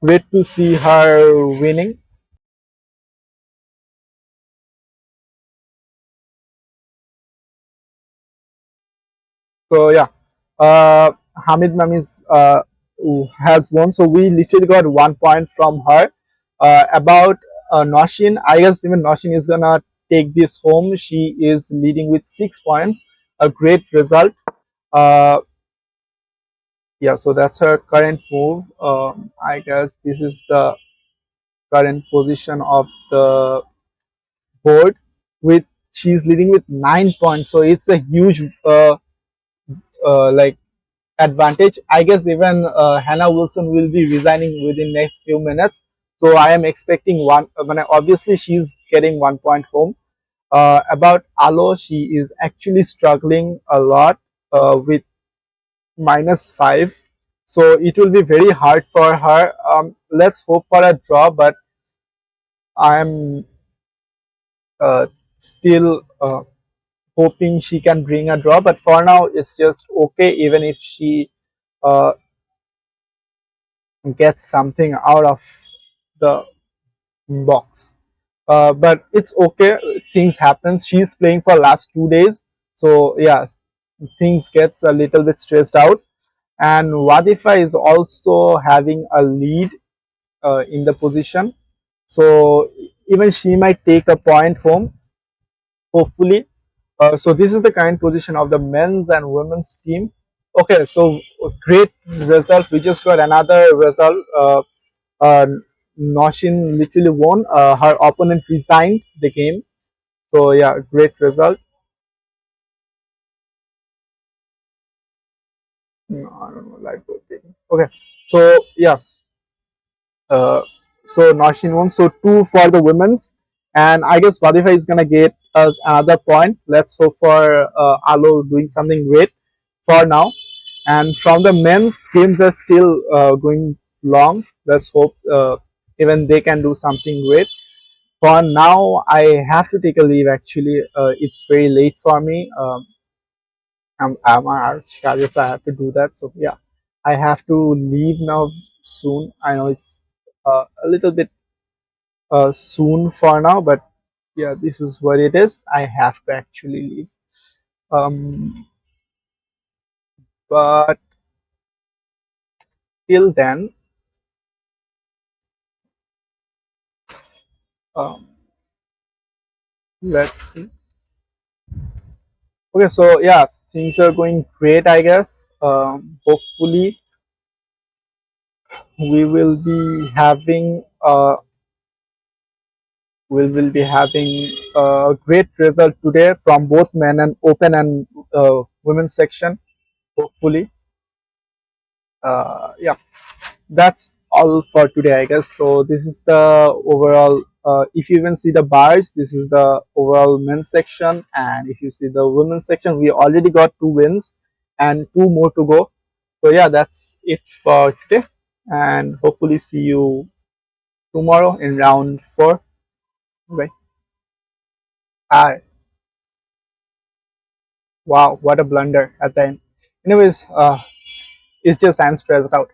great to see her winning. So yeah, Hamid Mami's who has won. So we literally got 1 point from her. About Noshin, I guess even Noshin is gonna take this home. She is leading with 6 points. A great result. Uh, yeah, so that's her current move. I guess this is the current position of the board. With she's leading with 9 points, so it's a huge like advantage. I guess even Hannah Wilson will be resigning within next few minutes. So I am expecting one. Obviously, she's getting 1 point home. About Alo, she is actually struggling a lot with -5. So it will be very hard for her. Let's hope for a draw, but I am still hoping she can bring a draw. But for now, it's just okay, even if she uh, gets something out of the box. But it's okay. Things happens. She's playing for last 2 days, so yeah, things gets a little bit stressed out. And Wadifa is also having a lead in the position, so even she might take a point home, hopefully. So this is the current position of the men's and women's team. Okay, so great result. We just got another result. Uh, Noshin literally won. Her opponent resigned the game. So yeah, great result. No, I don't know, like okay. So yeah, uh, so Noshin won. So two for the women's, and I guess Wadifa is gonna get us another point. Let's hope for Alo doing something great for now. And from the men's, games are still going long. Let's hope even they can do something great. For now, I have to take a leave. Actually, it's very late for me. I'm a schedule, so I have to do that. So yeah, I have to leave now soon. I know it's a little bit soon for now, but yeah, this is what it is. I have to actually leave. But till then, um, let's see. Okay, so yeah, things are going great, I guess. Hopefully, we will be having we will be having a great result today from both men and open and women's section. Hopefully, yeah, that's all for today, I guess. So this is the overall. If you even see the bars, this is the overall men's section, and if you see the women's section, we already got 2 wins and 2 more to go. So yeah, that's it for today, and hopefully see you tomorrow in round 4. Right. Ah, wow, what a blunder at the end. Anyways, it's just I'm stressed out.